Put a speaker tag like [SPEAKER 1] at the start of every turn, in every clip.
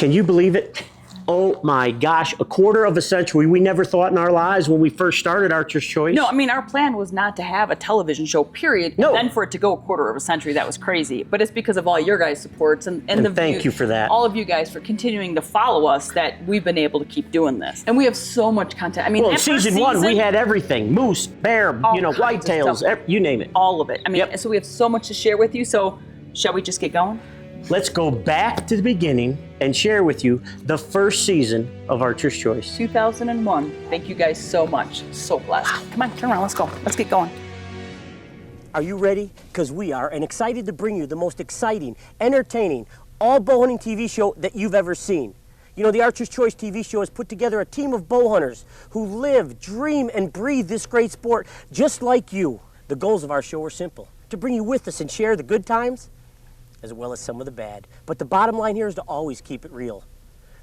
[SPEAKER 1] Can you believe it? Oh my gosh, a quarter of a century. We never thought in our lives when we first started Archer's Choice.
[SPEAKER 2] No, I mean, our plan was not to have a television show, period.
[SPEAKER 1] No.
[SPEAKER 2] And then for it to go a quarter of a century, that was crazy. But it's because of all your guys' supports and
[SPEAKER 1] thank you for that.
[SPEAKER 2] All of you guys for continuing to follow us that we've been able to keep doing this. And we have so much content. I mean,
[SPEAKER 1] well, season 1, we had everything. Moose, bear, whitetails, you name it.
[SPEAKER 2] All of it. I mean, so we have so much to share with you. So shall we just get going?
[SPEAKER 1] Let's go back to the beginning and share with you the first season of Archer's Choice.
[SPEAKER 2] 2001. Thank you guys so much. So blessed. Come on, turn around. Let's go. Let's get going.
[SPEAKER 3] Are you ready? Because we are, and excited to bring you the most exciting, entertaining, all bow hunting TV show that you've ever seen. You know, the Archer's Choice TV show has put together a team of bow hunters who live, dream, and breathe this great sport just like you. The goals of our show are simple: to bring you with us and share the good times as well as some of the bad. But the bottom line here is to always keep it real.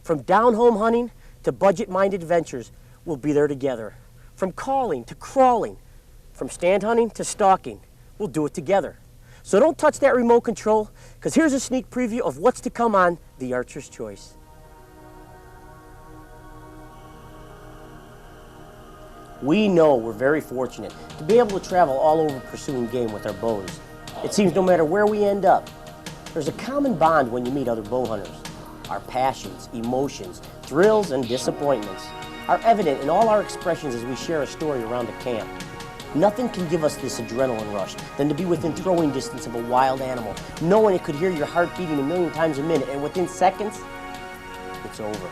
[SPEAKER 3] From down-home hunting to budget-minded adventures, we'll be there together. From calling to crawling, from stand hunting to stalking, we'll do it together. So don't touch that remote control, because here's a sneak preview of what's to come on The Archer's Choice. We know we're very fortunate to be able to travel all over pursuing game with our bows. It seems no matter where we end up, there's a common bond when you meet other bow hunters. Our passions, emotions, thrills, and disappointments are evident in all our expressions as we share a story around a camp. Nothing can give us this adrenaline rush than to be within throwing distance of a wild animal, knowing it could hear your heart beating 1,000,000 times a minute, and within seconds, it's over.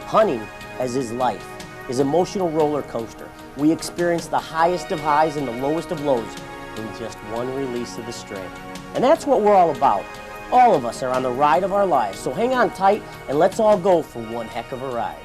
[SPEAKER 3] Hunting, as is life, is an emotional roller coaster. We experience the highest of highs and the lowest of lows in just one release of the string. And that's what we're all about. All of us are on the ride of our lives, so hang on tight and let's all go for one heck of a ride.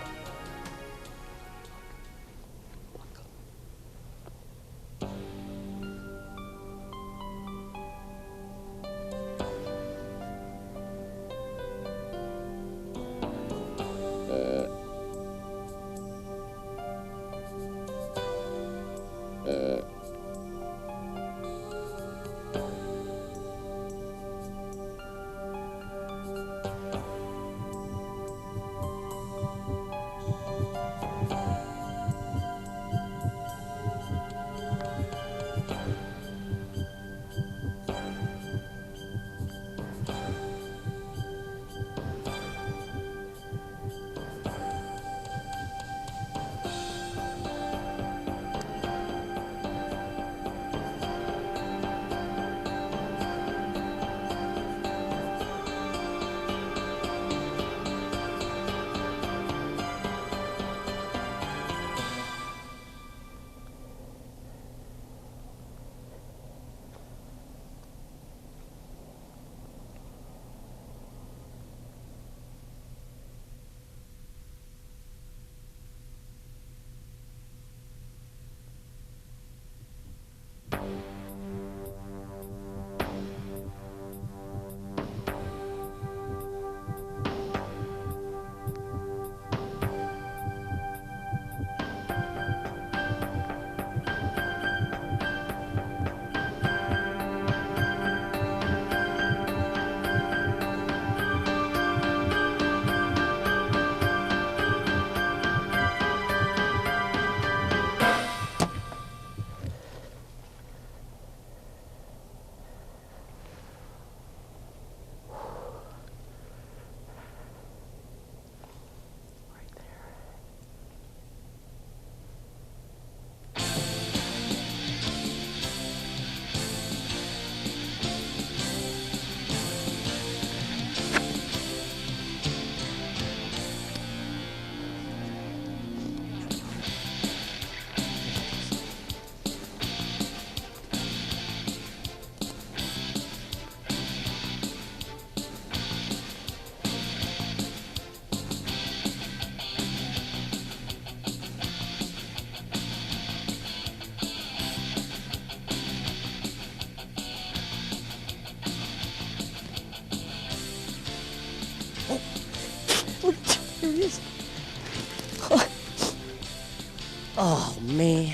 [SPEAKER 3] Oh man,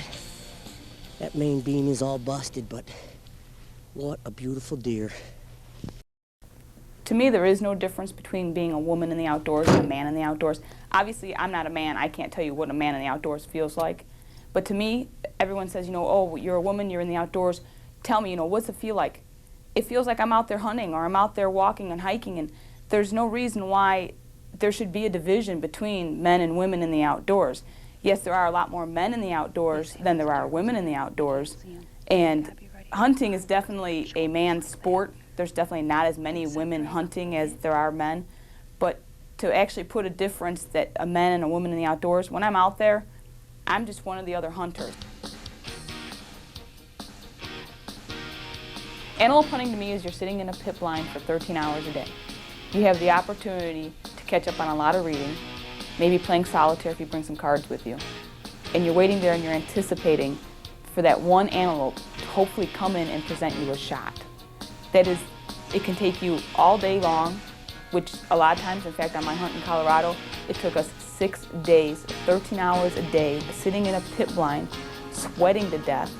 [SPEAKER 3] that main beam is all busted, but what a beautiful deer.
[SPEAKER 4] To me, there is no difference between being a woman in the outdoors and a man in the outdoors. Obviously, I'm not a man. I can't tell you what a man in the outdoors feels like. But to me, everyone says, you know, oh, you're a woman, you're in the outdoors. Tell me, you know, what's it feel like? It feels like I'm out there hunting or I'm out there walking and hiking, and there's no reason why there should be a division between men and women in the outdoors. Yes, there are a lot more men in the outdoors than there are women in the outdoors. And hunting is definitely a man's sport. There's definitely not as many women hunting as there are men. But to actually put a difference that a man and a woman in the outdoors, when I'm out there, I'm just one of the other hunters. Antelope hunting to me is you're sitting in a pit blind for 13 hours a day. You have the opportunity to catch up on a lot of reading, maybe playing solitaire if you bring some cards with you. And you're waiting there and you're anticipating for that one antelope to hopefully come in and present you a shot. That is, it can take you all day long, which a lot of times, in fact, on my hunt in Colorado, it took us 6 days, 13 hours a day, sitting in a pit blind, sweating to death.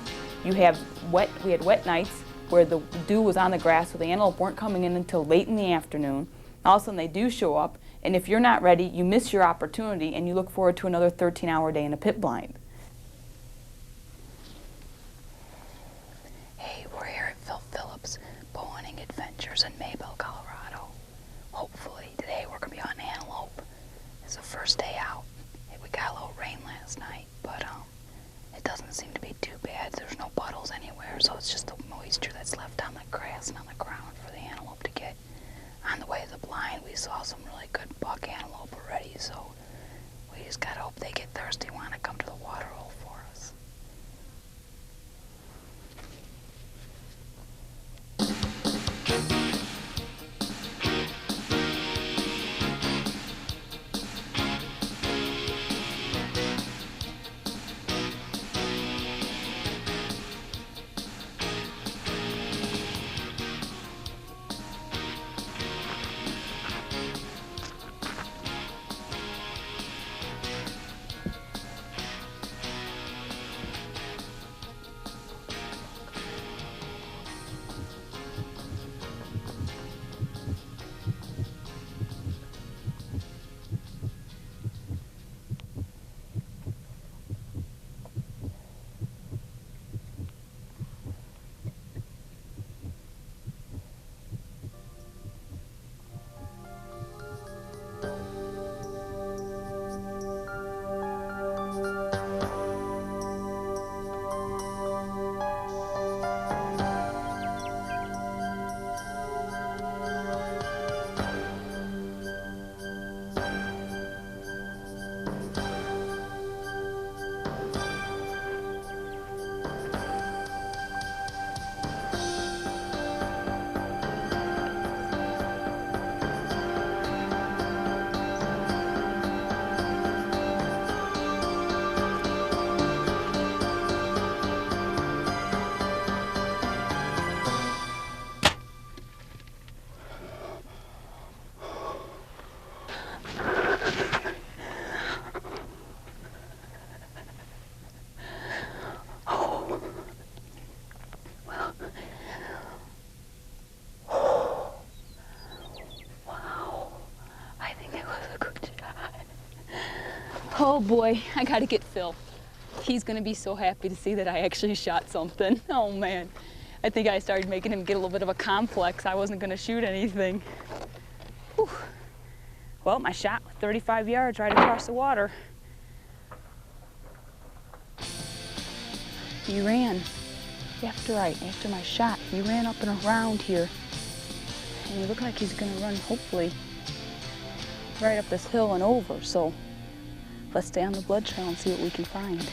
[SPEAKER 4] We had wet nights where the dew was on the grass, so the antelope weren't coming in until late in the afternoon. All of a sudden they do show up, and if you're not ready, you miss your opportunity and you look forward to another 13-hour day in a pit blind.
[SPEAKER 5] Hey, we're here at Phil Phillips' Bowhunting Adventures in Maybell, Colorado. Hopefully today we're going to be on antelope. It's the first day out. Hey, we got a little rain last night, but it doesn't seem to be too bad. There's no puddles anywhere, so it's just the moisture that's left on the grass and on the ground for the antelope to get. On the way to the blind, we saw some really good buck antelope already, so we just gotta hope they get thirsty and want to come to the water hole for us.
[SPEAKER 4] Oh boy, I gotta get Phil. He's gonna be so happy to see that I actually shot something. Oh man, I think I started making him get a little bit of a complex. I wasn't gonna shoot anything. Whew. Well, my shot was 35 yards right across the water. He ran after my shot. He ran up and around here. And he looked like he's gonna run, hopefully, right up this hill and over. So let's stay on the blood trail and see what we can find.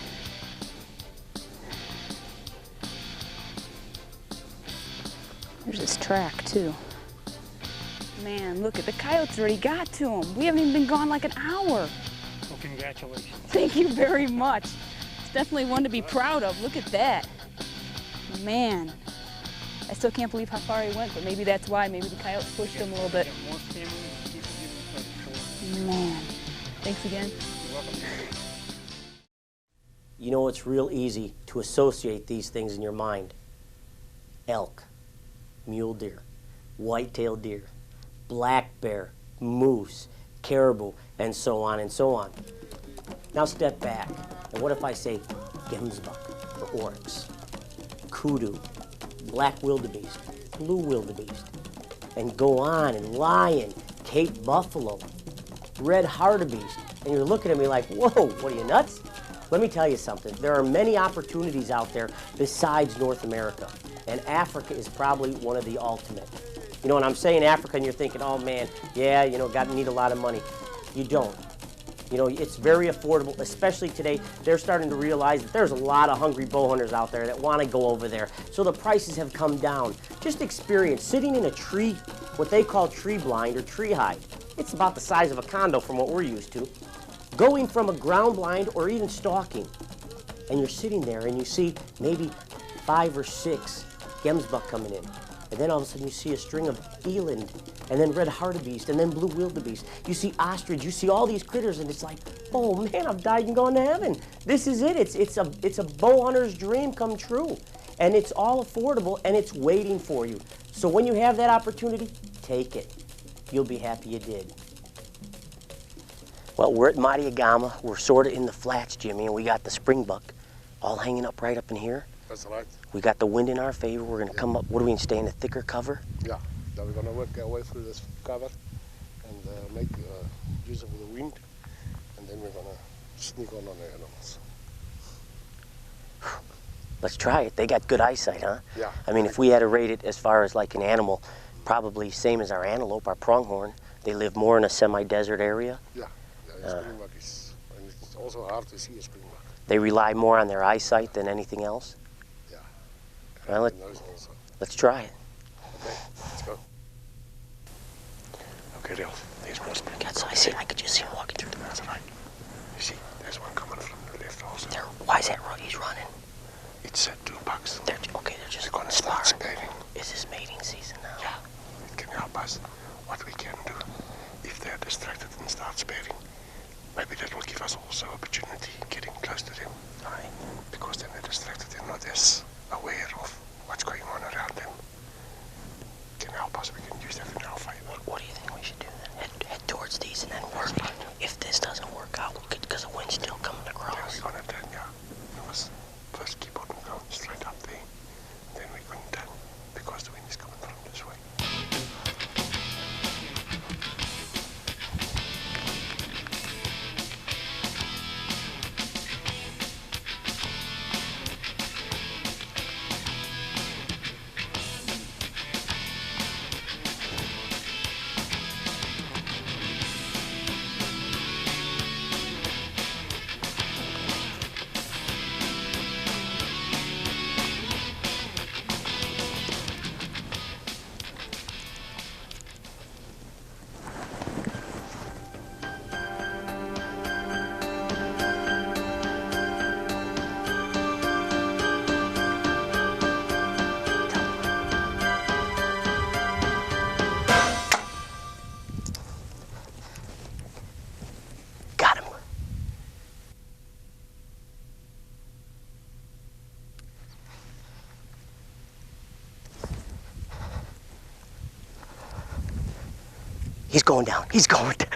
[SPEAKER 4] There's this track too. Man, look at the coyotes already got to him. We haven't even been gone like an hour.
[SPEAKER 6] Well, congratulations.
[SPEAKER 4] Thank you very much. It's definitely one to be proud of. Look at that. Man, I still can't believe how far he went, but maybe that's why. Maybe the coyotes pushed him a little bit. Man, thanks again.
[SPEAKER 3] You know, it's real easy to associate these things in your mind. Elk, mule deer, whitetail deer, black bear, moose, caribou, and so on and so on. Now step back, and what if I say gemsbuck or oryx, kudu, black wildebeest, blue wildebeest, and go on, and lion, Cape buffalo, red hartebeest, and you're looking at me like, whoa, what are you, nuts? Let me tell you something. There are many opportunities out there besides North America, and Africa is probably one of the ultimate. You know, when I'm saying Africa and you're thinking, oh man, yeah, you know, need a lot of money. You don't. You know, it's very affordable, especially today. They're starting to realize that there's a lot of hungry bow hunters out there that want to go over there. So the prices have come down. Just experience sitting in a tree, what they call tree blind or tree hide. It's about the size of a condo from what we're used to. Going from a ground blind or even stalking, and you're sitting there and you see maybe 5 or 6 gemsbuck coming in. And then all of a sudden you see a string of eland, and then red hartebeest, and then blue wildebeest. You see ostrich, you see all these critters, and it's like, oh man, I've died and gone to heaven. This is it. It's a bow hunter's dream come true. And it's all affordable, and it's waiting for you. So when you have that opportunity, take it. You'll be happy you did. Well, we're at Mariagama. We're sort of in the flats, Jimmy, and we got the springbuck all hanging up right up in here.
[SPEAKER 7] That's right.
[SPEAKER 3] We got the wind in our favor. We're going to come up. What do we stay in a thicker cover?
[SPEAKER 7] Yeah. Then we're going to work our way through this cover and make use of the wind, and then we're going to sneak on the animals.
[SPEAKER 3] Let's try it. They got good eyesight, huh?
[SPEAKER 7] Yeah.
[SPEAKER 3] I mean, if we had to rate it as far as like an animal, probably same as our antelope, our pronghorn. They live more in a semi-desert area.
[SPEAKER 7] Yeah. Yeah, springbuck is, and it's also hard to see a springbuck.
[SPEAKER 3] They rely more on their eyesight than anything else.
[SPEAKER 7] Yeah.
[SPEAKER 3] Well, let's try it.
[SPEAKER 7] Okay, let's go. Okay, Ralph, there's one spring.
[SPEAKER 3] I could just see him walking through the
[SPEAKER 7] That's right. You see, there's one coming from the left also.
[SPEAKER 3] Why is that he's running?
[SPEAKER 7] It's 2 bucks.
[SPEAKER 3] They're just
[SPEAKER 7] They're gonna start scaling.
[SPEAKER 3] Is this mating season now?
[SPEAKER 7] Yeah. It can help us. What we can do, if they're distracted and start sparing, maybe that will give us also opportunity getting close to them.
[SPEAKER 3] All right.
[SPEAKER 7] Because then they're distracted and not as aware of what's going on around them. It can help us. We can use that in our favor.
[SPEAKER 3] What do you think we should do then? Head towards these and then work. If this doesn't work out, because the wind's still coming across.
[SPEAKER 7] Then we're gonna turn, yeah. We must first keep on going straight up there. Then we're going to turn because the wind is coming from this way.
[SPEAKER 3] Got him. He's going down. He's going down.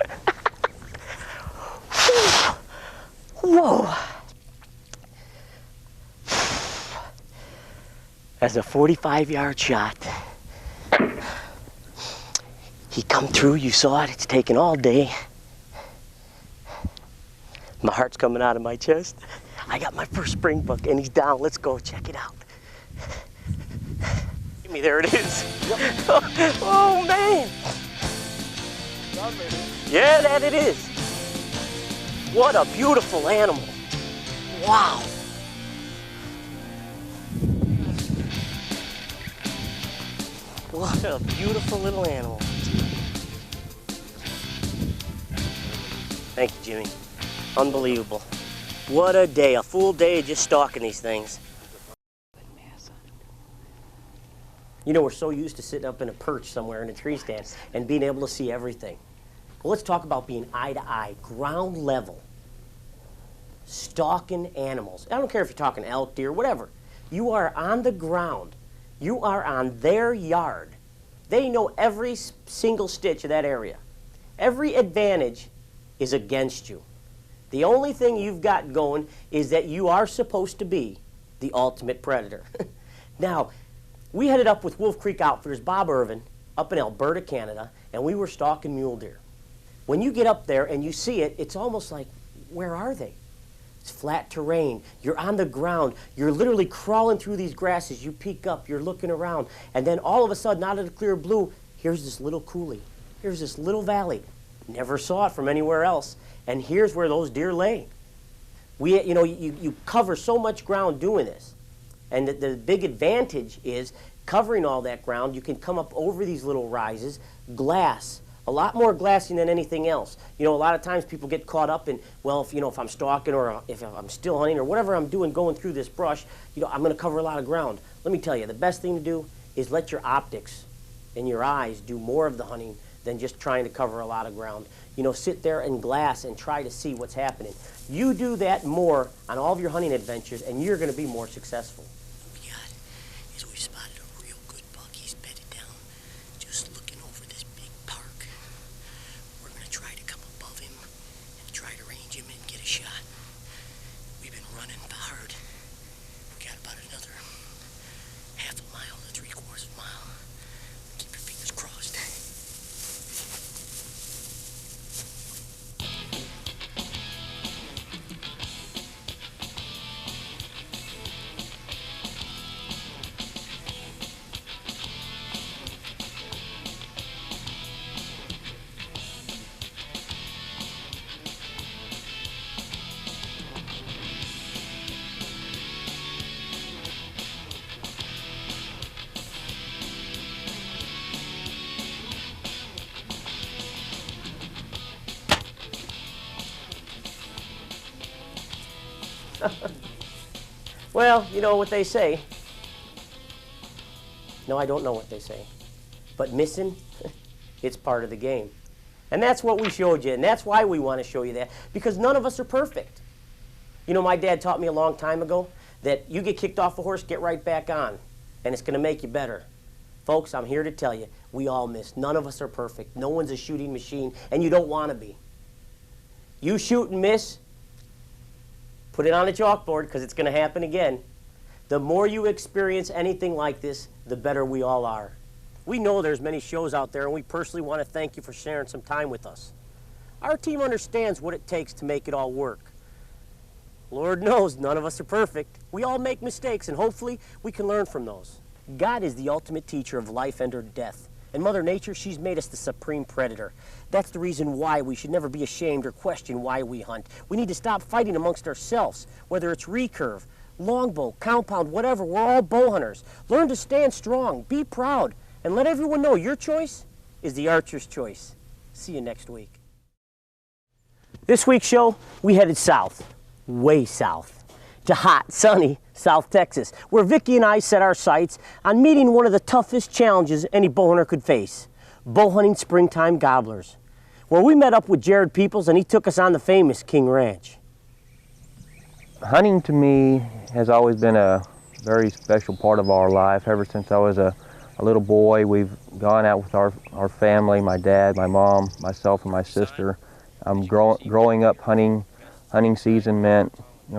[SPEAKER 3] Whoa. That's a 45-yard shot. He come through, you saw it, it's taken all day. My heart's coming out of my chest. I got my first springbuck and he's down. Let's go check it out. There it is. Oh man. Yeah, that it is. What a beautiful animal. Wow. What a beautiful little animal. Thank you, Jimmy. Unbelievable. What a day, a full day of just stalking these things. You know, we're so used to sitting up in a perch somewhere in a tree stand and being able to see everything. Well, let's talk about being eye to eye, ground level, stalking animals. I don't care if you're talking elk, deer, whatever. You are on the ground. You are on their yard. They know every single stitch of that area. Every advantage is against you. The only thing you've got going is that you are supposed to be the ultimate predator. Now, we headed up with Wolf Creek Outfitters, Bob Irvin, up in Alberta, Canada, and we were stalking mule deer. When you get up there and you see it, it's almost like, where are they? It's flat terrain. You're on the ground. You're literally crawling through these grasses. You peek up. You're looking around. And then all of a sudden, out of the clear blue, here's this little coulee. Here's this little valley. Never saw it from anywhere else. And here's where those deer lay. You cover so much ground doing this. And the big advantage is covering all that ground. You can come up over these little rises, glass. A lot more glassing than anything else. A lot of times people get caught up in, well, if I'm stalking or if I'm still hunting or whatever I'm doing going through this brush, I'm going to cover a lot of ground. Let me tell you, the best thing to do is let your optics and your eyes do more of the hunting than just trying to cover a lot of ground. Sit there and glass and try to see what's happening. You do that more on all of your hunting adventures and you're going to be more successful. Well, you know what they say. No, I don't know what they say. But missing, it's part of the game. And that's what we showed you, and that's why we want to show you that, because none of us are perfect. My dad taught me a long time ago that you get kicked off a horse, get right back on, and it's going to make you better. Folks, I'm here to tell you, we all miss. None of us are perfect. No one's a shooting machine, and you don't want to be. You shoot and miss, put it on a chalkboard because it's going to happen again. The more you experience anything like this, the better we all are. We know there's many shows out there, and we personally want to thank you for sharing some time with us. Our team understands what it takes to make it all work. Lord knows none of us are perfect. We all make mistakes, and hopefully we can learn from those. God is the ultimate teacher of life and or death. And Mother Nature, she's made us the supreme predator. That's the reason why we should never be ashamed or question why we hunt. We need to stop fighting amongst ourselves, whether it's recurve, longbow, compound, whatever. We're all bow hunters. Learn to stand strong, be proud, and let everyone know your choice is the archer's choice. See you next week. This week's show, we headed south, way south, to hot, sunny South Texas, where Vicki and I set our sights on meeting one of the toughest challenges any bow hunter could face, bow hunting springtime gobblers, where we met up with Jared Peoples and he took us on the famous King Ranch.
[SPEAKER 8] Hunting to me has always been a very special part of our life. Ever since I was a little boy, we've gone out with our family, my dad, my mom, myself, and my sister. Growing up hunting season meant,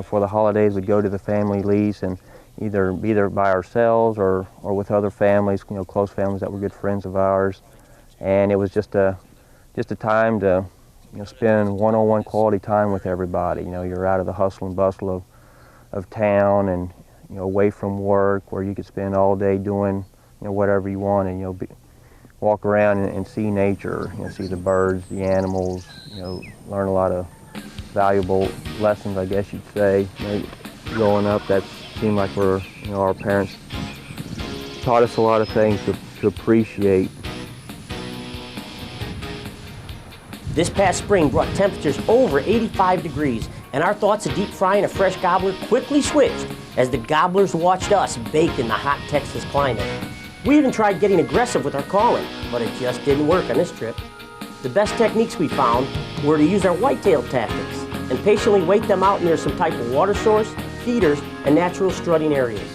[SPEAKER 8] for the holidays we'd go to the family lease and either by ourselves or with other families, close families that were good friends of ours. And it was just a time to spend one-on-one quality time with everybody. You're out of the hustle and bustle of town and away from work, where you could spend all day doing whatever you want and walk around and see nature, see the birds, the animals, learn a lot of valuable lessons, I guess you'd say. Growing up, that seemed like our parents taught us a lot of things to appreciate.
[SPEAKER 3] This past spring brought temperatures over 85 degrees, and our thoughts of deep frying a fresh gobbler quickly switched as the gobblers watched us bake in the hot Texas climate. We even tried getting aggressive with our calling, but it just didn't work on this trip. The best techniques we found were to use our whitetail tactics and patiently wait them out near some type of water source, feeders, and natural strutting areas.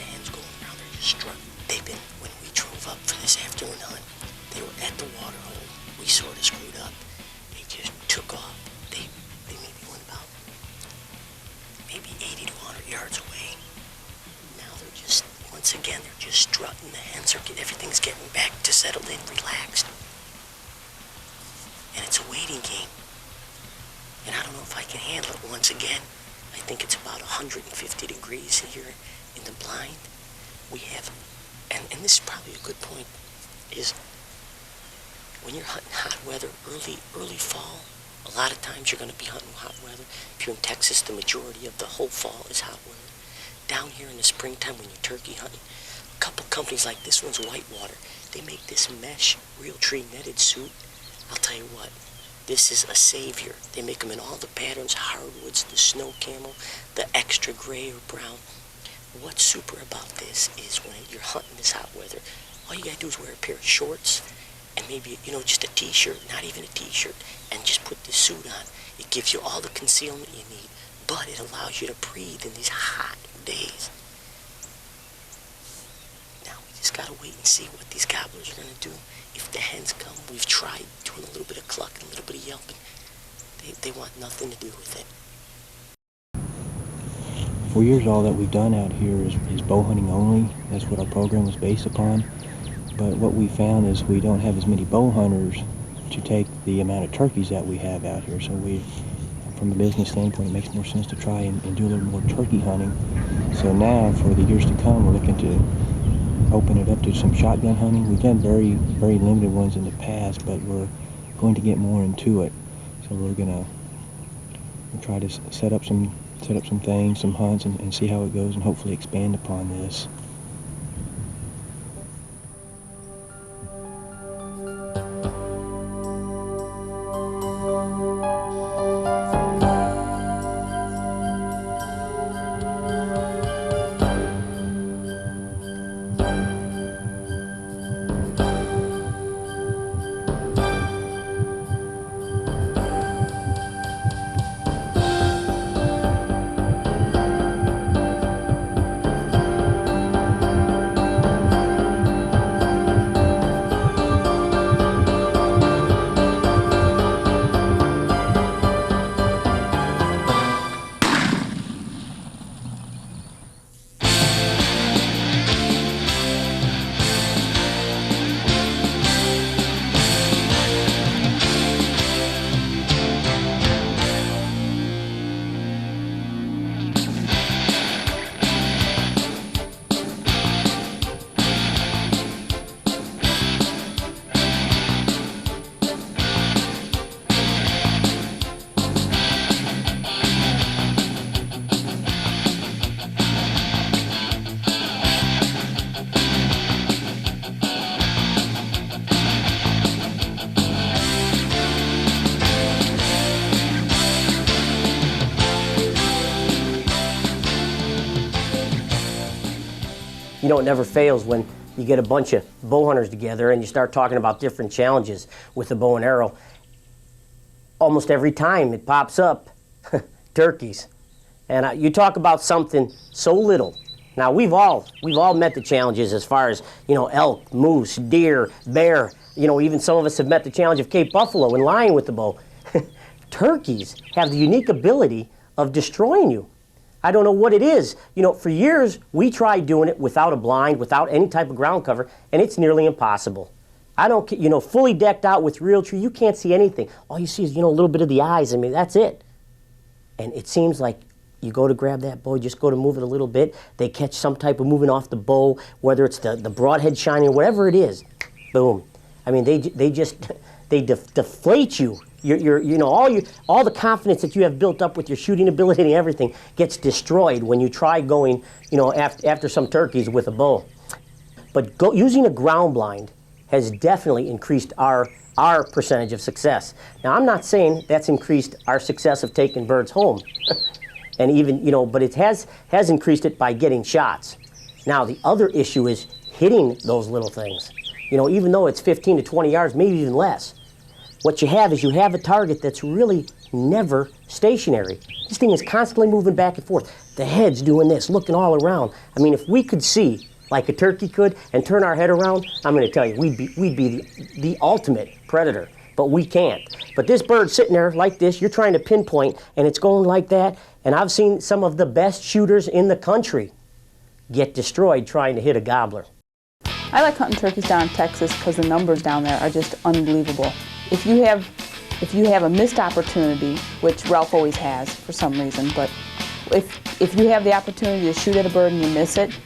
[SPEAKER 3] the hens going around there just struck. They've been, when we drove up for this afternoon hunt, they were at the water hole. We sort of screwed up. They just took off. They maybe went about maybe 80 to 100 yards away. Now they're just, once again, they're just strutting. The hens are, everything's getting back to settled in, relaxed. And it's a waiting game. And I don't know if I can handle it once again. I think it's about 150 degrees here in the blind. We have, and this is probably a good point, is when you're hunting hot weather, early fall, a lot of times you're going to be hunting hot weather. If you're in Texas, the majority of the whole fall is hot weather. Down here in the springtime when you're turkey hunting, a couple companies like this one's Whitewater, they make this mesh Realtree netted suit. I'll tell you what, this is a savior. They make them in all the patterns, hardwoods, the snow camel, the extra gray or brown. What's super about this is when you're hunting this hot weather, all you gotta do is wear a pair of shorts and maybe, just a t-shirt, not even a t-shirt, and just put this suit on. It gives you all the concealment you need, but it allows you to breathe in these hot days. Now we just gotta wait and see what these gobblers are gonna do. If the hens come, we've tried doing a little bit of clucking, a little bit of yelping. They want nothing to do with it.
[SPEAKER 8] For years, all that we've done out here is bow hunting only. That's what our program was based upon. But what we found is we don't have as many bow hunters to take the amount of turkeys that we have out here. So from a business standpoint, it makes more sense to try and do a little more turkey hunting. So now, for the years to come, we're looking to open it up to some shotgun hunting. We've done very, very limited ones in the past, but we're going to get more into it. So we're gonna try to set up some things, some hunts, and see how it goes, and hopefully expand upon this.
[SPEAKER 3] It never fails when you get a bunch of bow hunters together and you start talking about different challenges with the bow and arrow. Almost every time it pops up, turkeys. And you talk about something so little. Now we've all met the challenges as far as, elk, moose, deer, bear. Even some of us have met the challenge of Cape buffalo and lying with the bow. Turkeys have the unique ability of destroying you. I don't know what it is. For years, we tried doing it without a blind, without any type of ground cover, and it's nearly impossible. I don't, fully decked out with Realtree, you can't see anything. All you see is, a little bit of the eyes. That's it. And it seems like you go to grab that bow, just go to move it a little bit, they catch some type of movement off the bow, whether it's the broadhead shining, whatever it is, boom. They deflate you. All the confidence that you have built up with your shooting ability and everything gets destroyed when you try going, after some turkeys with a bow. But using a ground blind has definitely increased our percentage of success. Now, I'm not saying that's increased our success of taking birds home, and even but it has increased it by getting shots. Now, the other issue is hitting those little things. Even though it's 15 to 20 yards, maybe even less. What you have is a target that's really never stationary. This thing is constantly moving back and forth. The head's doing this, looking all around. I mean, if we could see, like a turkey could, and turn our head around, I'm going to tell you, we'd be the ultimate predator. But we can't. But this bird's sitting there like this, you're trying to pinpoint, and it's going like that. And I've seen some of the best shooters in the country get destroyed trying to hit a gobbler.
[SPEAKER 4] I like hunting turkeys down in Texas because the numbers down there are just unbelievable. If you have a missed opportunity, which Ralph always has for some reason, but if you have the opportunity to shoot at a bird and you miss it,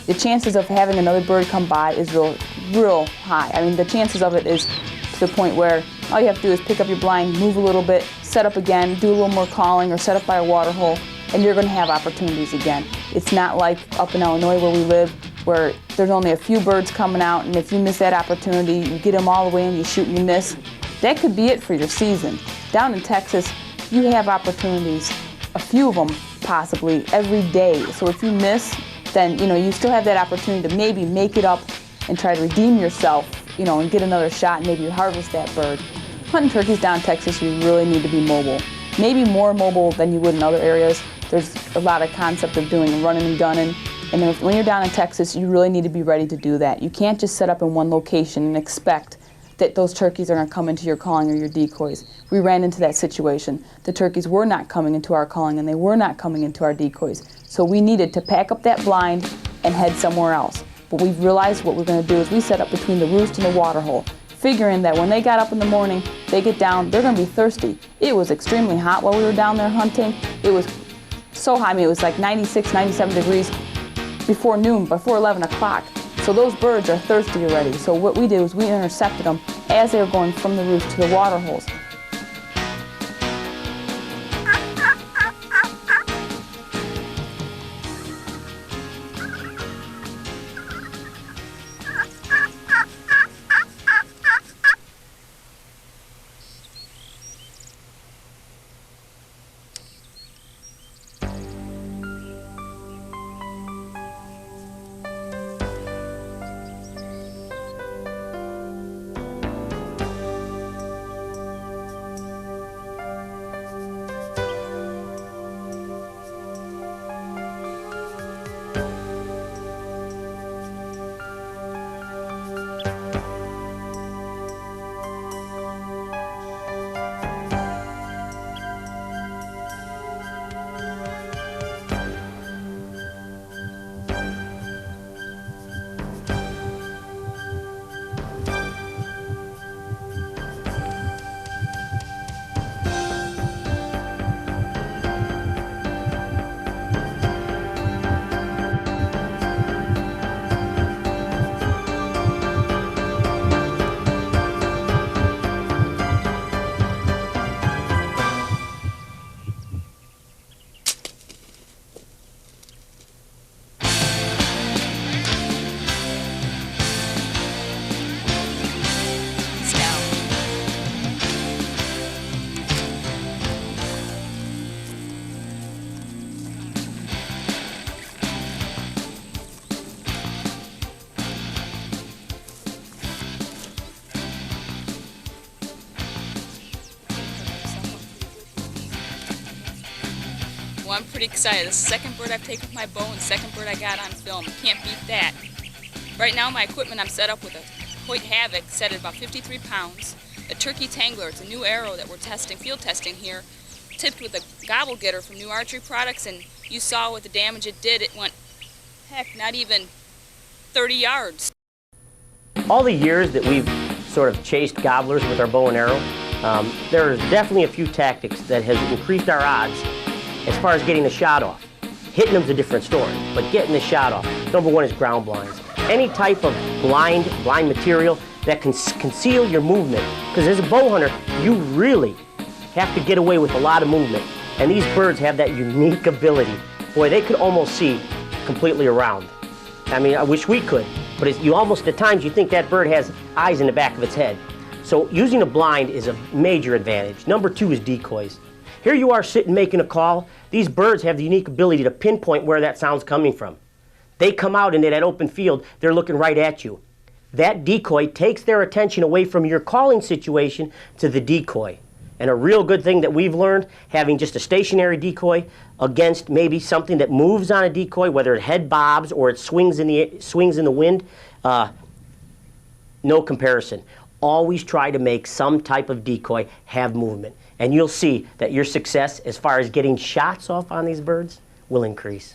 [SPEAKER 4] the chances of having another bird come by is real high. I mean, the chances of it is to the point where all you have to do is pick up your blind, move a little bit, set up again, do a little more calling, or set up by a water hole, and you're going to have opportunities again. It's not like up in Illinois where we live, where there's only a few birds coming out, and if you miss that opportunity, you get them all the way and you shoot and you miss. That could be it for your season. Down in Texas, you have opportunities, a few of them possibly, every day. So if you miss, then you still have that opportunity to maybe make it up and try to redeem yourself, and get another shot and maybe harvest that bird. Hunting turkeys down in Texas, you really need to be mobile. Maybe more mobile than you would in other areas. There's a lot of concept of doing running and gunning. And then when you're down in Texas, you really need to be ready to do that. You can't just set up in one location and expect that those turkeys are going to come into your calling or your decoys. We ran into that situation. The turkeys were not coming into our calling and they were not coming into our decoys. So we needed to pack up that blind and head somewhere else. But we've realized what we're going to do is we set up between the roost and the water hole, figuring that when they got up in the morning, they get down, they're going to be thirsty. It was extremely hot while we were down there hunting. It was so hot, I mean, it was like 96, 97 degrees before noon, before 11 o'clock. So those birds are thirsty already. So what we did was we intercepted them as they were going from the roost to the water holes.
[SPEAKER 9] Well, I'm pretty excited. This is the second bird I've taken with my bow and second bird I got on film. Can't beat that. Right now my equipment, I'm set up with a Hoyt Havoc set at about 53 pounds, a turkey tangler. It's a new arrow that we're testing, field testing here, tipped with a gobble getter from new Archery products, and you saw what the damage it did. It went, heck, not even 30 yards.
[SPEAKER 3] All the years that we've sort of chased gobblers with our bow and arrow, there's definitely a few tactics that has increased our odds as far as getting the shot off. Hitting them's a different story, but getting the shot off. Number one is ground blinds. Any type of blind material that can conceal your movement. Because as a bow hunter, you really have to get away with a lot of movement. And these birds have that unique ability. Boy, they could almost see completely around. I mean, I wish we could, but you almost, at times, you think that bird has eyes in the back of its head. So using a blind is a major advantage. Number two is decoys. Here you are sitting making a call. These birds have the unique ability to pinpoint where that sound's coming from. They come out into that open field, they're looking right at you. That decoy takes their attention away from your calling situation to the decoy. And a real good thing that we've learned, having just a stationary decoy against maybe something that moves on a decoy, whether it head bobs or it swings in the wind, no comparison. Always try to make some type of decoy have movement. And you'll see that your success as far as getting shots off on these birds will increase.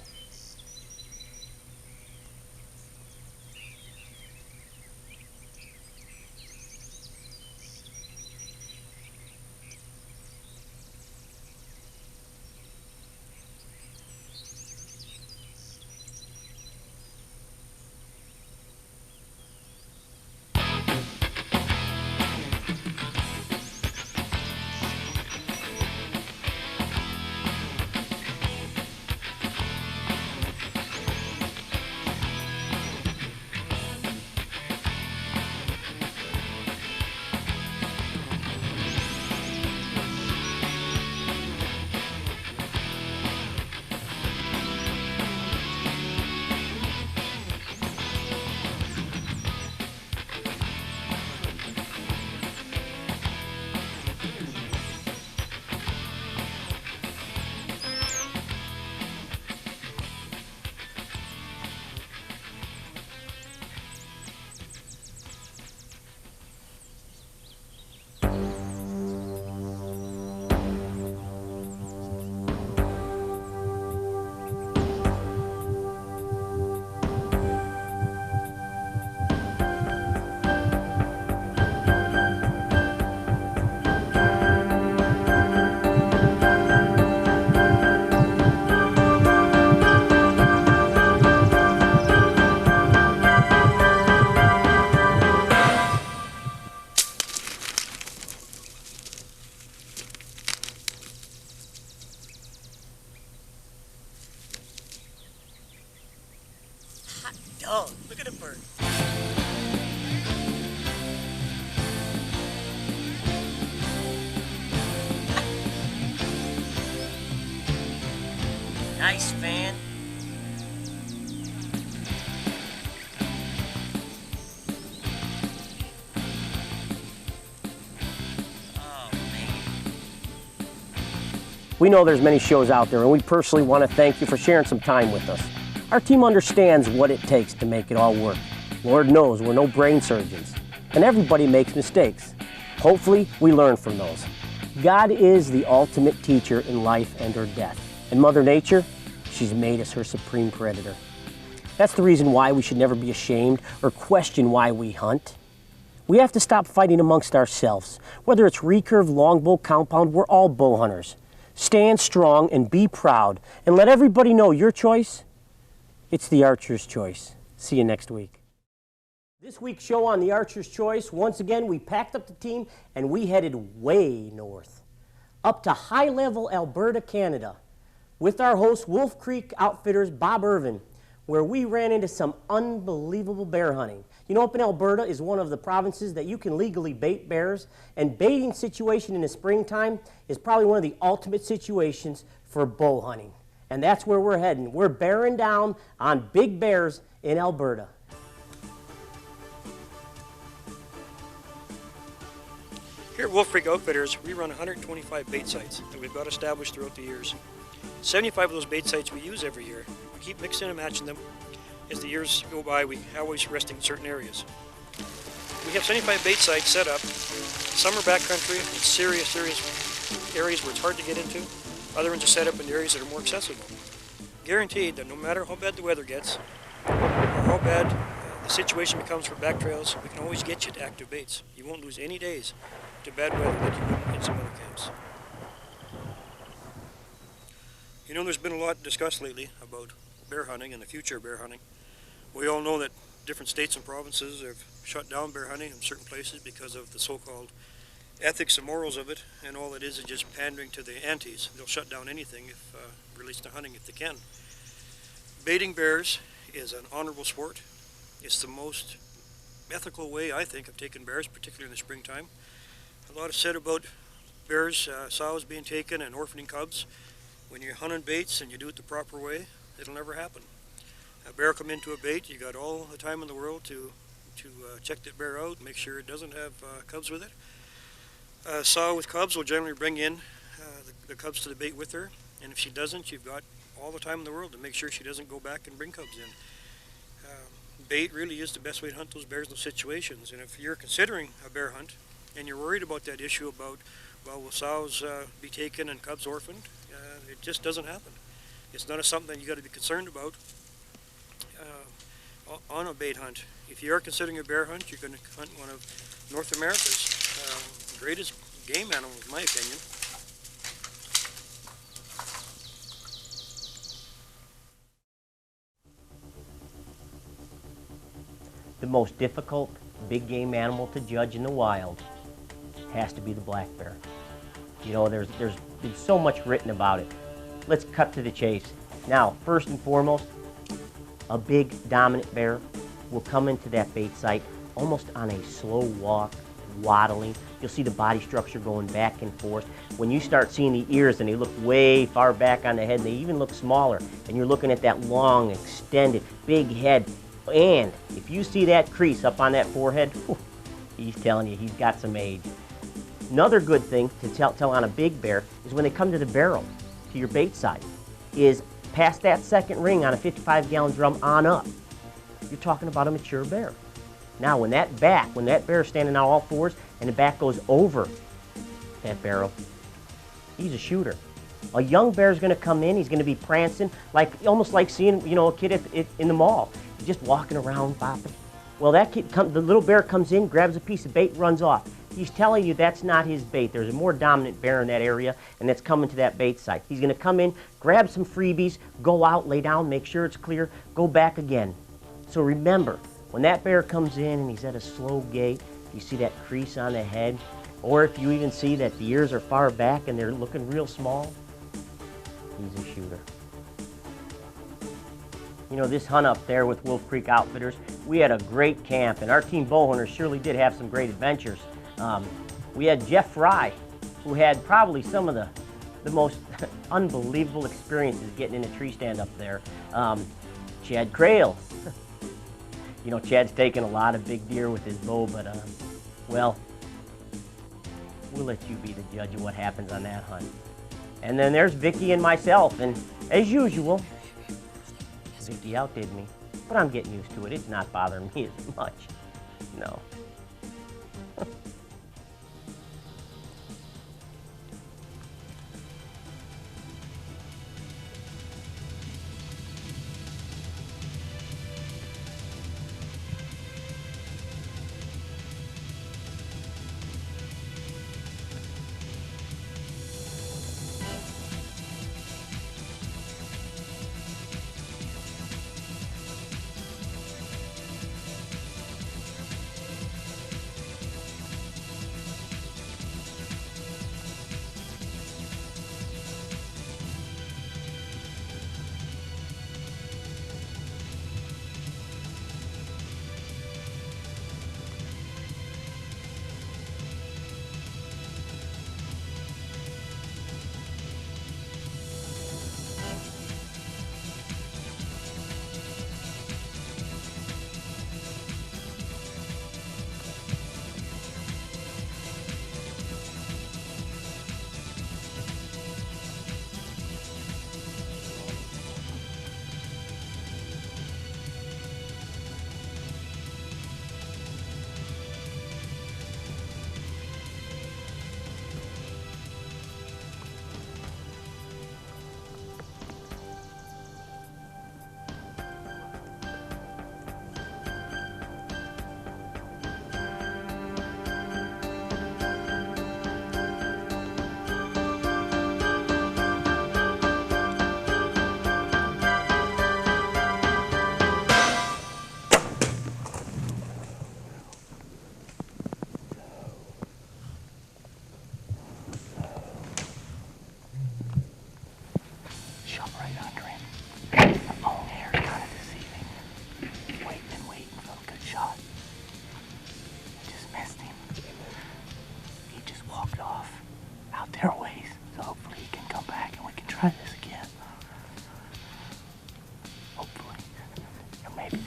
[SPEAKER 3] Oh, look at the bird. Nice, man. We know there's many shows out there, and we personally want to thank you for sharing some time with us. Our team understands what it takes to make it all work. Lord knows we're no brain surgeons, and everybody makes mistakes. Hopefully, we learn from those. God is the ultimate teacher in life and or death. And Mother Nature, she's made us her supreme predator. That's the reason why we should never be ashamed or question why we hunt. We have to stop fighting amongst ourselves. Whether it's recurve, longbow, compound, we're all bow hunters. Stand strong and be proud, and let everybody know your choice. It's the Archer's Choice. See you next week. This week's show on the Archer's Choice, once again, we packed up the team and we headed way north, up to high-level Alberta, Canada, with our host, Wolf Creek Outfitters, Bob Irvin, where we ran into some unbelievable bear hunting. You know, up in Alberta is one of the provinces that you can legally bait bears, and baiting situation in the springtime is probably one of the ultimate situations for bow hunting. And that's where we're heading. We're bearing down on big bears in Alberta.
[SPEAKER 10] Here at Wolf Creek Outfitters, we run 125 bait sites that we've got established throughout the years. 75 of those bait sites we use every year. We keep mixing and matching them. As the years go by, we always resting in certain areas. We have 75 bait sites set up. Some are backcountry in serious areas where it's hard to get into. Other ones are set up in areas that are more accessible. Guaranteed that no matter how bad the weather gets, or how bad the situation becomes for back trails, we can always get you to active baits. You won't lose any days to bad weather like you would in some other camps. You know, there's been a lot discussed lately about bear hunting and the future of bear hunting. We all know that different states and provinces have shut down bear hunting in certain places because of the so-called ethics and morals of it, and all it is just pandering to the antis. They'll shut down anything if released to hunting if they can. Baiting bears is an honorable sport. It's the most ethical way, I think, of taking bears, particularly in the springtime. A lot is said about bears, sows being taken and orphaning cubs. When you're hunting baits and you do it the proper way, it'll never happen. A bear come into a bait, you got all the time in the world to check that bear out, make sure it doesn't have cubs with it. A sow with cubs will generally bring in the cubs to the bait with her, and if she doesn't, you've got all the time in the world to make sure she doesn't go back and bring cubs in. Bait really is the best way to hunt those bears in those situations, and if you're considering a bear hunt and you're worried about that issue about, well, will sows be taken and cubs orphaned, it just doesn't happen. It's not something that you got to be concerned about on a bait hunt. If you are considering a bear hunt, you're going to hunt one of North America's greatest game animals, in my opinion.
[SPEAKER 3] The most difficult big game animal to judge in the wild has to be the black bear. You know, there's been so much written about it. Let's cut to the chase. Now, first and foremost, a big dominant bear will come into that bait site almost on a slow walk, waddling. You'll see the body structure going back and forth. When you start seeing the ears and they look way far back on the head and they even look smaller, and you're looking at that long, extended, big head, and if you see that crease up on that forehead, whew, he's telling you he's got some age. Another good thing to tell on a big bear is when they come to the barrel, to your bait side, is past that second ring on a 55-gallon drum on up. You're talking about a mature bear. Now when that bear is standing on all fours and the back goes over that barrel, he's a shooter. A young bear is going to come in, he's going to be prancing, almost like seeing, you know, a kid in the mall. He's just walking around, bopping. Well, the little bear comes in, grabs a piece of bait, runs off. He's telling you that's not his bait. There's a more dominant bear in that area, and that's coming to that bait site. He's going to come in, grab some freebies, go out, lay down, make sure it's clear, go back again. So remember, when that bear comes in and he's at a slow gait, you see that crease on the head, or if you even see that the ears are far back and they're looking real small, he's a shooter. You know, this hunt up there with Wolf Creek Outfitters, we had a great camp, and our team bowhunters surely did have some great adventures. We had Jeff Fry, who had probably some of the most unbelievable experiences getting in a tree stand up there. Chad Crail. You know, Chad's taken a lot of big deer with his bow, but, well, we'll let you be the judge of what happens on that hunt. And then there's Vicki and myself, and as usual, Vicki outdid me, but I'm getting used to it. It's not bothering me as much. No.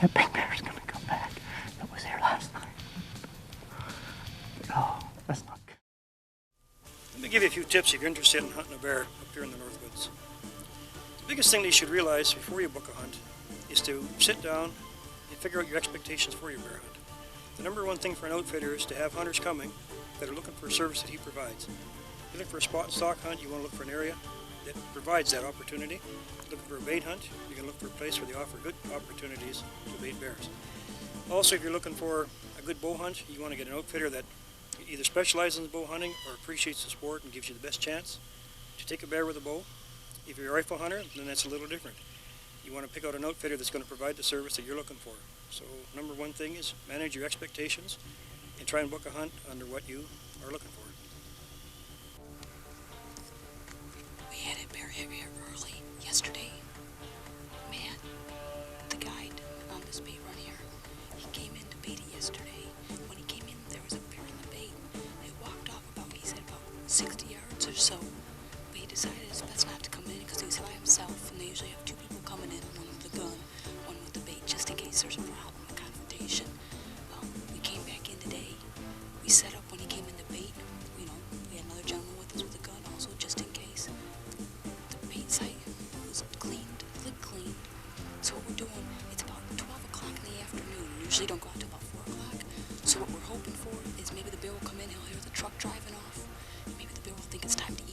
[SPEAKER 6] That big bear's gonna come back. That was here last night. Oh, that's not good.
[SPEAKER 10] give you a few tips if you're interested in hunting a bear up here in the Northwoods. The biggest thing that you should realize before you book a hunt is to sit down and figure out your expectations for your bear hunt. The number one thing for an outfitter is to have hunters coming that are looking for a service that he provides. If you're looking for a spot and stalk hunt, you want to look for an area that provides that opportunity. Looking for a bait hunt, you're going to look for a place where they offer good opportunities to bait bears. Also, if you're looking for a good bow hunt, you want to get an outfitter that either specializes in bow hunting or appreciates the sport and gives you the best chance to take a bear with a bow. If you're a rifle hunter, then that's a little different. You want to pick out an outfitter that's going to provide the service that you're looking for. So number one thing is manage your expectations and try and book a hunt under what you are looking for.
[SPEAKER 5] We had a bear here early yesterday. Man, the guide on this bait run here, he came in to bait it yesterday. When he came in, there was a bear in the bait. It walked off he said about 60 yards or so. But he decided it's best not to come in because he was by himself, and they usually have two people coming in, one with the gun, one with the bait, just in case there's a problem, a confrontation. We came back in today. We set up when he came in to bait. We had another gentleman with us with a gun also, just in case. The bait site was cleaned, lid cleaned. So what we're doing, it's about 12 o'clock in the afternoon. We usually don't go out till about 4 o'clock. So what we're hoping for is maybe the bear will come in, he'll hear the truck driving off, and maybe the bear will think it's time to eat.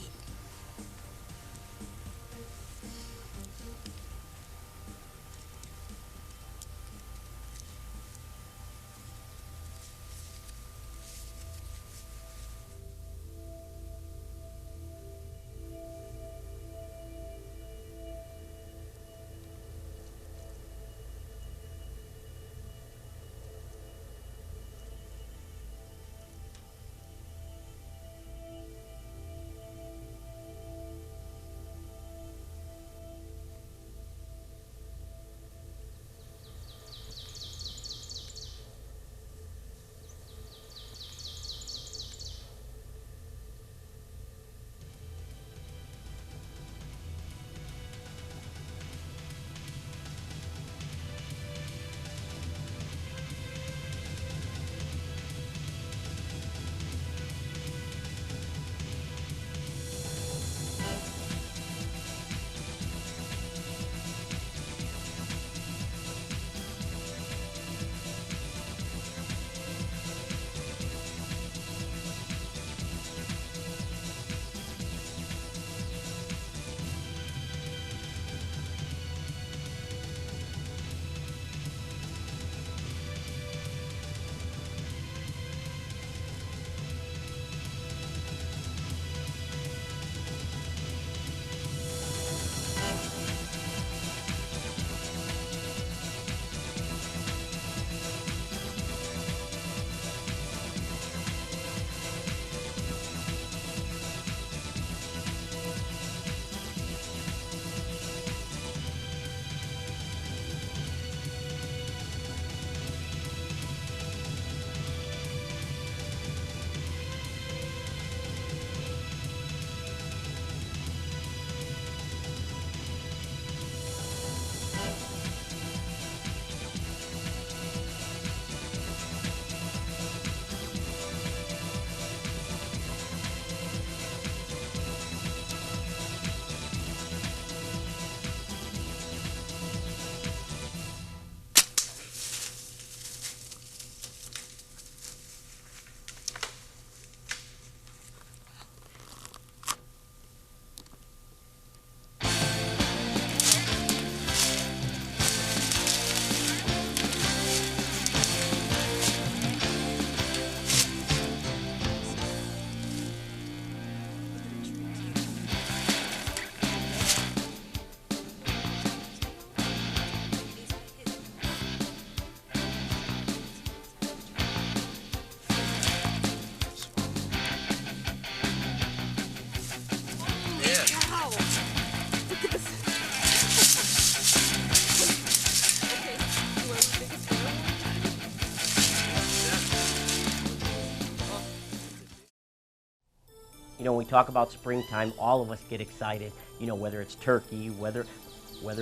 [SPEAKER 3] You know, when we talk about springtime, all of us get excited, you know, whether it's turkey, whether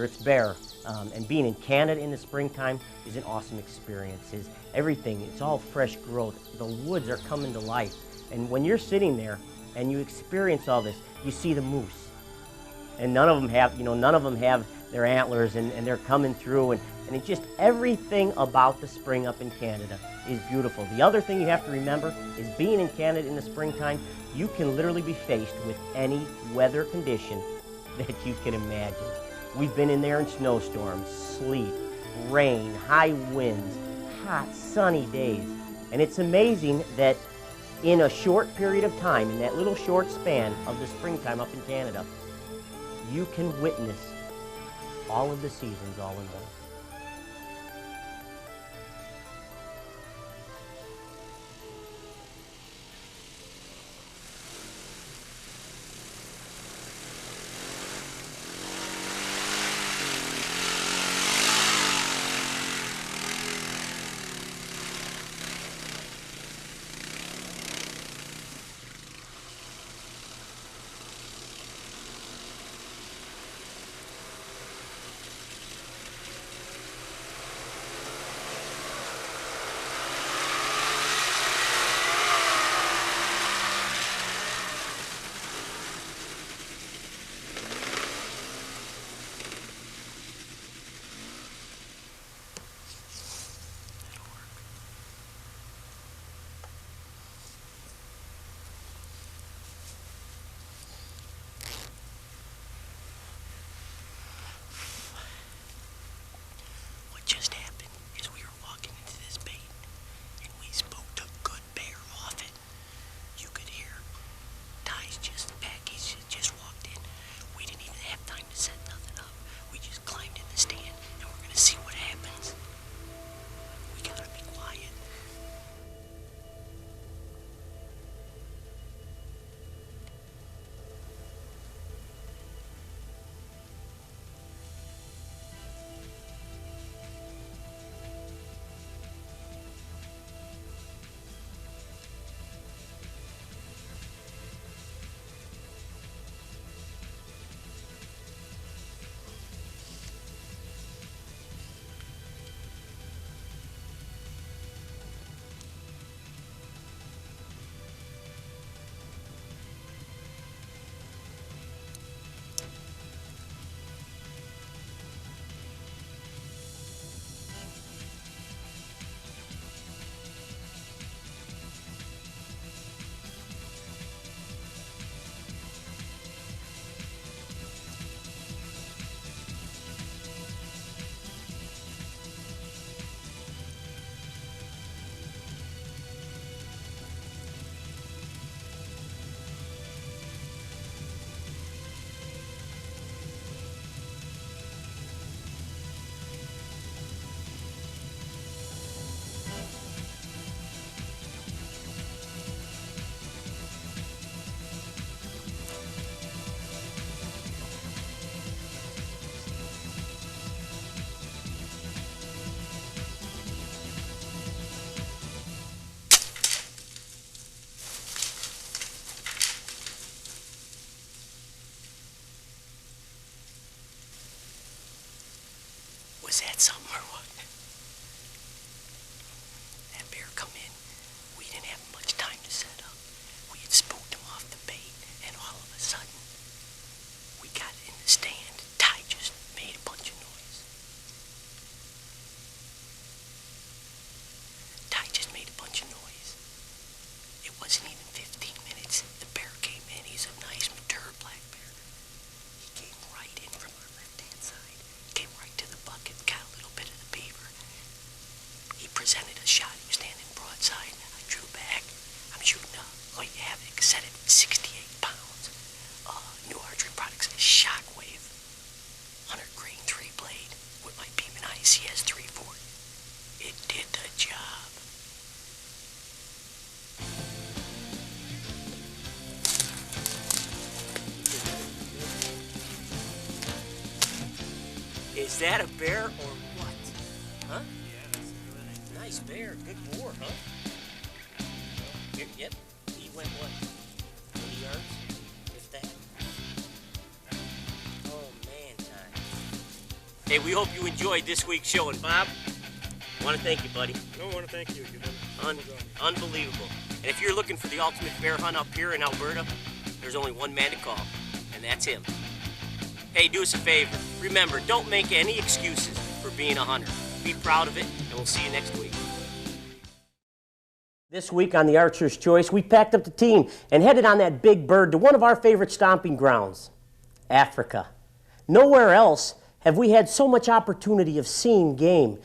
[SPEAKER 3] it's bear. And being in Canada in the springtime is an awesome experience. Everything, it's all fresh growth. The woods are coming to life. And when you're sitting there and you experience all this. You see the moose, and none of them have their antlers, and they're coming through, and it's just everything about the spring up in Canada is beautiful. The other thing you have to remember is being in Canada in the springtime, you can literally be faced with any weather condition that you can imagine. We've been in there in snowstorms, sleet, rain, high winds, hot, sunny days. And it's amazing that in a short period of time, in that little short span of the springtime up in Canada, you can witness all of the seasons all in one.
[SPEAKER 11] Just happened is we were walking into this bait and we spooked a good bear off it. You could hear Ty's package just walked in. We didn't even have time to set nothing up. We just climbed in the stand and we're gonna see what happens. We gotta be quiet. Was that something or what? That bear come in. We didn't have much time to set up. We had spooked him off the bait, and all of a sudden, we got in the stand. Ty just made a bunch of noise. Ty just made a bunch of noise. It wasn't even 15 minutes. The bear came in. He's a nice, mature black bear. He came right in from our left-hand side. Came right to the bucket, got a little bit of the beaver. He presented a shot. He was standing broadside. I drew back. I'm shooting a Hoyt Havoc, set at 68 pounds. New archery products, Shockwave. 100 grain 3-blade with my Beeman ICS 340. It did the job. Is that a bear or what? Huh? Yeah, that's a really nice bear. Good boar, huh? Yep. He went what? 20 yards? If that. Oh man, Ty. Hey, we hope you enjoyed this week's show, and Bob,
[SPEAKER 3] I want to thank you, buddy.
[SPEAKER 10] No, I want to thank you. You've done
[SPEAKER 3] Unbelievable. And if you're looking for the ultimate bear hunt up here in Alberta, there's only one man to call, and that's him. Hey, do us a favor. Remember, don't make any excuses for being a hunter. Be proud of it, and we'll see you next week. This week on the Archer's Choice, we packed up the team and headed on that big bird to one of our favorite stomping grounds, Africa. Nowhere else have we had so much opportunity of seeing game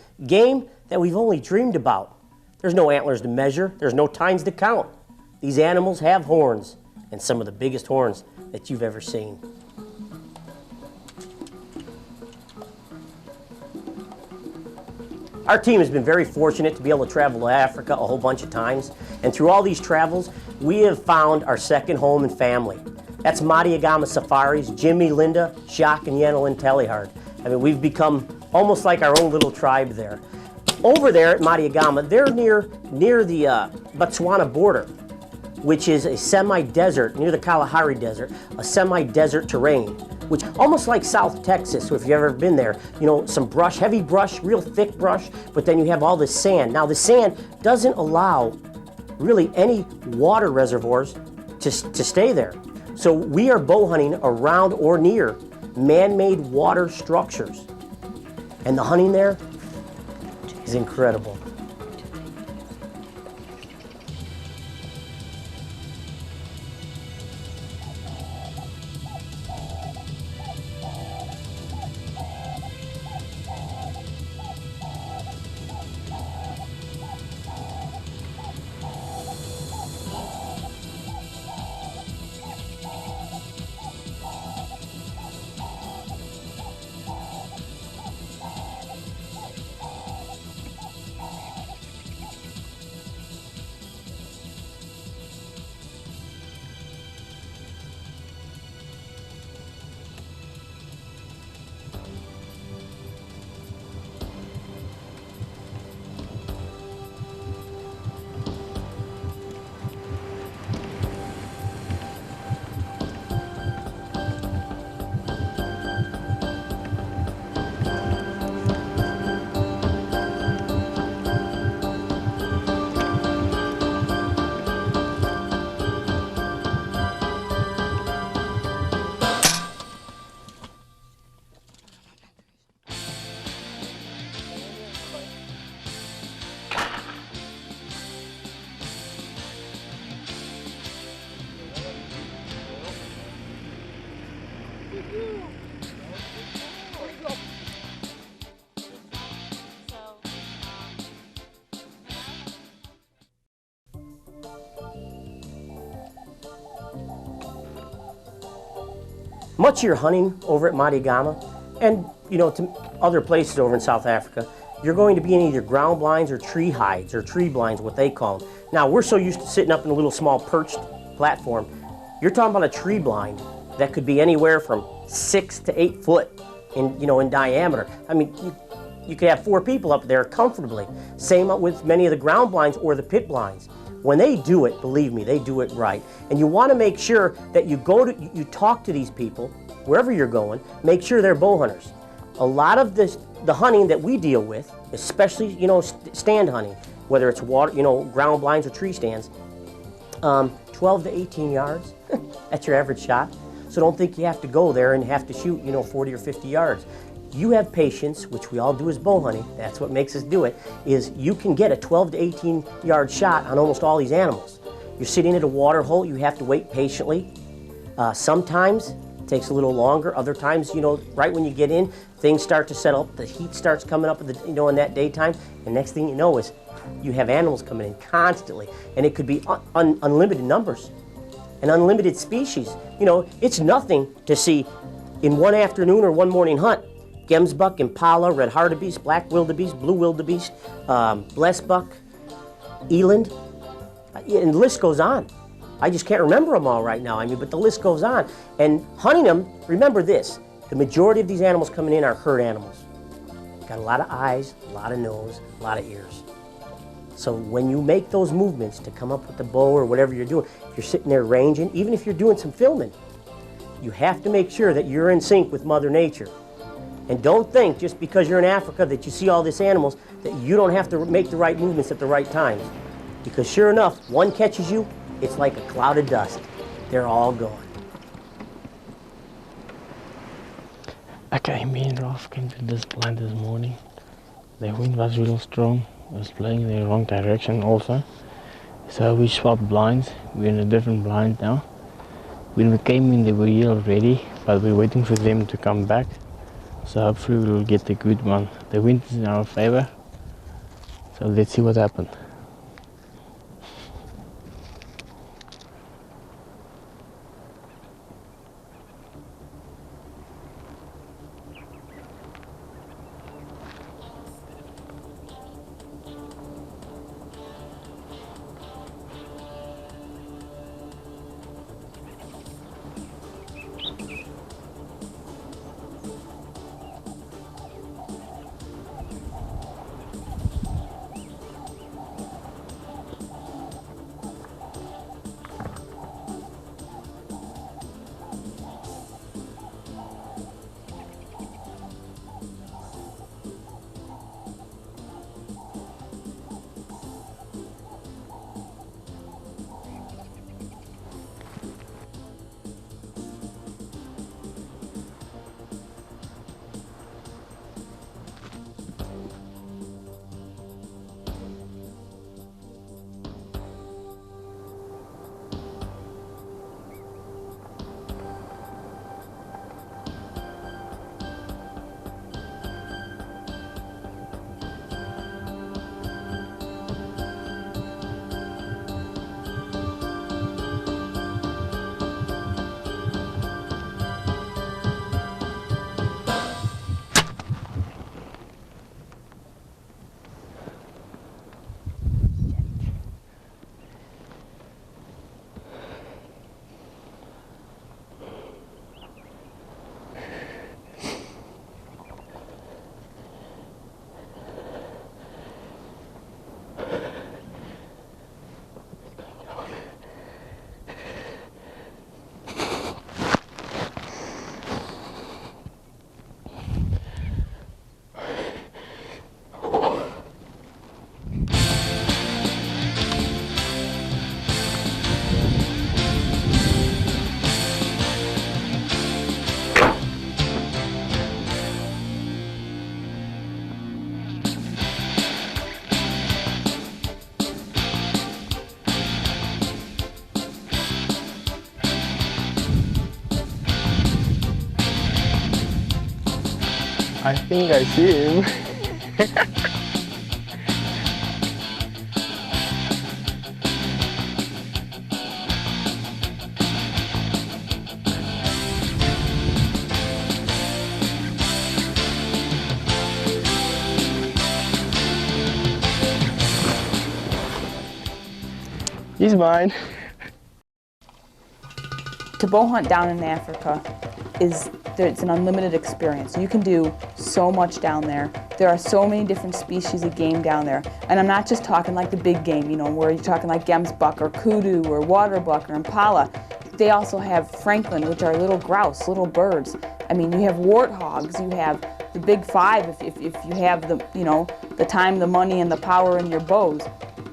[SPEAKER 3] that we've only dreamed about. There's no antlers to measure, there's no tines to count. These animals have horns, and some of the biggest horns that you've ever seen. Our team has been very fortunate to be able to travel to Africa a whole bunch of times, and through all these travels, we have found our second home and family. That's Madiagama Safaris, Jimmy, Linda, Jacques, and Yenel and Telehard. I mean, we've become almost like our own little tribe there. Over there at Madiagama, they're near the Botswana border, which is a semi-desert, near the Kalahari Desert, a semi-desert terrain, which almost like South Texas, so if you've ever been there, you know, some brush, heavy brush, real thick brush, but then you have all this sand. Now the sand doesn't allow really any water reservoirs to stay there. So we are bow hunting around or near man-made water structures. And the hunting there is incredible. Much of your hunting over at Madiagama, and you know, to other places over in South Africa, you're going to be in either ground blinds or tree hides, or tree blinds, what they call them. Now, we're so used to sitting up in a little small perched platform. You're talking about a tree blind that could be anywhere from 6 to 8 foot in diameter. I mean, you could have 4 people up there comfortably. Same with many of the ground blinds or the pit blinds. When they do it, believe me, they do it right. And you want to make sure that you you talk to these people, wherever you're going, make sure they're bow hunters. A lot of the hunting that we deal with, especially, stand hunting, whether it's water, ground blinds or tree stands, 12 to 18 yards, that's your average shot. So don't think you have to go there and have to shoot, 40 or 50 yards. You have patience, which we all do as bow hunting, that's what makes us do it, is you can get a 12 to 18 yard shot on almost all these animals. You're sitting at a water hole, you have to wait patiently. Sometimes it takes a little longer, other times, right when you get in, things start to settle up, the heat starts coming up, in that daytime, and next thing you know is you have animals coming in constantly, and it could be unlimited numbers and unlimited species. It's nothing to see in one afternoon or one morning hunt. Gemsbuck, impala, red hartebeest, black wildebeest, blue wildebeest, blessbuck, eland, and the list goes on. I just can't remember them all right now, but the list goes on. And hunting them, remember this, the majority of these animals coming in are herd animals. Got a lot of eyes, a lot of nose, a lot of ears. So when you make those movements to come up with the bow or whatever you're doing, if you're sitting there ranging, even if you're doing some filming, you have to make sure that you're in sync with Mother Nature. And don't think just because you're in Africa that you see all these animals that you don't have to make the right movements at the right times. Because sure enough, one catches you, it's like a cloud of dust. They're all gone.
[SPEAKER 6] Okay, me and Ralph came to this blind this morning. The wind was real strong. It was blowing in the wrong direction also. So we swapped blinds. We're in a different blind now. When we came in, they were here already, but we're waiting for them to come back. So hopefully we'll get the good one. The wind is in our favor. So let's see what happens. I think I see him. He's mine.
[SPEAKER 4] To bow hunt down in Africa it's an unlimited experience. You can do so much down there. There are so many different species of game down there. And I'm not just talking like the big game, you know, where you're talking like gemsbuck or kudu or waterbuck or impala. They also have francolin, which are little grouse, little birds. I mean, you have warthogs, you have the big five if you have the, you know, the time, the money, and the power in your bows.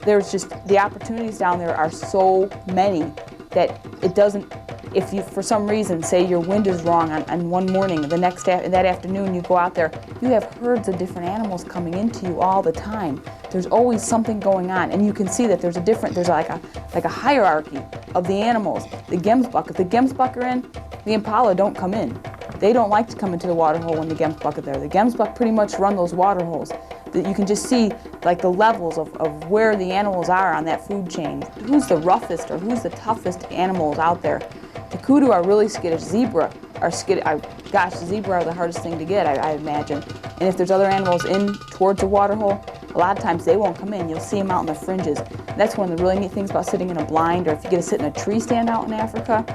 [SPEAKER 4] There's just, the opportunities down there are so many that it doesn't, if you, for some reason, say your wind is wrong on one morning, that afternoon you go out there, you have herds of different animals coming into you all the time. There's always something going on, and you can see that there's like a hierarchy of the animals. The gemsbuck, if the gemsbuck are in, the impala don't come in. They don't like to come into the water hole when the gemsbuck are there. The gemsbuck pretty much run those water holes. You can just see like the levels of where the animals are on that food chain. Who's the roughest or who's the toughest animals out there? The kudu are really skittish. Zebra are skittish. Gosh, zebra are the hardest thing to get, I imagine. And if there's other animals in towards the water hole, a lot of times they won't come in. You'll see them out in the fringes. That's one of the really neat things about sitting in a blind, or if you get to sit in a tree stand out in Africa,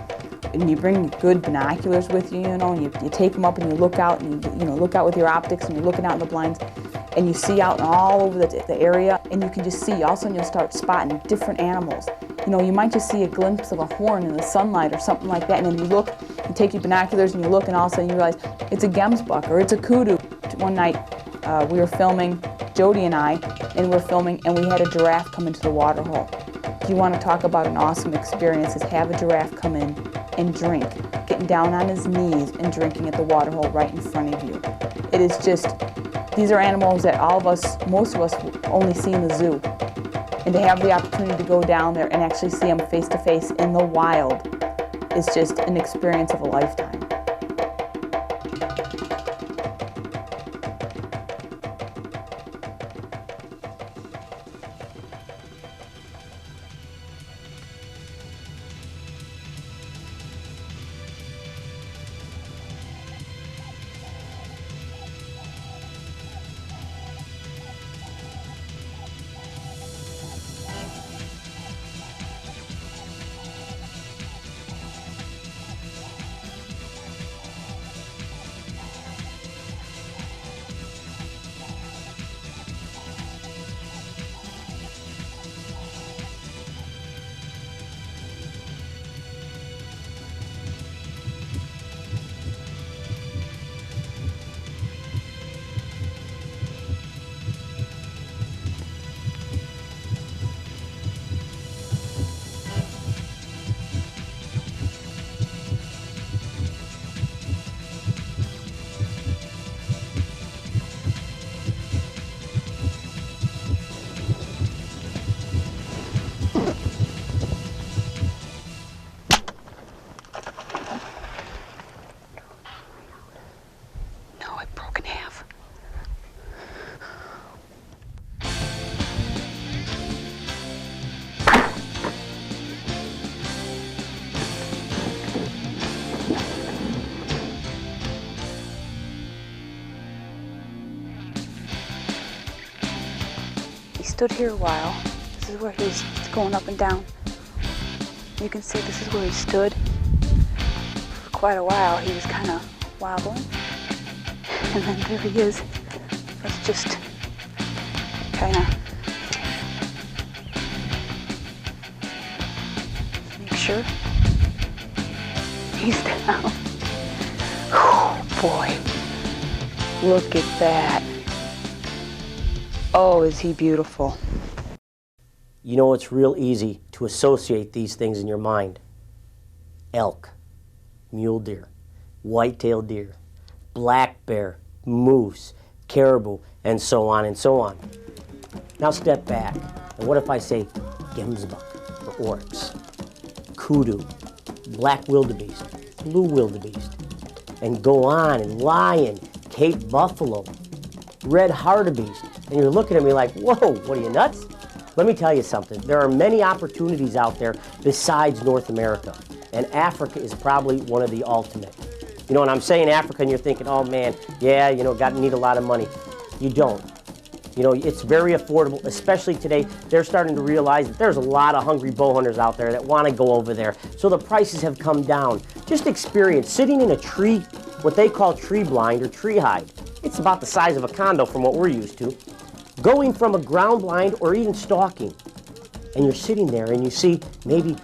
[SPEAKER 4] and you bring good binoculars with you, you know, and you take them up and you look out, and you look out with your optics, and you're looking out in the blinds, and you see out all over the area, and you can just see. All of a sudden, you'll start spotting different animals. You know, you might just see a glimpse of a horn in the sunlight or something like that, and then you look, You take your binoculars and you look, and all of a sudden you realize it's a gemsbuck or it's a kudu. One night we were filming, Jody and I, and we were filming, and we had a giraffe come into the water hole. If you want to talk about an awesome experience, is have a giraffe come in and drink, getting down on his knees and drinking at the water hole right in front of you. It is just, these are animals that all of us, most of us, only see in the zoo. And to have the opportunity to go down there and actually see them face to face in the wild is just an experience of a lifetime.
[SPEAKER 5] Stood here a while. This is where he was going up and down. You can see this is where he stood. For quite a while he was kind of wobbling. And then there he is. Let's just kind of make sure he's down. Oh boy, look at that. Oh, is he beautiful.
[SPEAKER 3] You know, it's real easy to associate these things in your mind. Elk, mule deer, whitetail deer, black bear, moose, caribou, and so on and so on. Now step back, and what if I say gemsbuck or oryx, kudu, black wildebeest, blue wildebeest, and go on, and lion, Cape buffalo, red hartebeest, and you're looking at me like, whoa, what are you, nuts? Let me tell you something. There are many opportunities out there besides North America, and Africa is probably one of the ultimate. You know, when I'm saying Africa and you're thinking, oh man, yeah, you know, need a lot of money. You don't. You know, it's very affordable, especially today. They're starting to realize that there's a lot of hungry bow hunters out there that want to go over there. So the prices have come down. Just experience sitting in a tree, what they call tree blind or tree hide. It's about the size of a condo from what we're used to. Going from a ground blind or even stalking, and you're sitting there and you see maybe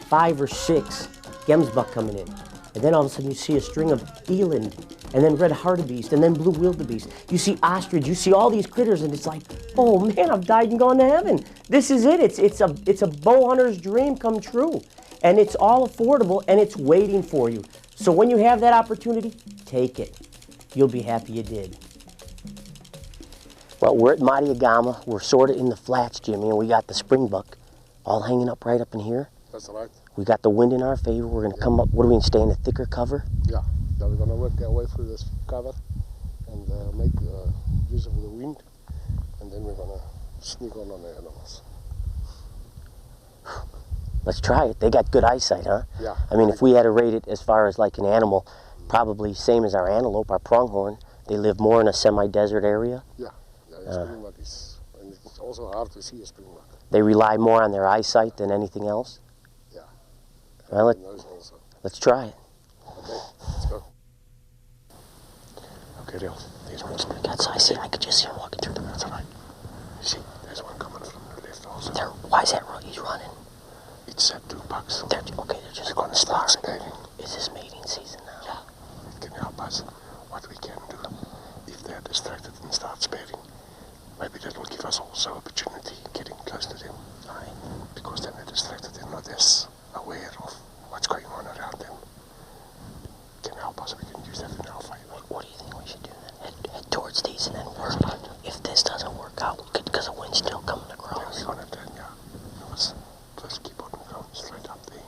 [SPEAKER 3] 5 or 6 gemsbuck coming in. And then all of a sudden you see a string of eland, and then red hartebeest, and then blue wildebeest. You see ostrich, you see all these critters, and it's like, oh man, I've died and gone to heaven. This is it. It's a bow hunter's dream come true. And it's all affordable, and it's waiting for you. So when you have that opportunity, take it. You'll be happy you did. Well, we're at Mariagama. We're sort of in the flats, Jimmy, and we got the springbuck all hanging up right up in here.
[SPEAKER 7] That's right.
[SPEAKER 3] We got the wind in our favor. We're going to come up. What are we going to stay in a thicker cover?
[SPEAKER 7] Yeah, we're going to work our way through this cover and make use of the wind, and then we're going to sneak on the animals.
[SPEAKER 3] Let's try it. They got good eyesight, huh?
[SPEAKER 7] Yeah.
[SPEAKER 3] I mean, if we had to rate it as far as like an animal, probably same as our antelope, our pronghorn. They live more in a semi-desert area.
[SPEAKER 7] Yeah, springbuck is, and it's also hard to see a springbuck.
[SPEAKER 3] They rely more on their eyesight than anything else.
[SPEAKER 7] Yeah.
[SPEAKER 3] Well, let's try it.
[SPEAKER 7] Okay, let's go. Okay, Ralph, there's one springbuck.
[SPEAKER 3] God, so I could just see him walking through the woods.
[SPEAKER 7] That's all right. See, there's one coming from the left also.
[SPEAKER 3] Why is that he's running?
[SPEAKER 7] It's 2 bucks.
[SPEAKER 3] They're just
[SPEAKER 7] going to start mating.
[SPEAKER 3] Is this mating season?
[SPEAKER 7] help us. What we can do, if they're distracted and start sparing, maybe that will give us also opportunity getting close to them. Aye. Because then they're distracted and not as aware of what's going on around them. Can help us, we can use that in our favor.
[SPEAKER 11] What do you think we should do then? Head towards these and then work. If this doesn't work out, because the wind's still coming across.
[SPEAKER 7] Yeah, we're gonna turn, yeah. Let's first keep on going straight up there.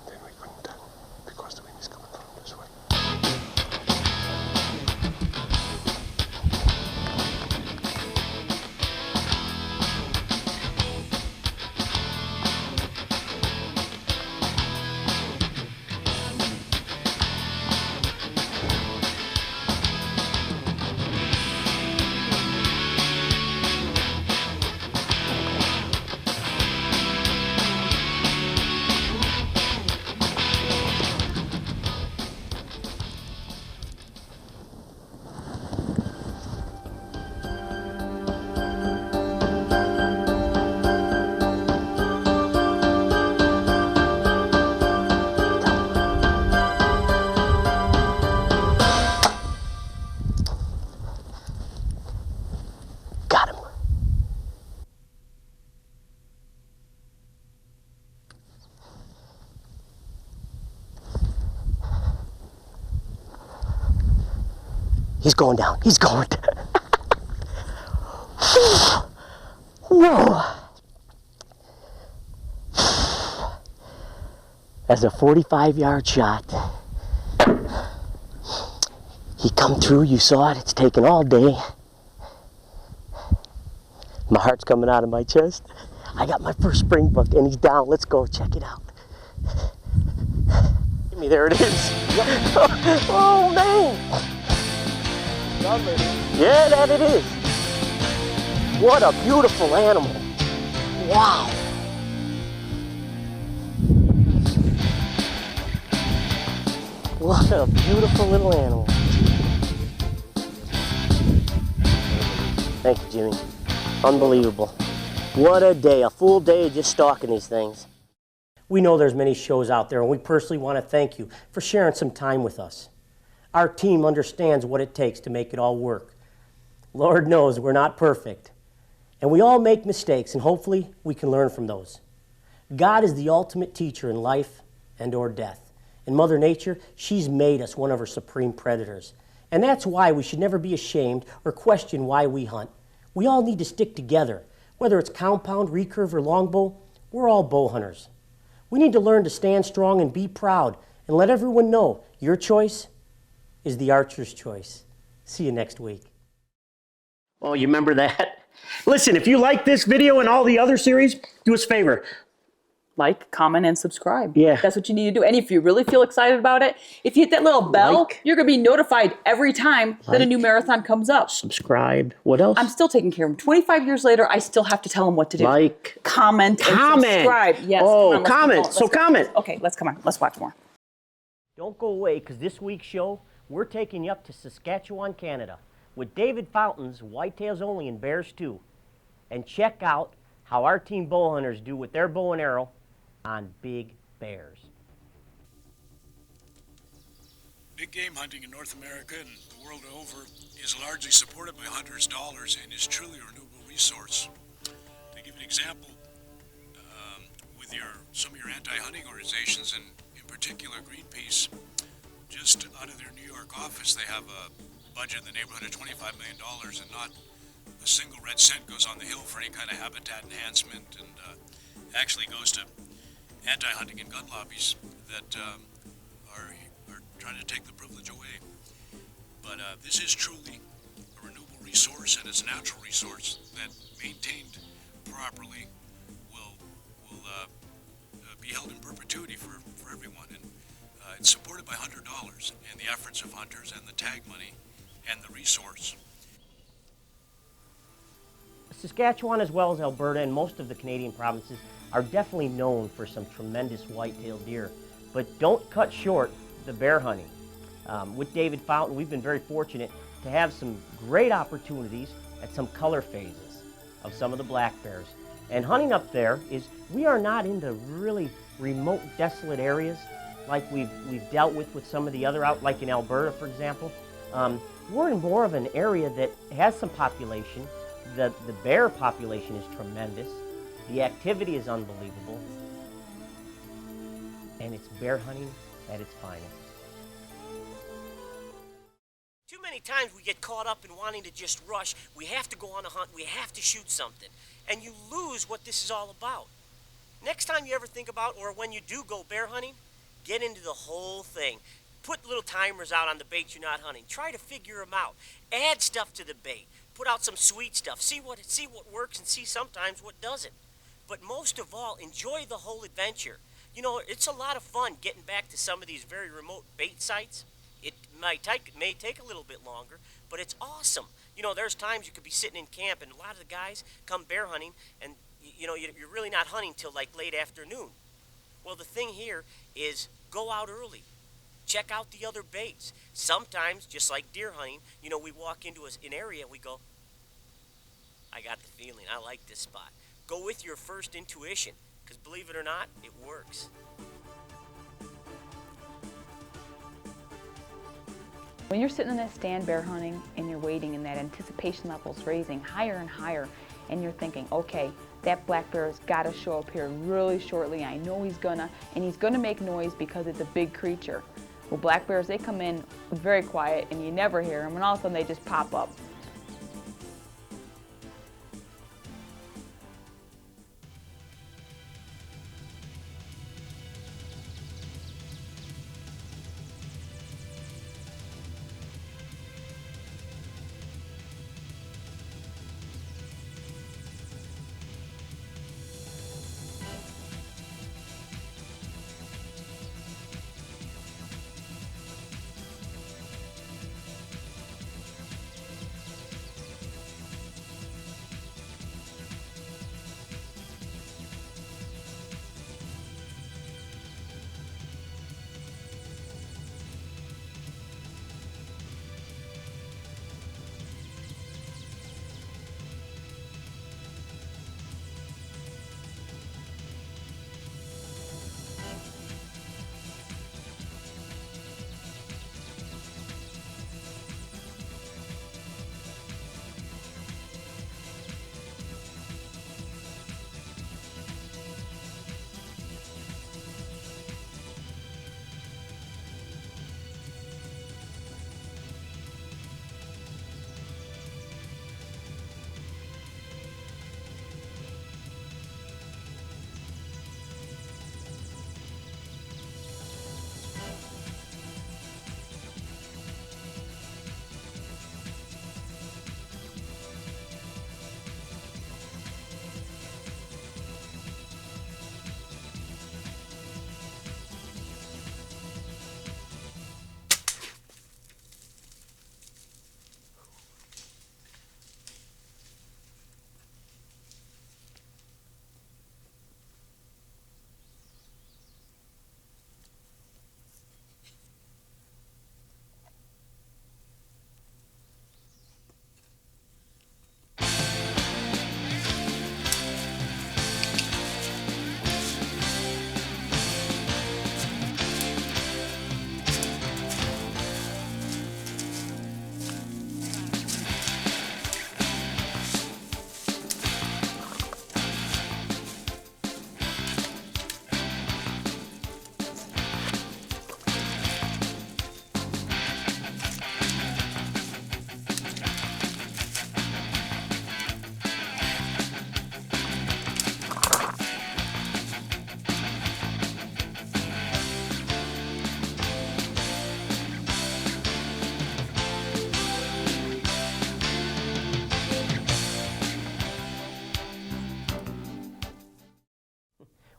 [SPEAKER 7] Then we're going to turn because the wind is coming from this way.
[SPEAKER 11] Got him. He's going down. He's going down. Whoa. That's a 45-yard shot. He come through, you saw it, it's taken all day. My heart's coming out of my chest. I got my first spring buck and he's down. Let's go check it out. Give me, there it is. Oh man. Yeah, that it is. What a beautiful animal. Wow. What a beautiful little animal. Thank you, Jimmy. Unbelievable. What a day, a full day of just stalking these things. We know there's many shows out there, and we personally want to thank you for sharing some time with us. Our team understands what it takes to make it all work. Lord knows we're not perfect, and we all make mistakes, and hopefully we can learn from those. God is the ultimate teacher in life and or death. And Mother Nature, she's made us one of her supreme predators. And that's why we should never be ashamed or question why we hunt. We all need to stick together. Whether it's compound, recurve, or longbow, we're all bow hunters. We need to learn to stand strong and be proud and let everyone know your choice is the archer's choice. See you next week.
[SPEAKER 1] Oh, you remember that? Listen, if you like this video and all the other series, do us a favor.
[SPEAKER 2] Like, comment, and subscribe.
[SPEAKER 1] Yeah.
[SPEAKER 2] That's what you need to do. And if you really feel excited about it, if you hit that little bell, you're going to be notified every time that a new marathon comes up.
[SPEAKER 1] Subscribe. What else?
[SPEAKER 2] I'm still taking care of them. 25 years later, I still have to tell them what to do.
[SPEAKER 1] Like.
[SPEAKER 2] Comment. And subscribe. Yes.
[SPEAKER 1] Oh,
[SPEAKER 2] come on,
[SPEAKER 1] comment. So comment.
[SPEAKER 2] Okay, come on. Let's watch more.
[SPEAKER 3] Don't go away, because this week's show, we're taking you up to Saskatchewan, Canada, with David Fountain's Whitetails Only and Bears Too. And check out how our team bow hunters do with their bow and arrow on big bears.
[SPEAKER 12] Big game hunting in North America and the world over is largely supported by hunters' dollars and is truly a renewable resource. To give an example, with some of your anti-hunting organizations, and in particular Greenpeace, just out of their New York office, they have a budget in the neighborhood of $25 million, and not a single red cent goes on the hill for any kind of habitat enhancement, and actually goes to anti-hunting and gun lobbies that are trying to take the privilege away. But this is truly a renewable resource, and it's a natural resource that, maintained properly, will be held in perpetuity for everyone. And it's supported by hunter dollars and the efforts of hunters and the tag money and the resource.
[SPEAKER 3] Saskatchewan, as well as Alberta and most of the Canadian provinces, are definitely known for some tremendous whitetail deer, but don't cut short the bear hunting. With David Fountain, we've been very fortunate to have some great opportunities at some color phases of some of the black bears. And hunting up there we are not into really remote, desolate areas like we've dealt with some of the other like in Alberta, for example. We're in more of an area that has some population. The bear population is tremendous. The activity is unbelievable. And it's bear hunting at its finest.
[SPEAKER 11] Too many times we get caught up in wanting to just rush. We have to go on a hunt. We have to shoot something. And you lose what this is all about. Next time you ever think about, or when you do go bear hunting, get into the whole thing. Put little timers out on the bait you're not hunting. Try to figure them out. Add stuff to the bait. Put out some sweet stuff. See what works and see sometimes what doesn't. But most of all, enjoy the whole adventure. You know, it's a lot of fun getting back to some of these very remote bait sites. It may take a little bit longer, but it's awesome. You know, there's times you could be sitting in camp and a lot of the guys come bear hunting and, you know, you're really not hunting till like late afternoon. Well, the thing here is go out early. Check out the other baits. Sometimes, just like deer hunting, you know, we walk into an area and we go, I got the feeling, I like this spot. Go with your first intuition, because believe it or not, it works.
[SPEAKER 4] When you're sitting in that stand bear hunting and you're waiting and that anticipation level's raising higher and higher and you're thinking, okay, that black bear has got to show up here really shortly. I know he's gonna, and he's gonna make noise because it's a big creature. Well, black bears, they come in very quiet and you never hear them, and all of a sudden they just pop up.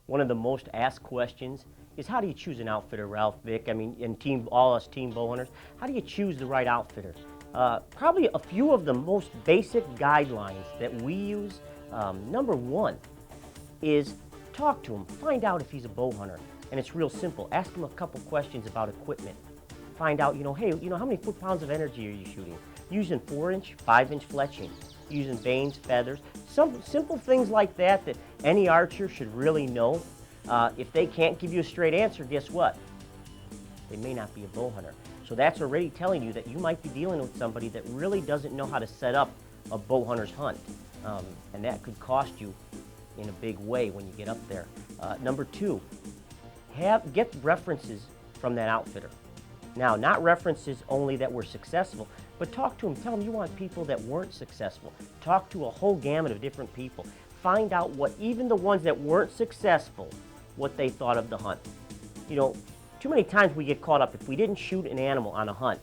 [SPEAKER 3] One of the most asked questions is, how do you choose an outfitter, Ralph, Vic? I mean, and all us team bow hunters, how do you choose the right outfitter? Probably a few of the most basic guidelines that we use. Number one is talk to him, find out if he's a bow hunter. And it's real simple. Ask him a couple questions about equipment. Find out, hey, how many foot-pounds of energy are you shooting? Using 4-inch, 5-inch fletching, using vanes, feathers, some simple things like that that any archer should really know. If they can't give you a straight answer, guess what? they may not be a bow hunter. So that's already telling you that you might be dealing with somebody that really doesn't know how to set up a bow hunter's hunt. And that could cost you in a big way when you get up there. Number two, get references from that outfitter. Now, not references only that were successful, but talk to them. Tell them you want people that weren't successful. Talk to a whole gamut of different people. Find out what, even the ones that weren't successful, what they thought of the hunt. You know, too many times we get caught up, if we didn't shoot an animal on a hunt,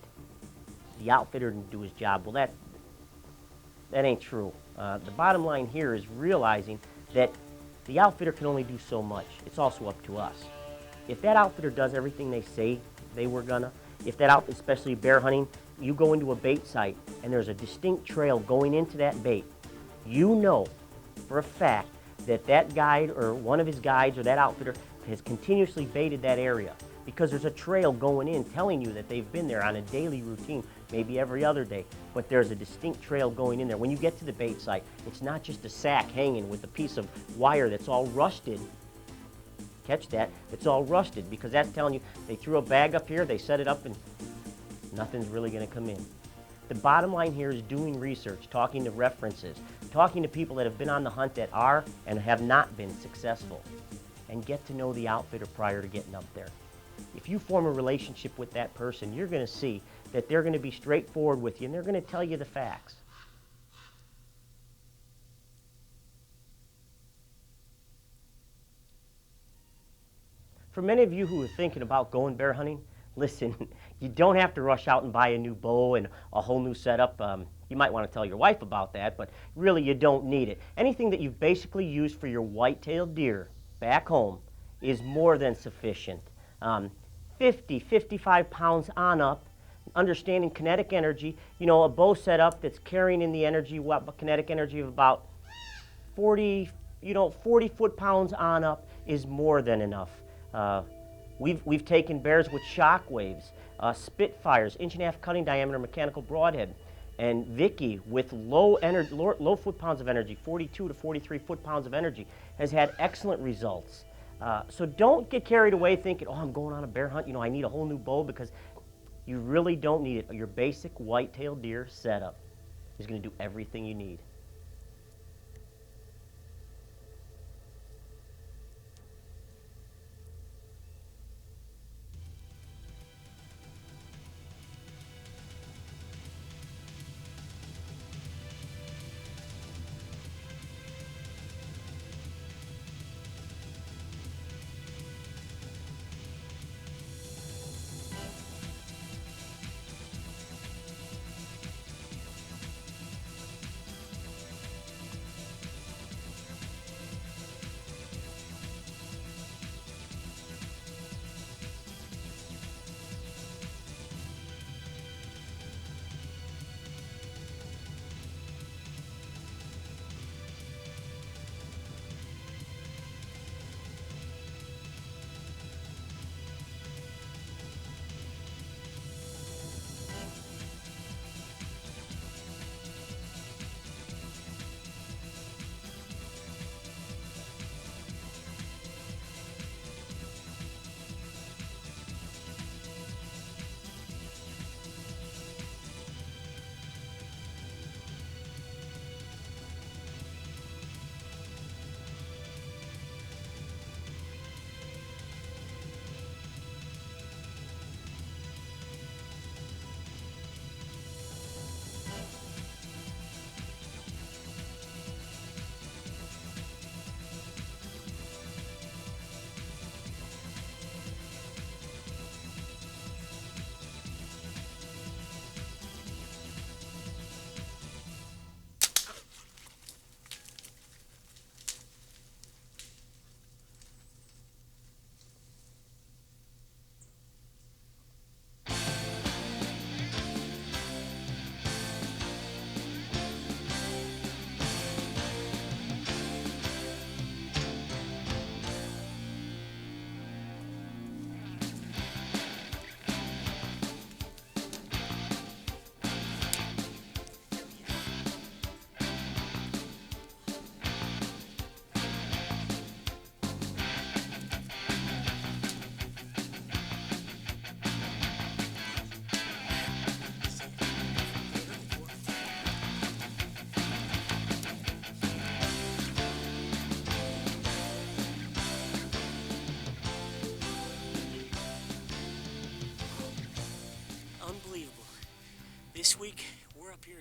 [SPEAKER 3] the outfitter didn't do his job. Well, that ain't true. The bottom line here is realizing that the outfitter can only do so much. It's also up to us. If that outfitter does everything they say they were gonna, if that outfit, especially bear hunting, you go into a bait site and there's a distinct trail going into that bait, you know for a fact that that guide or one of his guides or that outfitter has continuously baited that area because there's a trail going in telling you that they've been there on a daily routine, maybe every other day, but there's a distinct trail going in there. When you get to the bait site, it's not just a sack hanging with a piece of wire that's all rusted. Catch that, it's all rusted because that's telling you they threw a bag up here, they set it up, and nothing's really going to come in. The bottom line here is doing research, talking to references, talking to people that have been on the hunt that are and have not been successful, and get to know the outfitter prior to getting up there. If you form a relationship with that person, you're going to see that they're going to be straightforward with you and they're going to tell you the facts. For many of you who are thinking about going bear hunting, listen, you don't have to rush out and buy a new bow and a whole new setup. You might want to tell your wife about that, but really you don't need it. Anything that you've basically used for your white-tailed deer back home is more than sufficient. 50, 55 pounds on up, understanding kinetic energy. You know, a bow setup that's carrying in the energy, kinetic energy of about 40 foot-pounds on up is more than enough. We've taken bears with shock waves, Spitfires, 1.5-inch cutting diameter mechanical broadhead, and Vicki with low foot-pounds of energy, 42 to 43 foot-pounds of energy, has had excellent results. So don't get carried away thinking, oh, I'm going on a bear hunt, you know, I need a whole new bow, because you really don't need it. Your basic white-tailed deer setup is going to do everything you need.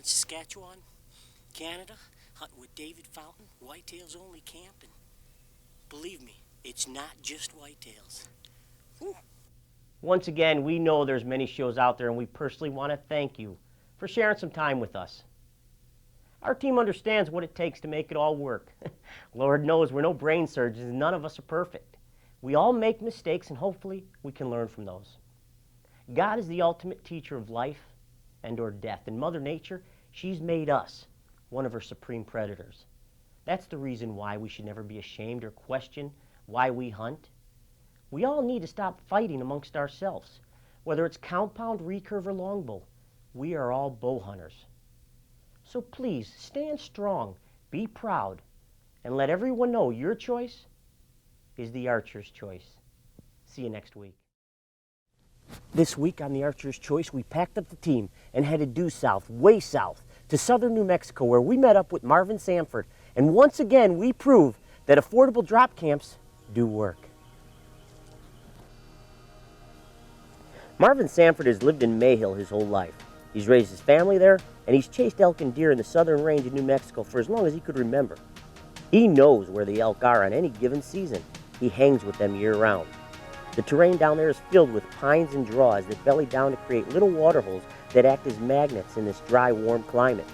[SPEAKER 11] in Saskatchewan, Canada, hunting with David Fountain, Whitetails only camp, and believe me, it's not just whitetails. Whew.
[SPEAKER 3] Once again, we know there's many shows out there, and we personally want to thank you for sharing some time with us. Our team understands what it takes to make it all work. Lord knows we're no brain surgeons and none of us are perfect. We all make mistakes and hopefully we can learn from those. God is the ultimate teacher of life and or death. And Mother Nature, she's made us one of her supreme predators. That's the reason why we should never be ashamed or question why we hunt. We all need to stop fighting amongst ourselves. Whether it's compound, recurve, or longbow, we are all bow hunters. So please, stand strong, be proud, and let everyone know your choice is the archer's choice. See you next week. This week on the Archer's Choice, we packed up the team and headed due south, way south, to southern New Mexico, where we met up with Marvin Sanford. And once again, we prove that affordable drop camps do work. Marvin Sanford has lived in Mayhill his whole life. He's raised his family there, and he's chased elk and deer in the southern range of New Mexico for as long as he could remember. He knows where the elk are on any given season. He hangs with them year-round. The terrain down there is filled with pines and draws that belly down to create little water holes that act as magnets in this dry, warm climate.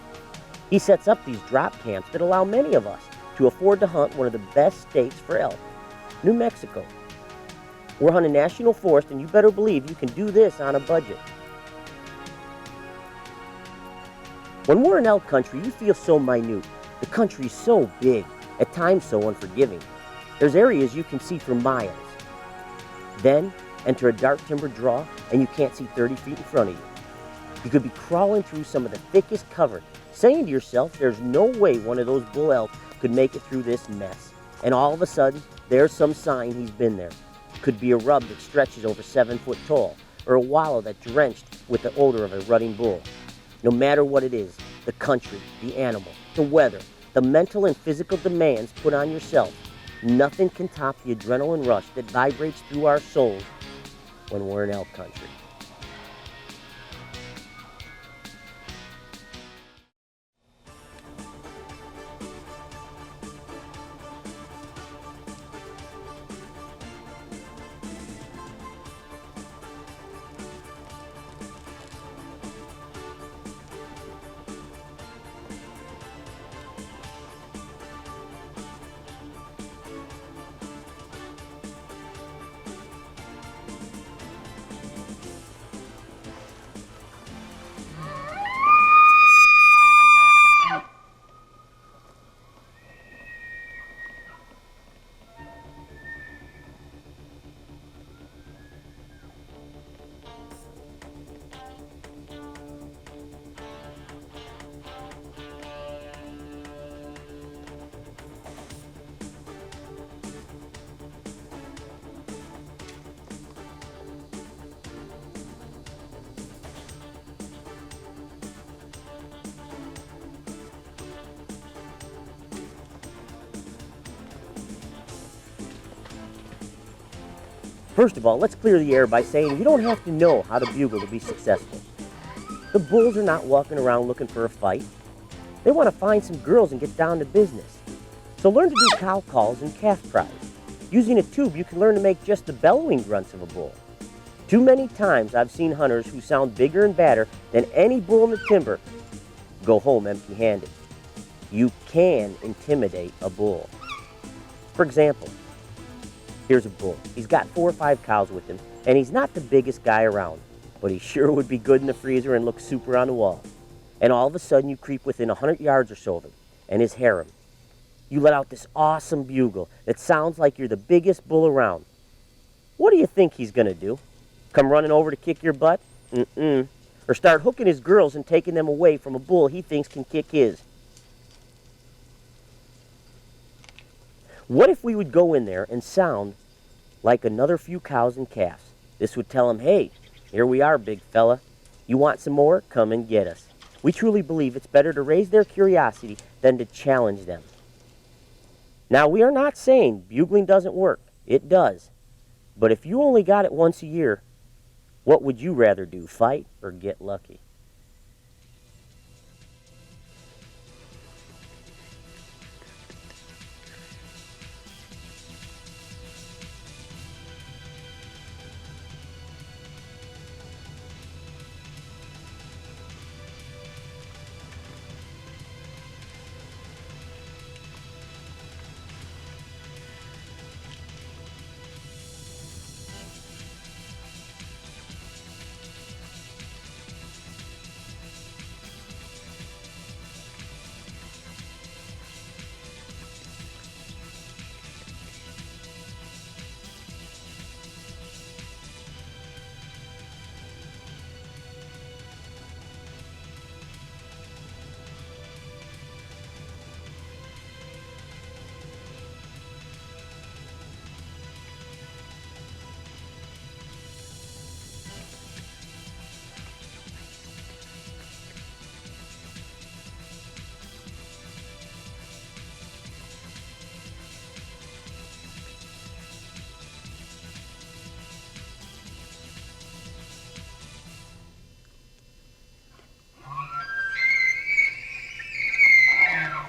[SPEAKER 3] He sets up these drop camps that allow many of us to afford to hunt one of the best states for elk, New Mexico. We're hunting national forest, and you better believe you can do this on a budget. When we're in elk country, you feel so minute. The country's so big, at times so unforgiving. There's areas you can see for miles. Then, enter a dark timber draw, and you can't see 30 feet in front of you. You could be crawling through some of the thickest cover, saying to yourself, there's no way one of those bull elk could make it through this mess. And all of a sudden, there's some sign he's been there. Could be a rub that stretches over 7 foot tall, or a wallow that's drenched with the odor of a rutting bull. No matter what it is, the country, the animal, the weather, the mental and physical demands put on yourself, nothing can top the adrenaline rush that vibrates through our souls when we're in elk country. First of all, let's clear the air by saying you don't have to know how to bugle to be successful. The bulls are not walking around looking for a fight. They want to find some girls and get down to business. So learn to do cow calls and calf cries. Using a tube, you can learn to make just the bellowing grunts of a bull. Too many times I've seen hunters who sound bigger and badder than any bull in the timber go home empty-handed. You can intimidate a bull. For example, here's a bull. He's got 4 or 5 cows with him, and he's not the biggest guy around, but he sure would be good in the freezer and look super on the wall. And all of a sudden you creep within 100 yards or so of him and his harem. You let out this awesome bugle that sounds like you're the biggest bull around. What do you think he's gonna do? Come running over to kick your butt? Mm-mm. Or start hooking his girls and taking them away from a bull he thinks can kick his? What if we would go in there and sound like another few cows and calves? This would tell them, hey, here we are, big fella. You want some more? Come and get us. We truly believe it's better to raise their curiosity than to challenge them. Now, we are not saying bugling doesn't work. It does. But if you only got it once a year, what would you rather do, fight or get lucky?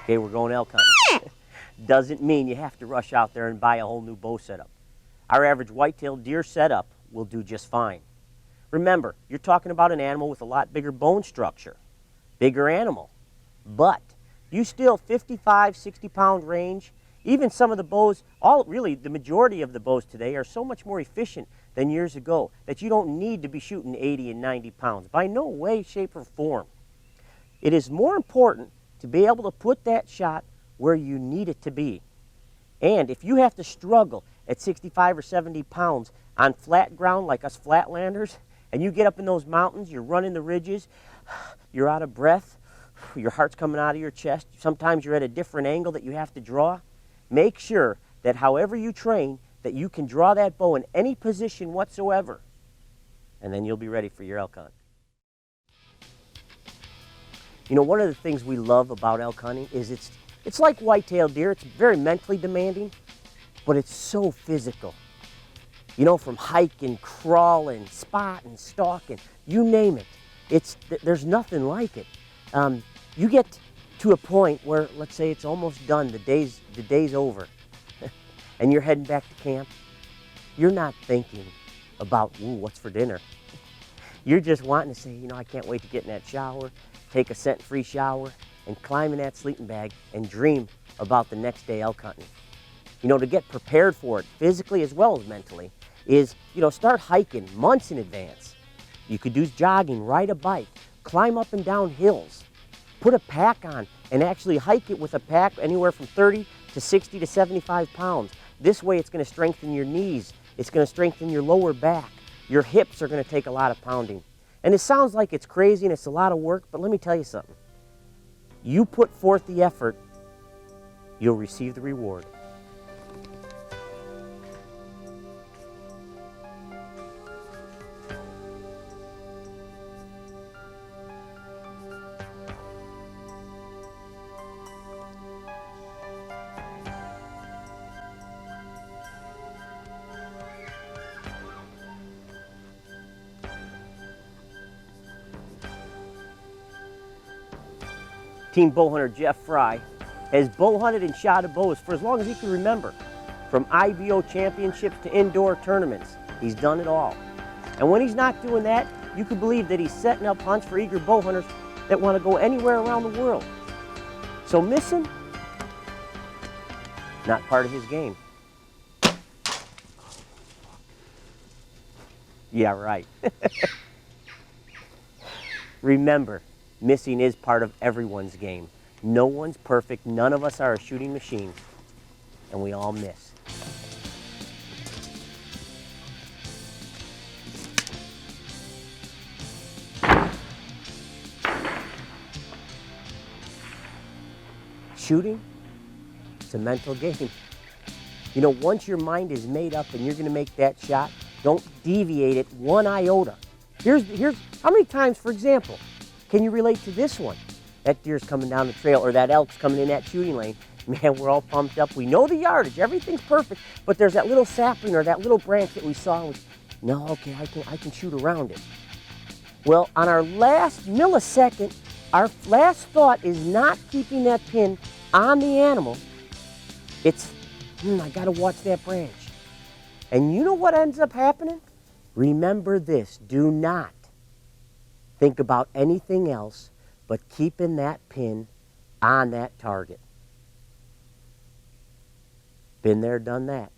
[SPEAKER 3] Okay, we're going elk hunting. Doesn't mean you have to rush out there and buy a whole new bow setup. Our average whitetail deer setup will do just fine. Remember, you're talking about an animal with a lot bigger bone structure, bigger animal, but you still 55, 60-pound range. Even some of the bows, really the majority of the bows today are so much more efficient than years ago that you don't need to be shooting 80 and 90 pounds. By no way, shape, or form. It is more important to be able to put that shot where you need it to be. And if you have to struggle at 65 or 70 pounds on flat ground like us flatlanders, and you get up in those mountains, you're running the ridges, you're out of breath, your heart's coming out of your chest, sometimes you're at a different angle that you have to draw, make sure that however you train, that you can draw that bow in any position whatsoever, and then you'll be ready for your elk hunt. You know, one of the things we love about elk hunting is it's like whitetail deer. It's very mentally demanding, but it's so physical. You know, from hiking, crawling, spotting, stalking, you name it. There's nothing like it. You get to a point where, let's say it's almost done, the day's over, and you're heading back to camp. You're not thinking about, ooh, what's for dinner? You're just wanting to say, you know, I can't wait to get in that shower, take a scent-free shower, and climb in that sleeping bag and dream about the next day elk hunting. You know, to get prepared for it physically as well as mentally is, you know, start hiking months in advance. You could do jogging, ride a bike, climb up and down hills, put a pack on and actually hike it with a pack anywhere from 30 to 60 to 75 pounds. This way it's going to strengthen your knees, it's going to strengthen your lower back, your hips are going to take a lot of pounding. And it sounds like it's crazy and it's a lot of work, but let me tell you something. You put forth the effort, you'll receive the reward. Team bowhunter Jeff Fry has bow hunted and shot at bows for as long as he can remember. From IBO championships to indoor tournaments, he's done it all. And when he's not doing that, you can believe that he's setting up hunts for eager bow hunters that want to go anywhere around the world. So missing, not part of his game. Yeah, right. Remember, missing is part of everyone's game. No one's perfect, none of us are a shooting machine, and we all miss. Shooting, it's a mental game. You know, once your mind is made up and you're gonna make that shot, don't deviate it one iota. Here's how many times, for example, can you relate to this one? That deer's coming down the trail, or that elk's coming in that shooting lane. Man, we're all pumped up. We know the yardage, everything's perfect, but there's that little sapling or that little branch that we saw. And no, okay, I can shoot around it. Well, on our last millisecond, our last thought is not keeping that pin on the animal. It's, I gotta watch that branch. And you know what ends up happening? Remember this, do not think about anything else but keeping that pin on that target. Been there, done that.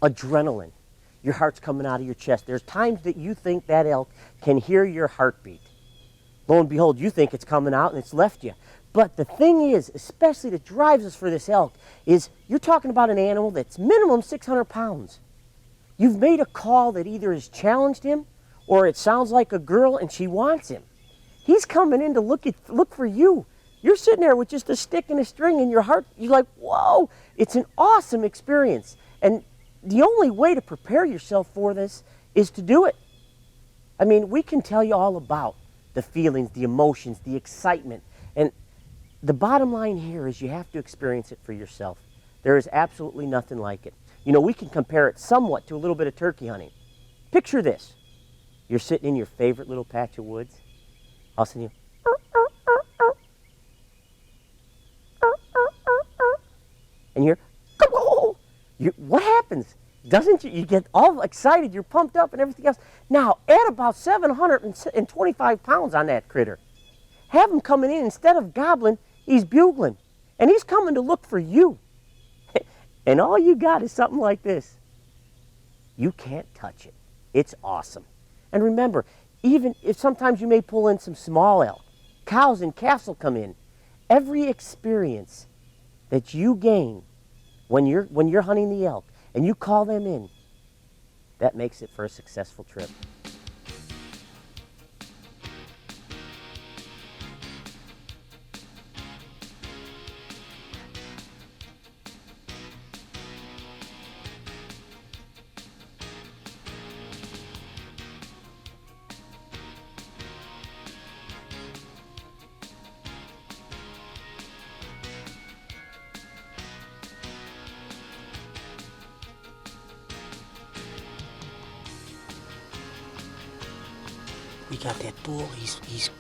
[SPEAKER 3] Adrenaline. your heart's coming out of your chest. There's times that you think that elk can hear your heartbeat. Lo and behold, you think it's coming out and it's left you. But the thing is, especially that drives us for this elk, is you're talking about an animal that's minimum 600 pounds. You've made a call that either has challenged him or it sounds like a girl and she wants him. He's coming in to look for you. You're sitting there with just a stick and a string in your heart. You're like, whoa, it's an awesome experience. And the only way to prepare yourself for this is to do it. I mean, we can tell you all about the feelings, the emotions, the excitement. And the bottom line here is you have to experience it for yourself. There is absolutely nothing like it. You know, we can compare it somewhat to a little bit of turkey hunting. Picture this. You're sitting in your favorite little patch of woods. All of a sudden you, and what happens? Doesn't you get all excited, you're pumped up and everything else. Now, add about 725 pounds on that critter. Have him coming in, instead of gobbling, he's bugling. And he's coming to look for you. And all you got is something like this. You can't touch it. It's awesome. And remember, even if sometimes you may pull in some small elk, cows and calves will come in. Every experience that you gain when you're hunting the elk and you call them in, that makes it for a successful trip.
[SPEAKER 11] We got that bull, he's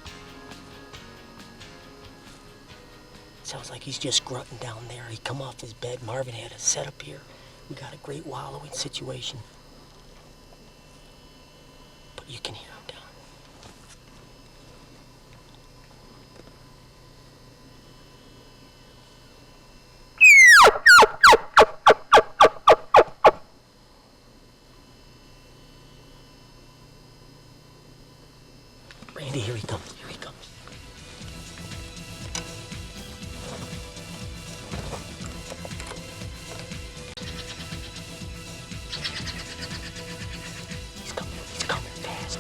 [SPEAKER 11] sounds like he's just grunting down there. He come off his bed. Marvin had a setup here. We got a great wallowing situation. But you can hear him down. Randy, here he comes, here he comes. He's coming fast.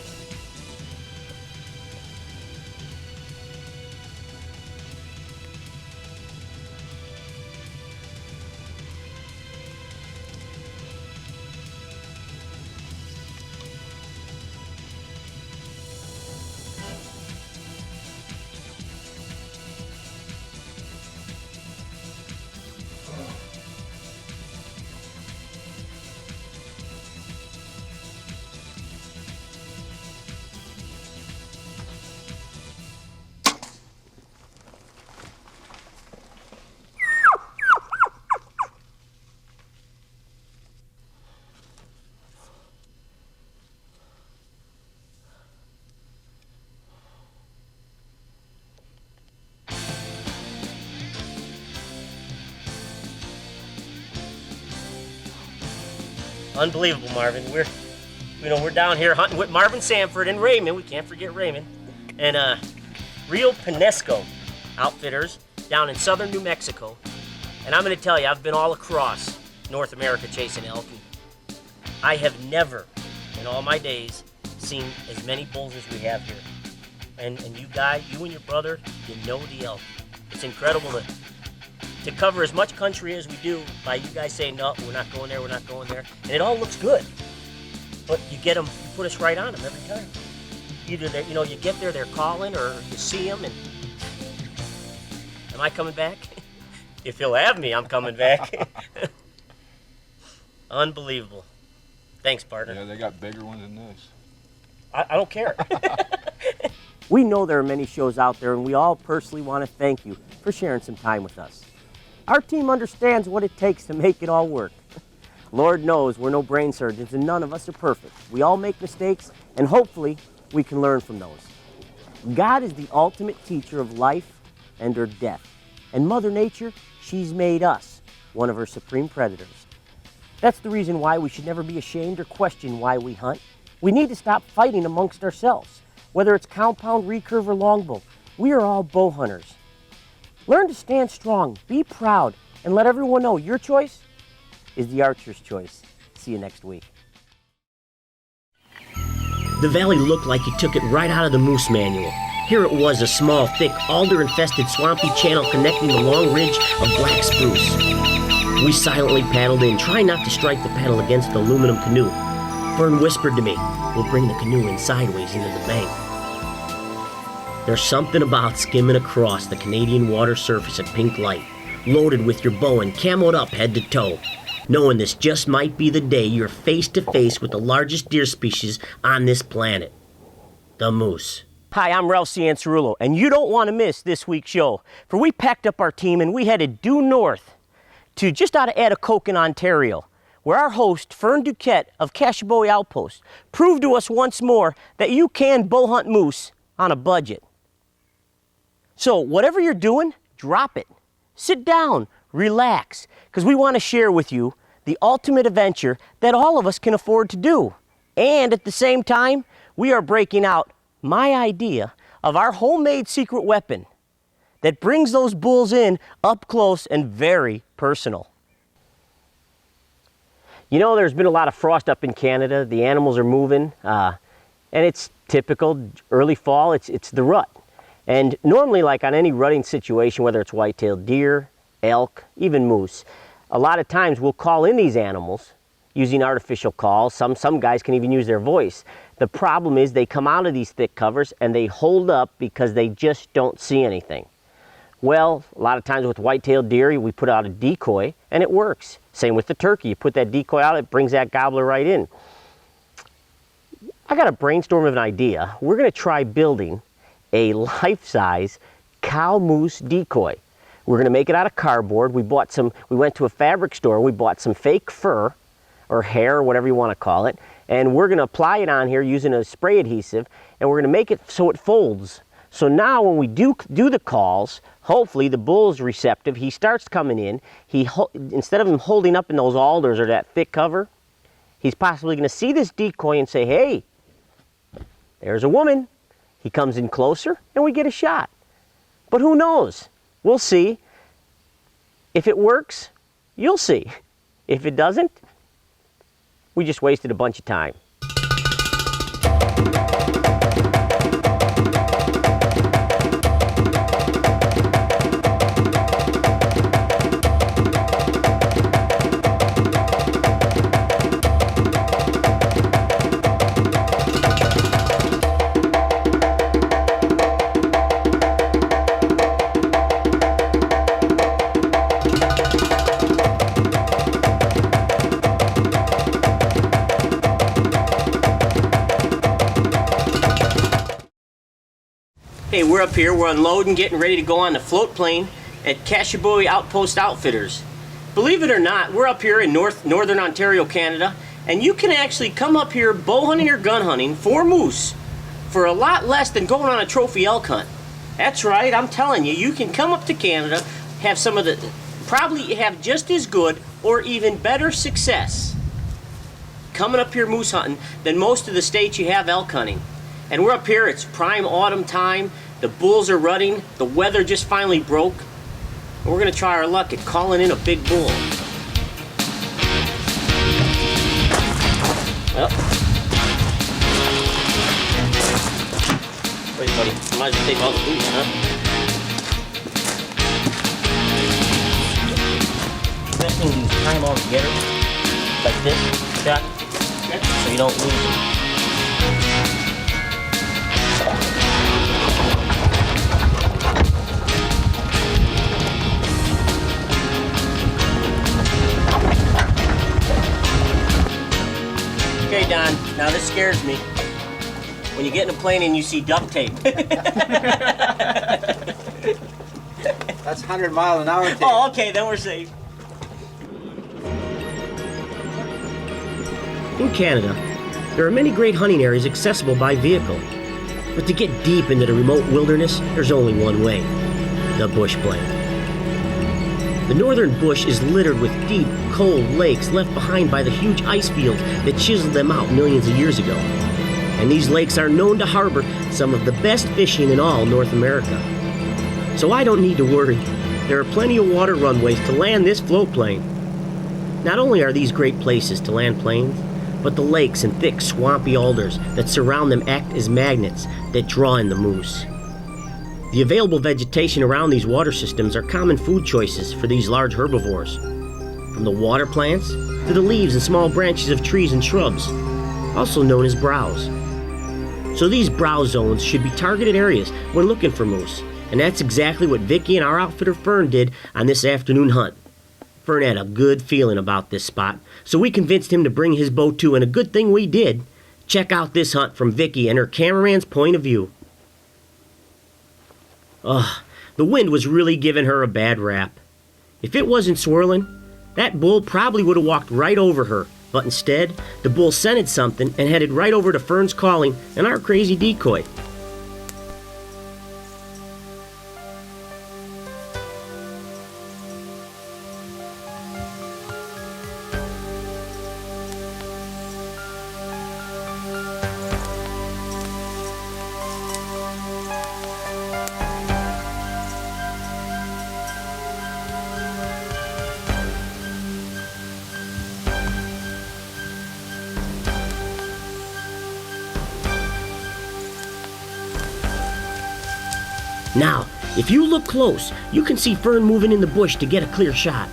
[SPEAKER 3] Unbelievable, Marvin. We're down here hunting with Marvin Sanford and Raymond. We can't forget Raymond. And Rio Pinesco Outfitters down in southern New Mexico. And I'm going to tell you, I've been all across North America chasing elk. I have never, in all my days, seen as many bulls as we have here. And you and your brother, you know the elk. It's incredible to cover as much country as we do by you guys saying, no, we're not going there, we're not going there. And it all looks good. But you get them, you put us right on them every time. Either you get there, they're calling, or you see them and, am I coming back? If you'll have me, I'm coming back. Unbelievable. Thanks, partner.
[SPEAKER 13] Yeah, they got bigger ones than this.
[SPEAKER 3] I don't care. We know there are many shows out there, and we all personally want to thank you for sharing some time with us. Our team understands what it takes to make it all work. Lord knows we're no brain surgeons, and none of us are perfect. We all make mistakes, and hopefully we can learn from those. God is the ultimate teacher of life and or death. And Mother Nature, she's made us one of her supreme predators. That's the reason why we should never be ashamed or question why we hunt. We need to stop fighting amongst ourselves. Whether it's compound, recurve, or longbow, we are all bow hunters. Learn to stand strong, be proud, and let everyone know your choice is the archer's choice. See you next week.
[SPEAKER 1] The valley looked like you took it right out of the moose manual. Here it was, a small, thick, alder-infested, swampy channel connecting the long ridge of black spruce. We silently paddled in, trying not to strike the paddle against the aluminum canoe. Fern whispered to me, "We'll bring the canoe in sideways into the bank." There's something about skimming across the Canadian water surface at pink light, loaded with your bow and camoed up head to toe, knowing this just might be the day you're face to face with the largest deer species on this planet, the moose.
[SPEAKER 3] Hi, I'm Ralph Cianciarulo, and you don't want to miss this week's show, for we packed up our team and we headed due north to just out of Antelope in Ontario, where our host, Fern Duquette of Cashbowie Outpost, proved to us once more that you can bow hunt moose on a budget. So whatever you're doing, drop it. Sit down, relax, because we want to share with you the ultimate adventure that all of us can afford to do. And at the same time, we are breaking out my idea of our homemade secret weapon that brings those bulls in up close and very personal. You know, there's been a lot of frost up in Canada. The animals are moving, and it's typical early fall. It's the rut. And normally, like on any rutting situation, whether it's white-tailed deer, elk, even moose, a lot of times we'll call in these animals using artificial calls. Some guys can even use their voice. The problem is they come out of these thick covers and they hold up because they just don't see anything. Well, a lot of times with white-tailed deer, we put out a decoy and it works. Same with the turkey. You put that decoy out, it brings that gobbler right in. I got a brainstorm of an idea. We're going to try building a life-size cow moose decoy. We're going to make it out of cardboard. We went to a fabric store, we bought some fake fur or hair, or whatever you want to call it, and we're going to apply it on here using a spray adhesive, and we're going to make it so it folds. So now when we do the calls, hopefully the bull's receptive. He starts coming in. Instead of him holding up in those alders or that thick cover, he's possibly going to see this decoy and say, "Hey, there's a woman." He comes in closer and we get a shot. But who knows? We'll see. If it works, you'll see. If it doesn't, we just wasted a bunch of time. Hey, we're up here, we're unloading, getting ready to go on the float plane at Cashbowie Outpost Outfitters. Believe it or not, we're up here in northern Ontario, Canada, and you can actually come up here bow hunting or gun hunting for moose for a lot less than going on a trophy elk hunt. That's right, I'm telling you, you can come up to Canada, have probably have just as good or even better success coming up here moose hunting than most of the states you have elk hunting. And we're up here, it's prime autumn time, the bulls are rutting, the weather just finally broke. And we're gonna try our luck at calling in a big bull. Well. Wait, buddy, you might as well take all the boots, huh? Best thing is tie them all together, like this, shot, so you don't lose them. Okay, Don, now this scares me. When you get in a plane and you see duct tape.
[SPEAKER 13] That's 100-mile-an-hour tape.
[SPEAKER 3] Oh, okay, then we're safe.
[SPEAKER 1] In Canada, there are many great hunting areas accessible by vehicle. But to get deep into the remote wilderness, there's only one way: the bush plane. The northern bush is littered with deep, cold lakes left behind by the huge ice fields that chiseled them out millions of years ago. And these lakes are known to harbor some of the best fishing in all North America. So I don't need to worry. There are plenty of water runways to land this float plane. Not only are these great places to land planes, but the lakes and thick swampy alders that surround them act as magnets that draw in the moose. The available vegetation around these water systems are common food choices for these large herbivores, from the water plants to the leaves and small branches of trees and shrubs, also known as browse. So these browse zones should be targeted areas when looking for moose, and that's exactly what Vicki and our outfitter Fern did on this afternoon hunt. Fern had a good feeling about this spot, so we convinced him to bring his bow too, and a good thing we did. Check out this hunt from Vicki and her cameraman's point of view. The wind was really giving her a bad rap. If it wasn't swirling, that bull probably would have walked right over her, but instead, the bull scented something and headed right over to Fern's calling and our crazy decoy. Now, if you look close, you can see Fern moving in the bush to get a clear shot.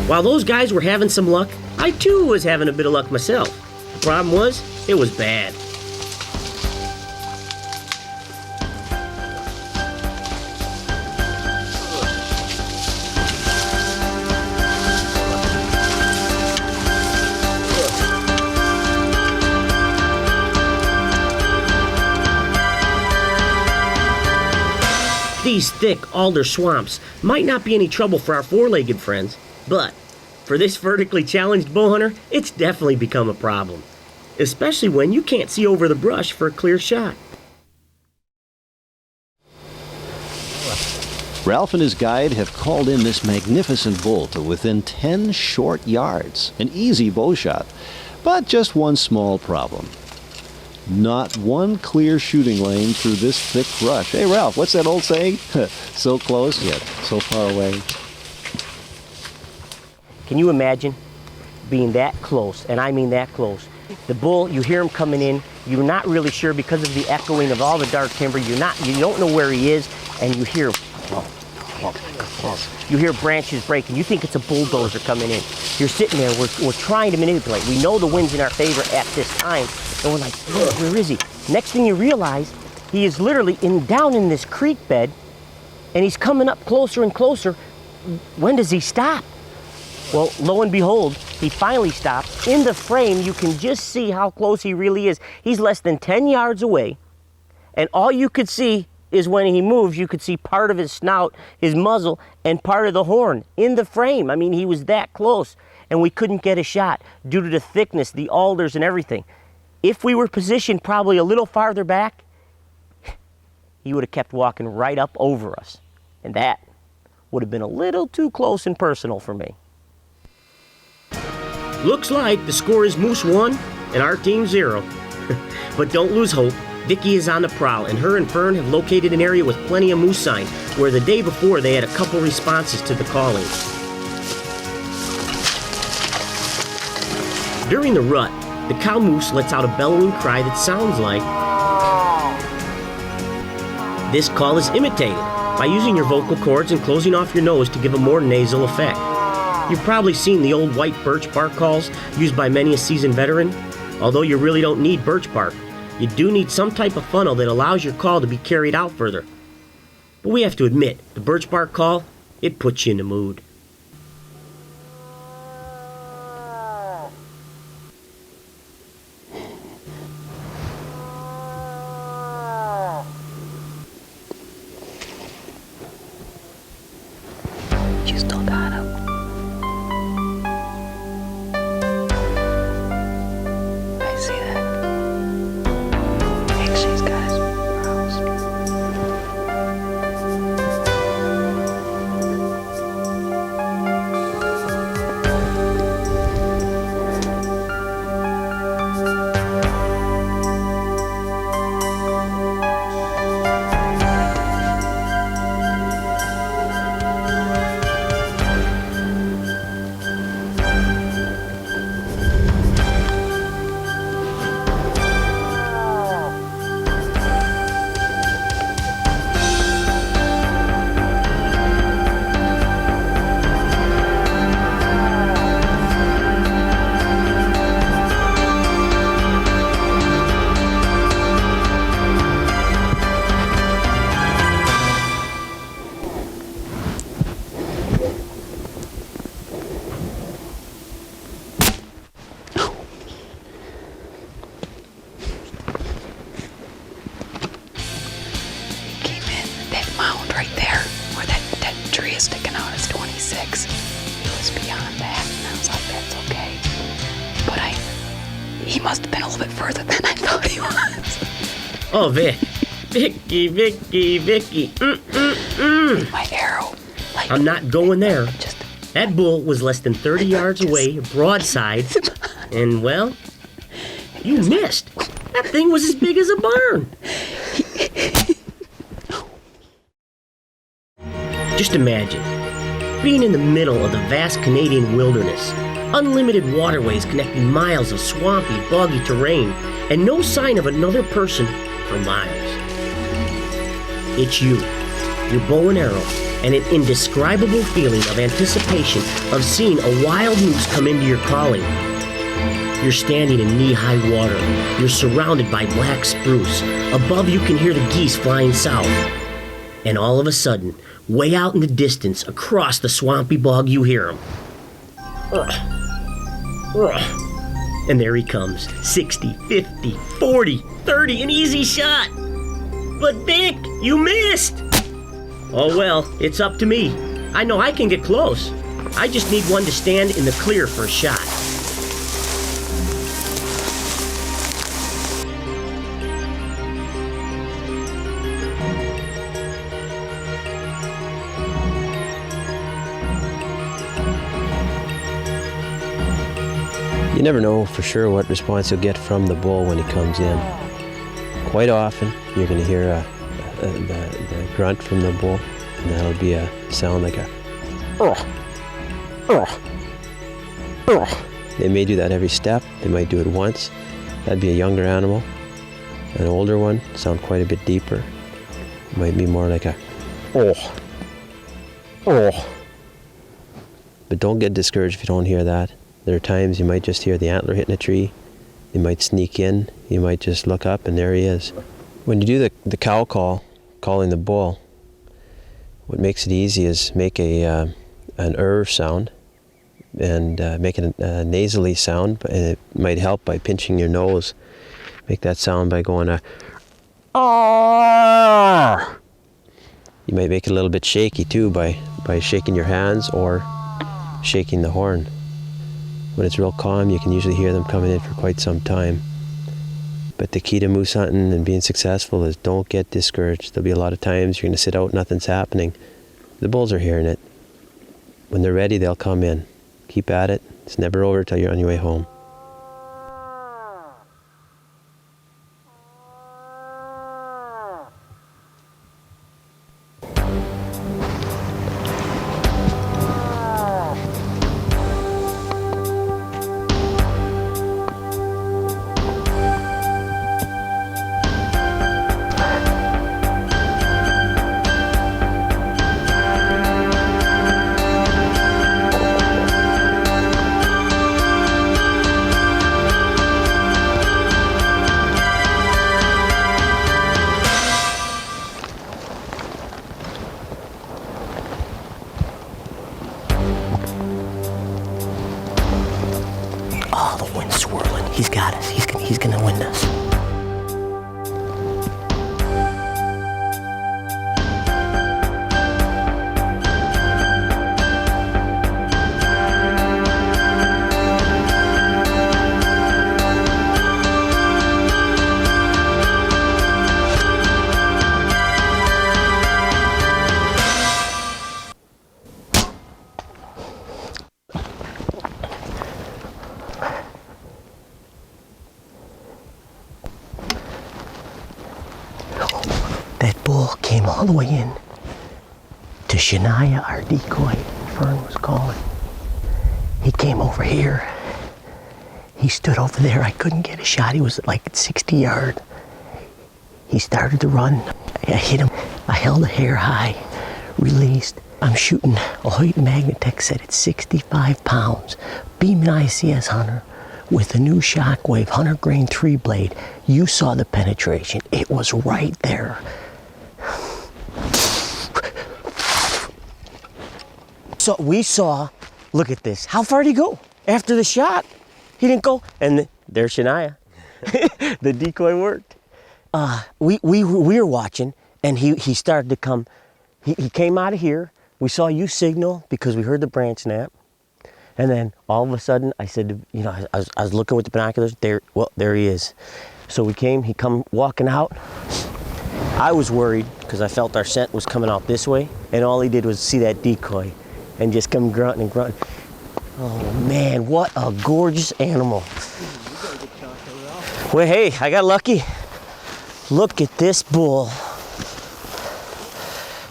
[SPEAKER 1] While those guys were having some luck, I too was having a bit of luck myself. The problem was, it was bad. These thick alder swamps might not be any trouble for our four-legged friends, but for this vertically challenged bow hunter, it's definitely become a problem, especially when you can't see over the brush for a clear shot.
[SPEAKER 14] Ralph and his guide have called in this magnificent bull to within 10 short yards, an easy bow shot, but just one small problem. Not one clear shooting lane through this thick brush. Hey Ralph, what's that old saying? So close yet so far away.
[SPEAKER 3] Can you imagine being that close, and I mean that close? The bull, you hear him coming in, you're not really sure because of the echoing of all the dark timber, you don't know where he is, and you hear you hear branches breaking. You think it's a bulldozer coming in. You're sitting there, we're trying to manipulate. We know the wind's in our favor at this time, and we're like, where is he? Next thing you realize, he is literally down in this creek bed, and he's coming up closer and closer. When does he stop? Well, lo and behold, he finally stops. In the frame, you can just see how close he really is. He's less than 10 yards away, and all you could see is when he moves, you could see part of his snout, his muzzle, and part of the horn in the frame. I mean, he was that close, and we couldn't get a shot due to the thickness, the alders, and everything. If we were positioned probably a little farther back, he would have kept walking right up over us. And that would have been a little too close and personal for me.
[SPEAKER 1] Looks like the score is Moose 1 and our team 0. But don't lose hope. Vicki is on the prowl, and her and Fern have located an area with plenty of moose sign, where the day before they had a couple responses to the calling. During the rut, the cow moose lets out a bellowing cry that sounds like... This call is imitated by using your vocal cords and closing off your nose to give a more nasal effect. You've probably seen the old white birch bark calls used by many a seasoned veteran. Although you really don't need birch bark, you do need some type of funnel that allows your call to be carried out further. But we have to admit, the birch bark call, it puts you in the mood.
[SPEAKER 5] You still got him. I see that. Actually, he's got his brows. Mound right there, where that tree is sticking out, is 26. He was beyond that, and I was like, that's okay. But he must have been a little bit further than I thought he was.
[SPEAKER 1] Oh, Vicki.
[SPEAKER 5] My arrow.
[SPEAKER 1] I'm not going there. That bull was less than 30 yards away, broadside, and well, you missed. That thing was as big as a barn. Just imagine, being in the middle of the vast Canadian wilderness, unlimited waterways connecting miles of swampy, boggy terrain, and no sign of another person for miles. It's you, your bow and arrow, and an indescribable feeling of anticipation of seeing a wild moose come into your calling. You're standing in knee-high water. You're surrounded by black spruce. Above you can hear the geese flying south. And all of a sudden, way out in the distance, across the swampy bog, you hear him. And there he comes. 60, 50, 40, 30, an easy shot. But Vic, you missed. Oh well, it's up to me. I know I can get close. I just need one to stand in the clear for a shot.
[SPEAKER 15] You never know for sure what response you'll get from the bull when he comes in. Quite often, you're going to hear the grunt from the bull, and that'll be a sound like a They may do that every step. They might do it once. That'd be a younger animal. An older one, sound quite a bit deeper. It might be more like a But don't get discouraged if you don't hear that. There are times you might just hear the antler hitting a tree. You might sneak in. You might just look up and there he is. When you do the cow call, calling the bull, what makes it easy is make an sound and make it a nasally sound. And it might help by pinching your nose. Make that sound by going You might make it a little bit shaky too by shaking your hands or shaking the horn. When it's real calm, you can usually hear them coming in for quite some time. But the key to moose hunting and being successful is don't get discouraged. There'll be a lot of times you're going to sit out, nothing's happening. The bulls are hearing it. When they're ready, they'll come in. Keep at it. It's never over till you're on your way home.
[SPEAKER 11] He's got us. He's gonna win us. That bull came all the way in to Shania, our decoy. Fern was calling. He came over here. He stood over there. I couldn't get a shot. He was like 60 yards. He started to run. I hit him. I held the hair high, released. I'm shooting a Hoyt Magnatech set at 65 pounds, beaming ICS hunter with the new Shockwave 100 grain 3-blade. You saw the penetration. It was right there. So we saw, look at this. How far did he go? After the shot, he didn't go. And there's Shania. The decoy worked. We were watching, and he started to come. He came out of here. We saw you signal because we heard the branch snap. And then all of a sudden, I said, you know, I was looking with the binoculars. There he is. So he come walking out. I was worried because I felt our scent was coming out this way, and all he did was see that decoy and just come grunting and grunting. Oh man, what a gorgeous animal. Well, hey, I got lucky. Look at this bull.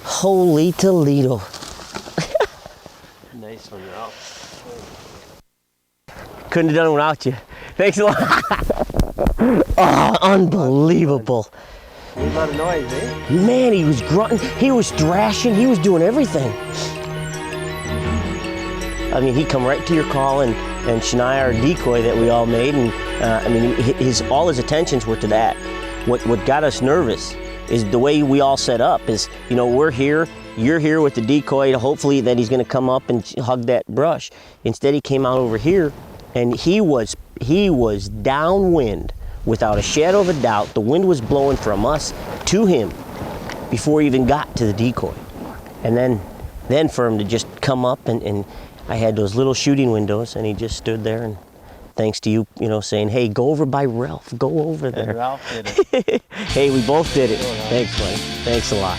[SPEAKER 11] Holy Toledo.
[SPEAKER 15] Nice one, Ralph.
[SPEAKER 11] Couldn't have done it without you. Thanks a lot. Oh, unbelievable.
[SPEAKER 15] Made a lot of noise, eh?
[SPEAKER 11] Man, he was grunting, he was thrashing, he was doing everything. I mean, he come right to your call, and Shania, our decoy that we all made, and I mean, all his attentions were to that. What got us nervous is the way we all set up is, you know, we're here, you're here with the decoy, hopefully that he's gonna come up and hug that brush. Instead, he came out over here, and he was downwind without a shadow of a doubt. The wind was blowing from us to him before he even got to the decoy. And then for him to just come up, and I had those little shooting windows, and he just stood there, and thanks to you, you know, saying, hey, go over by Ralph, go over there.
[SPEAKER 15] And Ralph did it.
[SPEAKER 11] Hey, we both did it. Thanks, buddy. Thanks a lot.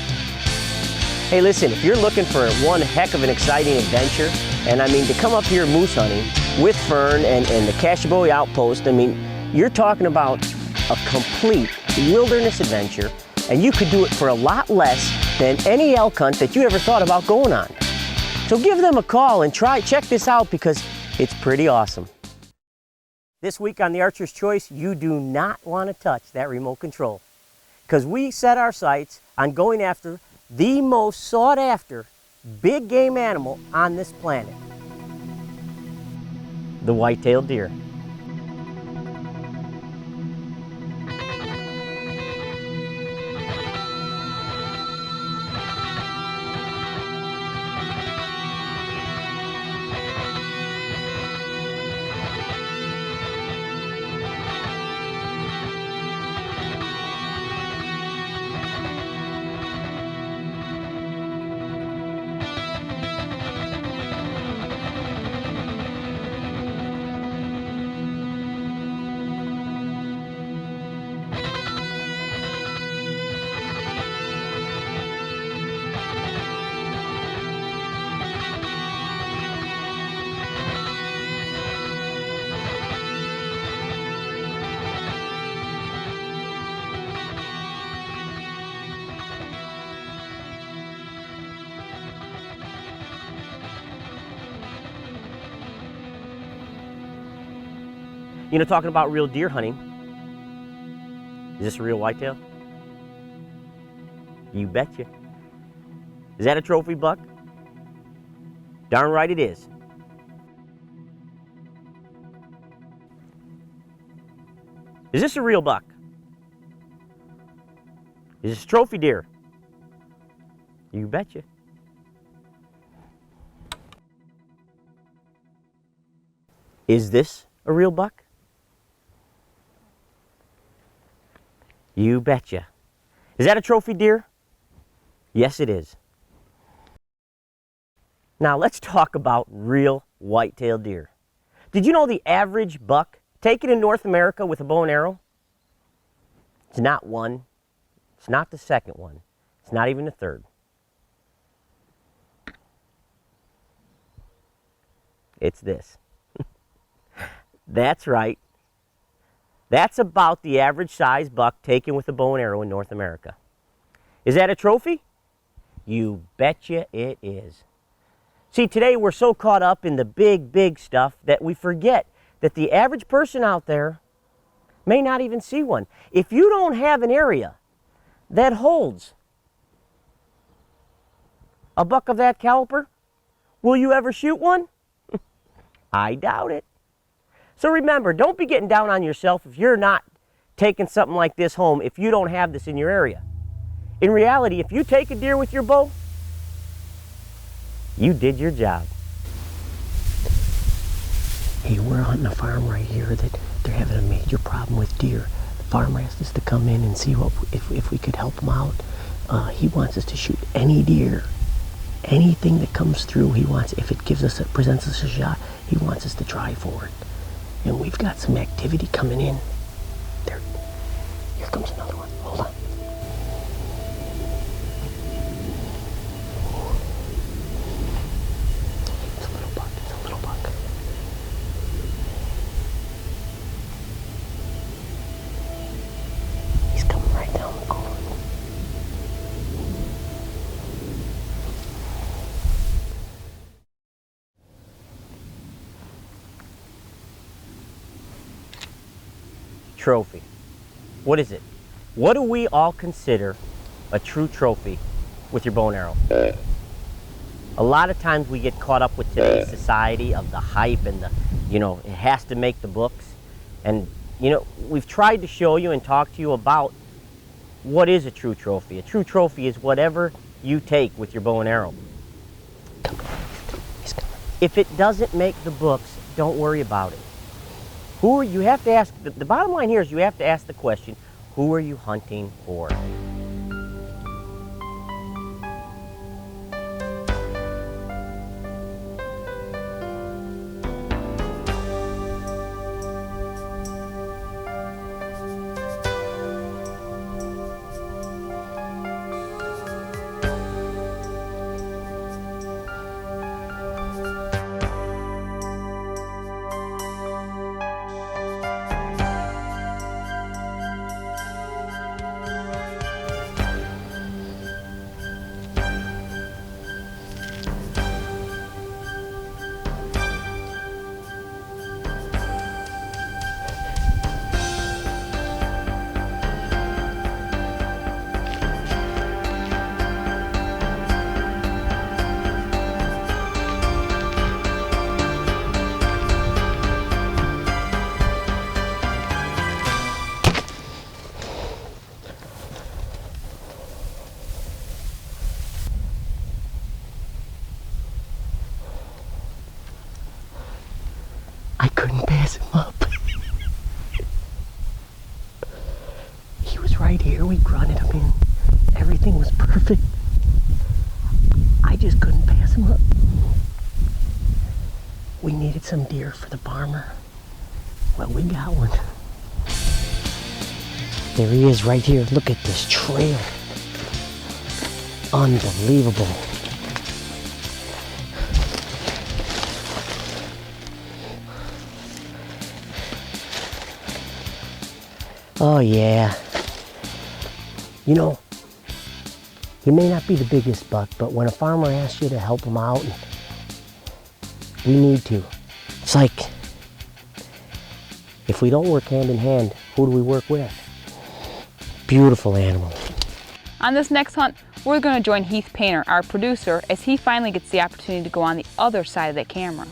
[SPEAKER 11] Hey, listen, if you're looking for one heck of an exciting adventure, and I mean, to come up here moose hunting with Fern and the Cachabouie Outpost, I mean, you're talking about a complete wilderness adventure, and you could do it for a lot less than any elk hunt that you ever thought about going on. So give them a call and check this out, because it's pretty awesome. This week on the Archer's Choice, you do not want to touch that remote control, because we set our sights on going after the most sought after big game animal on this planet, the white-tailed deer.
[SPEAKER 1] You know, talking about real deer hunting, is this a real whitetail? You betcha. Is that a trophy buck? Darn right it is. Is this a real buck? Is this a trophy deer? You betcha. Is this a real buck? You betcha. Is that a trophy deer? Yes, it is. Now let's talk about real whitetail deer. Did you know the average buck taken in North America with a bow and arrow? It's not one. It's not the second one. It's not even the third. It's this. That's right. That's about the average size buck taken with a bow and arrow in North America. Is that a trophy? You betcha it is. See, today we're so caught up in the big stuff that we forget that the average person out there may not even see one. If you don't have an area that holds a buck of that caliber, will you ever shoot one? I doubt it. So remember, don't be getting down on yourself if you're not taking something like this home if you don't have this in your area. In reality, if you take a deer with your bow, you did your job.
[SPEAKER 3] Hey, we're hunting a farm right here that they're having a major problem with deer. The farmer asked us to come in and see if we could help him out. He wants us to shoot any deer. Anything that comes through, he wants, if it presents us a shot, he wants us to try for it. And we've got some activity coming in. There, here comes another one. Hold on. It's a little buck. It's a little buck. He's coming right down the corner.
[SPEAKER 1] Trophy. What is it? What do we all consider a true trophy with your bow and arrow? A lot of times we get caught up with today's society of the hype and the, it has to make the books. And, we've tried to show you and talk to you about what is a true trophy. A true trophy is whatever you take with your bow and arrow. If it doesn't make the books, don't worry about it. You have to ask, the bottom line here is you have to ask the question, who are you hunting for?
[SPEAKER 3] I couldn't pass him up. He was right here. We grunted him in. Everything was perfect. I just couldn't pass him up. We needed some deer for the farmer. Well, we got one. There he is right here. Look at this trail. Unbelievable. Oh yeah. He may not be the biggest buck, but when a farmer asks you to help him out, we need to. It's like
[SPEAKER 1] If we don't work hand in hand, who do we work with? Beautiful animal.
[SPEAKER 4] On this next hunt, we're going to join Heath Painter, our producer, as he finally gets the opportunity to go on the other side of that camera.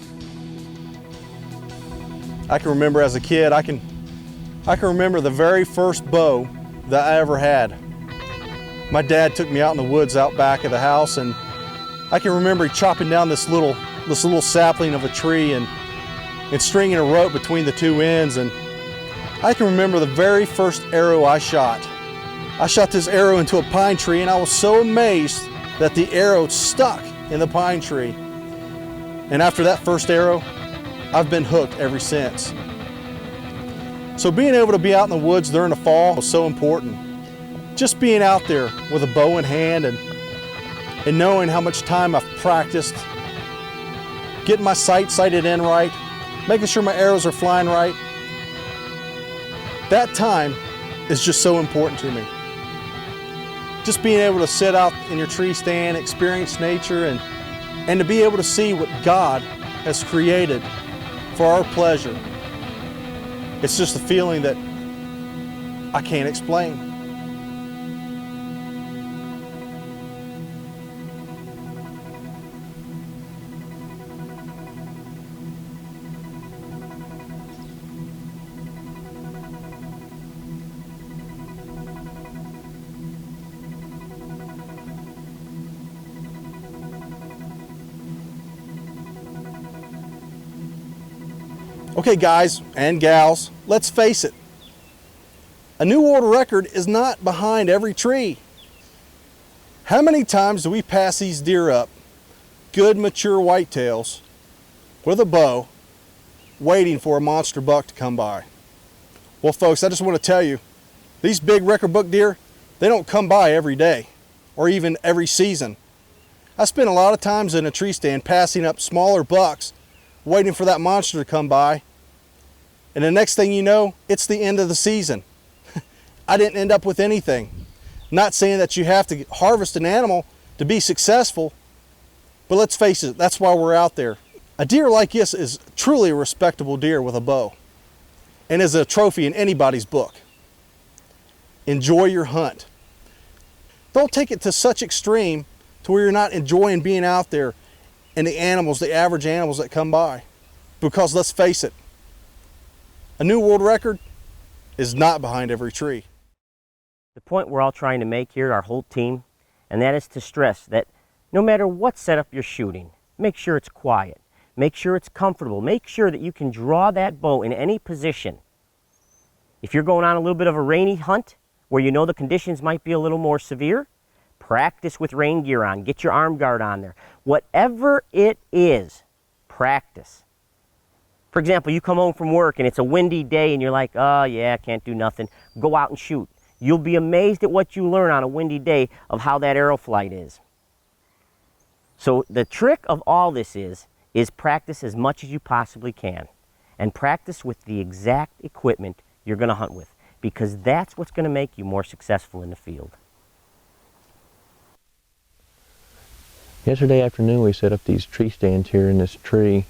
[SPEAKER 16] I can remember as a kid, I can remember the very first bow that I ever had. My dad took me out in the woods out back of the house, and I can remember chopping down this little sapling of a tree and stringing a rope between the two ends. And I can remember the very first arrow I shot. I shot this arrow into a pine tree, and I was so amazed that the arrow stuck in the pine tree. And after that first arrow, I've been hooked ever since. So being able to be out in the woods during the fall was so important. Just being out there with a bow in hand and knowing how much time I've practiced, getting my sight sighted in right, making sure my arrows are flying right. That time is just so important to me. Just being able to sit out in your tree stand, experience nature, and to be able to see what God has created for our pleasure. It's just a feeling that I can't explain. Okay, guys and gals, let's face it. A new world record is not behind every tree. How many times do we pass these deer up, good mature whitetails, with a bow, waiting for a monster buck to come by? Well, folks, I just want to tell you, these big record book deer, they don't come by every day or even every season. I spend a lot of times in a tree stand passing up smaller bucks, waiting for that monster to come by. And the next thing you know, it's the end of the season. I didn't end up with anything. Not saying that you have to harvest an animal to be successful, but let's face it, that's why we're out there. A deer like this is truly a respectable deer with a bow and is a trophy in anybody's book. Enjoy your hunt. Don't take it to such extreme to where you're not enjoying being out there and the animals, the average animals that come by. Because let's face it, a new world record is not behind every tree.
[SPEAKER 1] The point we're all trying to make here, our whole team, and that is to stress that no matter what setup you're shooting, make sure it's quiet, make sure it's comfortable, make sure that you can draw that bow in any position. If you're going on a little bit of a rainy hunt where you know the conditions might be a little more severe, practice with rain gear on, get your arm guard on there. Whatever it is, practice. For example, you come home from work and it's a windy day and you're like, oh yeah, I can't do nothing. Go out and shoot. You'll be amazed at what you learn on a windy day of how that arrow flight is. So the trick of all this is practice as much as you possibly can. And practice with the exact equipment you're going to hunt with, because that's what's going to make you more successful in the field.
[SPEAKER 8] Yesterday afternoon we set up these tree stands here in this tree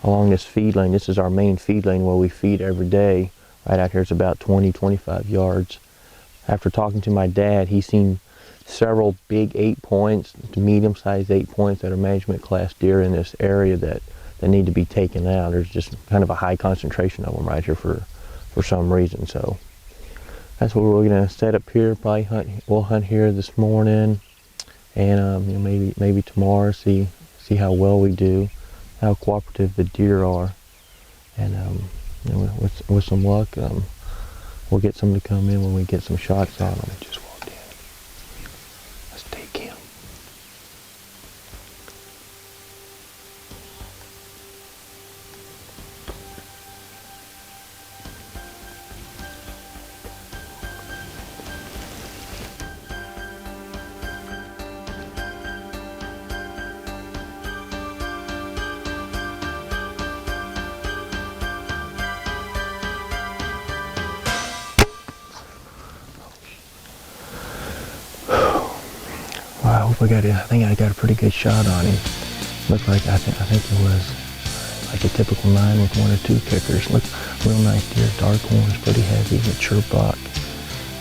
[SPEAKER 8] along this feed lane. This is our main feed lane where we feed every day. Right out here is about 20-25 yards. After talking to my dad, he's seen several big 8 points to medium-sized 8 points that are management class deer in this area that need to be taken out. There's just kind of a high concentration of them right here for some reason. So that's what we're going to set up here. Probably we'll hunt here this morning, and you know, maybe tomorrow. See how well we do, how cooperative the deer are, and you know, with some luck, we'll get some to come in when we get some shots on them. Just walked in. Let's take him. I think I got a pretty good shot on him. Looked like I think it was.
[SPEAKER 6] like a typical 9 with 1 or 2 kickers. Look, real nice deer, dark horns, pretty heavy, mature buck.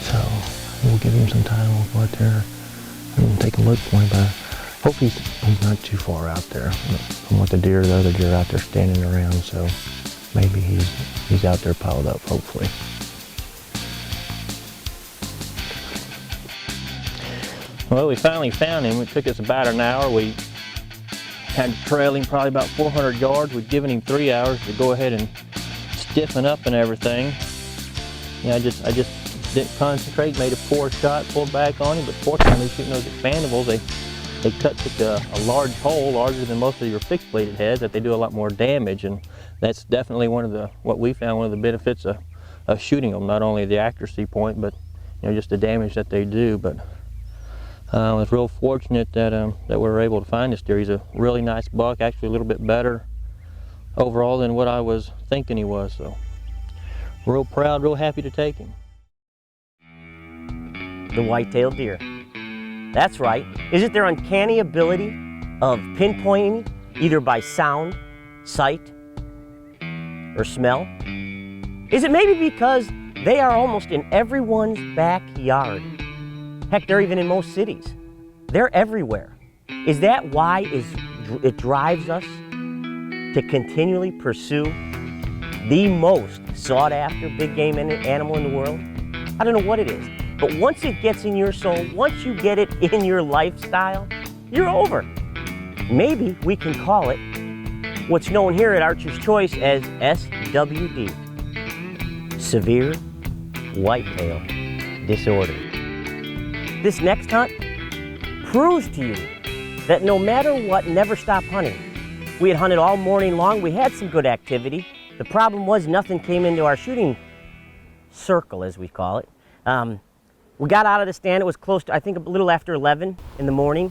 [SPEAKER 6] So we'll give him some time. We'll go out there and take a look for him. But hopefully he's not too far out there. I want the other deer out there standing around, so maybe he's out there piled up, hopefully. Well, we finally found him. It took us about an hour. We had to trail him probably about 400 yards. We'd given him 3 hours to go ahead and stiffen up and everything. Yeah, I just didn't concentrate, made a poor shot, pulled back on him, but fortunately shooting those expandables, they cut such a large hole, larger than most of your fixed bladed heads, that they do a lot more damage. And that's definitely what we found, one of the benefits of shooting them, not only the accuracy point, but just the damage that they do. But I was real fortunate that we were able to find this deer. He's a really nice buck, actually a little bit better overall than what I was thinking he was. So real proud, real happy to take him.
[SPEAKER 3] The white-tailed deer. That's right. Is it their uncanny ability of pinpointing either by sound, sight, or smell? Is it maybe because they are almost in everyone's backyard? Heck, they're even in most cities. They're everywhere. Is that why it drives us to continually pursue the most sought-after big game animal in the world? I don't know what it is, but once it gets in your soul, once you get it in your lifestyle, you're over. Maybe we can call it what's known here at Archer's Choice as SWD, Severe Whitetail Disorder. This next hunt proves to you that no matter what, never stop hunting. We had hunted all morning long. We had some good activity. The problem was nothing came into our shooting circle, as we call it. We got out of the stand. It was close to, I think, a little after 11 in the morning.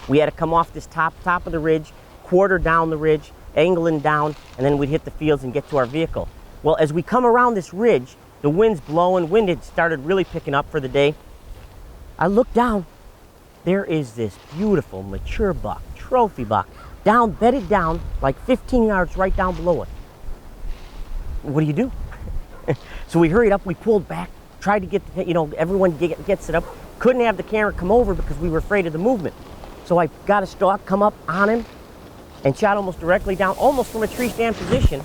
[SPEAKER 3] We had to come off this top of the ridge, quarter down the ridge, angling down, and then we'd hit the fields and get to our vehicle. Well, as we come around this ridge, the wind's blowing. Wind had started really picking up for the day. I look down, there is this beautiful mature buck, trophy buck, bedded down like 15 yards right down below it. What do? So we hurried up, we pulled back, tried to get, everyone gets it up. Couldn't have the camera come over because we were afraid of the movement. So I got a stalk, come up on him, and shot almost directly down, almost from a tree stand position.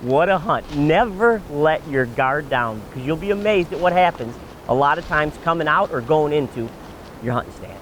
[SPEAKER 3] What a hunt. Never let your guard down, because you'll be amazed at what happens a lot of times coming out or going into your hunting stand.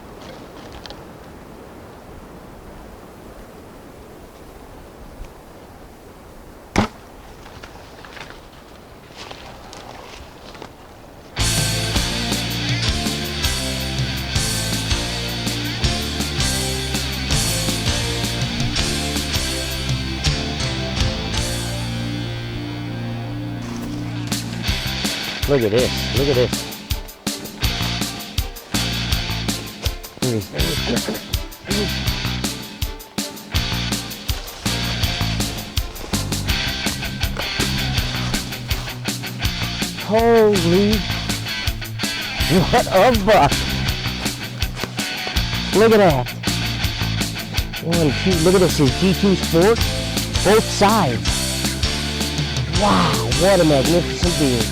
[SPEAKER 3] Look at this, look at this. Holy, what a buck. Look at that. 1, 2, look at this, his G2 Sport, both sides. Wow, what a magnificent deer.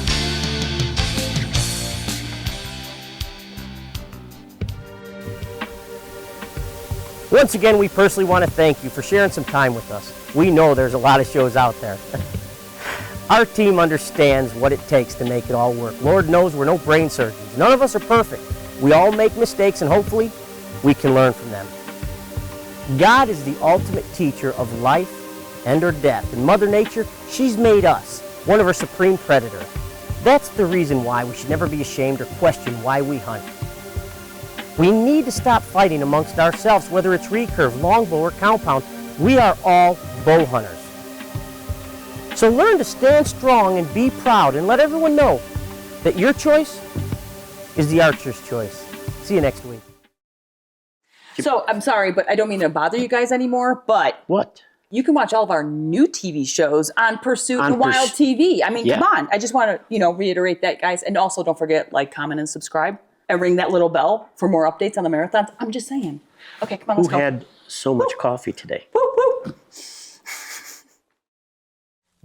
[SPEAKER 3] Once again, we personally want to thank you for sharing some time with us. We know there's a lot of shows out there. Our team understands what it takes to make it all work. Lord knows we're no brain surgeons. None of us are perfect. We all make mistakes, and hopefully we can learn from them. God is the ultimate teacher of life and or death. And Mother Nature, she's made us one of her supreme predators. That's the reason why we should never be ashamed or question why we hunt. We need to stop fighting amongst ourselves, whether it's recurve, longbow, or compound. We are all bow hunters. So learn to stand strong and be proud, and let everyone know that your choice is the archer's choice. See you next week.
[SPEAKER 2] So I'm sorry, but I don't mean to bother you guys anymore, but
[SPEAKER 1] what?
[SPEAKER 2] You can watch all of our new TV shows on Pursuit the Wild TV. I mean, come on. I just want to, reiterate that, guys. And also don't forget, like, comment, and subscribe. And ring that little bell for more updates on the marathons. I'm just saying. Okay, come on, let's go.
[SPEAKER 1] Who had so much coffee today?
[SPEAKER 2] Woo, woo.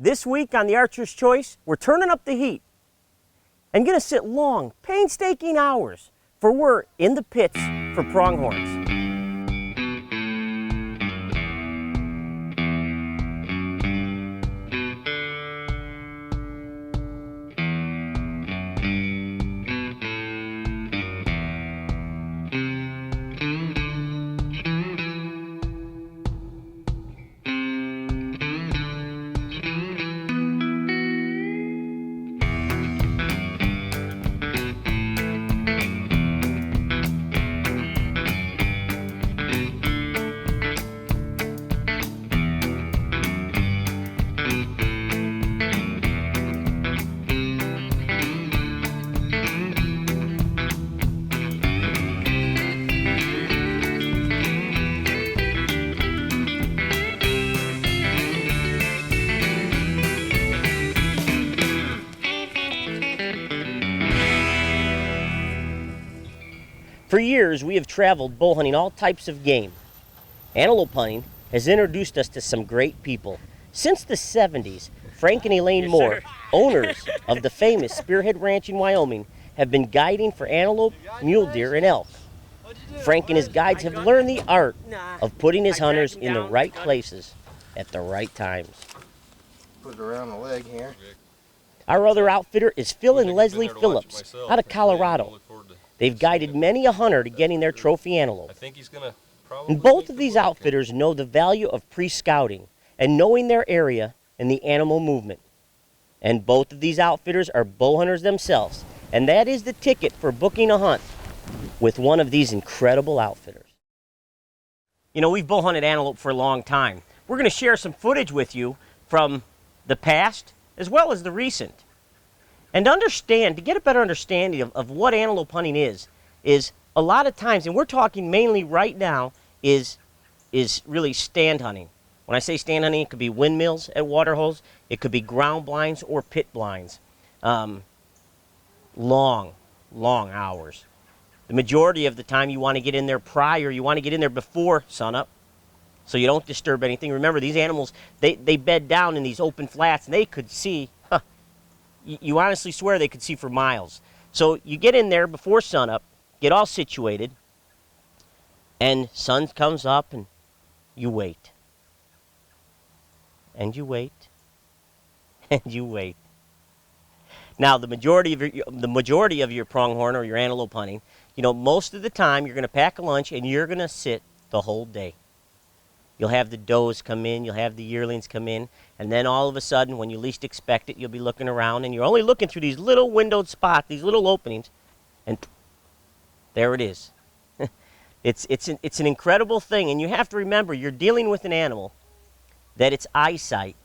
[SPEAKER 3] This week on the Archer's Choice, we're turning up the heat and gonna sit long, painstaking hours, for we're in the pits for pronghorns. For years, we have traveled bow hunting all types of game. Antelope hunting has introduced us to some great people. Since the 70s, Frank and Elaine Moore, owners of the famous Spearhead Ranch in Wyoming, have been guiding for antelope, mule deer, and elk. Frank and his guides have learned the art of putting his hunters in the right places at the right times.
[SPEAKER 13] Put it around the leg here.
[SPEAKER 3] Our other outfitter is Phil and Leslie Phillips out of Colorado. They've guided many a hunter to getting their trophy antelope. And both of these outfitters know the value of pre-scouting and knowing their area and the animal movement. And both of these outfitters are bow hunters themselves, and that is the ticket for booking a hunt with one of these incredible outfitters. You know, we've bow hunted antelope for a long time. We're going to share some footage with you from the past as well as the recent. And to get a better understanding of what antelope hunting is a lot of times, and we're talking mainly right now, is really stand hunting. When I say stand hunting, it could be windmills at water holes, it could be ground blinds or pit blinds. Long hours. The majority of the time you want to get in there prior, you want to get in there before sunup, so you don't disturb anything. Remember, these animals, they bed down in these open flats, and they could see, you honestly swear they could see for miles. So you get in there before sunup, get all situated, and sun comes up, and you wait. And you wait. And you wait. Now, the majority of your pronghorn or your antelope hunting, you know, most of the time you're going to pack a lunch and you're going to sit the whole day. You'll have the does come in, you'll have the yearlings come in, and then all of a sudden, when you least expect it, you'll be looking around, and you're only looking through these little windowed spots, these little openings, and there it is. It's an incredible thing, and you have to remember, you're dealing with an animal that its eyesight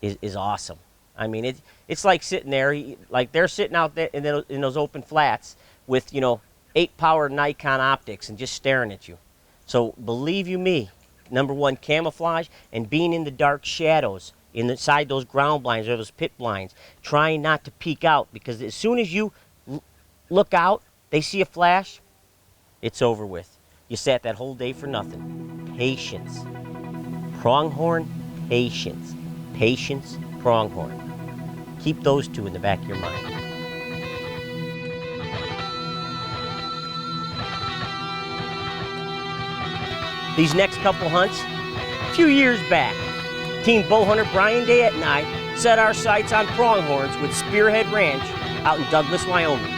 [SPEAKER 3] is awesome. I mean, it's like sitting there, like they're sitting out there in those open flats with, you know, 8-power Nikon optics and just staring at you. So believe you me, number one, camouflage and being in the dark shadows inside those ground blinds or those pit blinds, trying not to peek out, because as soon as you look out, they see a flash, it's over with. You sat that whole day for nothing. Patience. Pronghorn, patience. Patience, pronghorn. Keep those two in the back of your mind. These next couple hunts, a few years back, Team bow hunter Brian Day and I set our sights on pronghorns with Spearhead Ranch out in Douglas, Wyoming.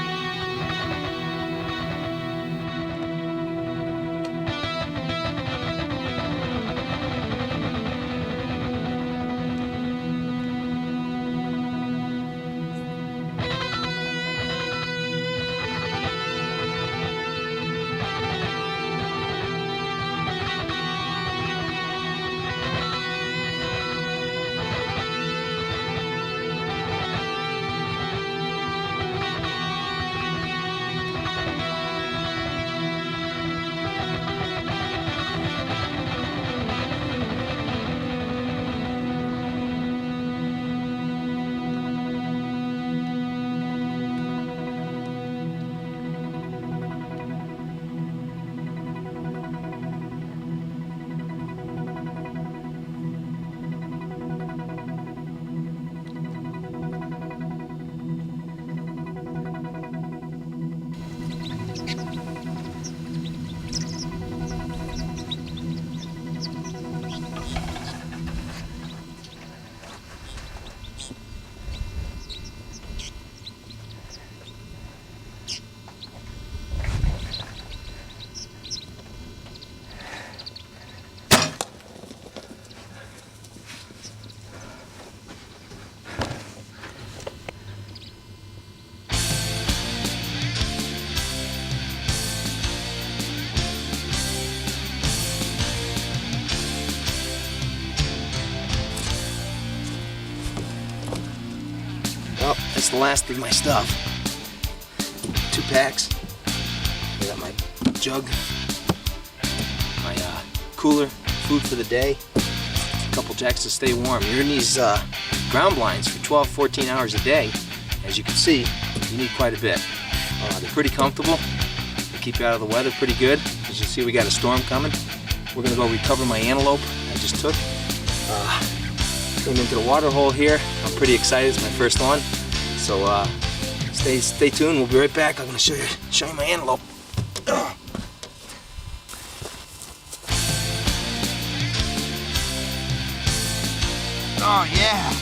[SPEAKER 13] the last of my stuff. 2 packs. I got my jug, my cooler, food for the day, a couple jacks to stay warm. You're in these ground blinds for 12, 14 hours a day. As you can see, you need quite a bit. They're pretty comfortable. They keep you out of the weather pretty good. As you see, we got a storm coming. We're gonna go recover my antelope I just took. Came into the water hole here. I'm pretty excited. It's my first one. So stay tuned. We'll be right back. I'm gonna show you my antelope. Oh yeah.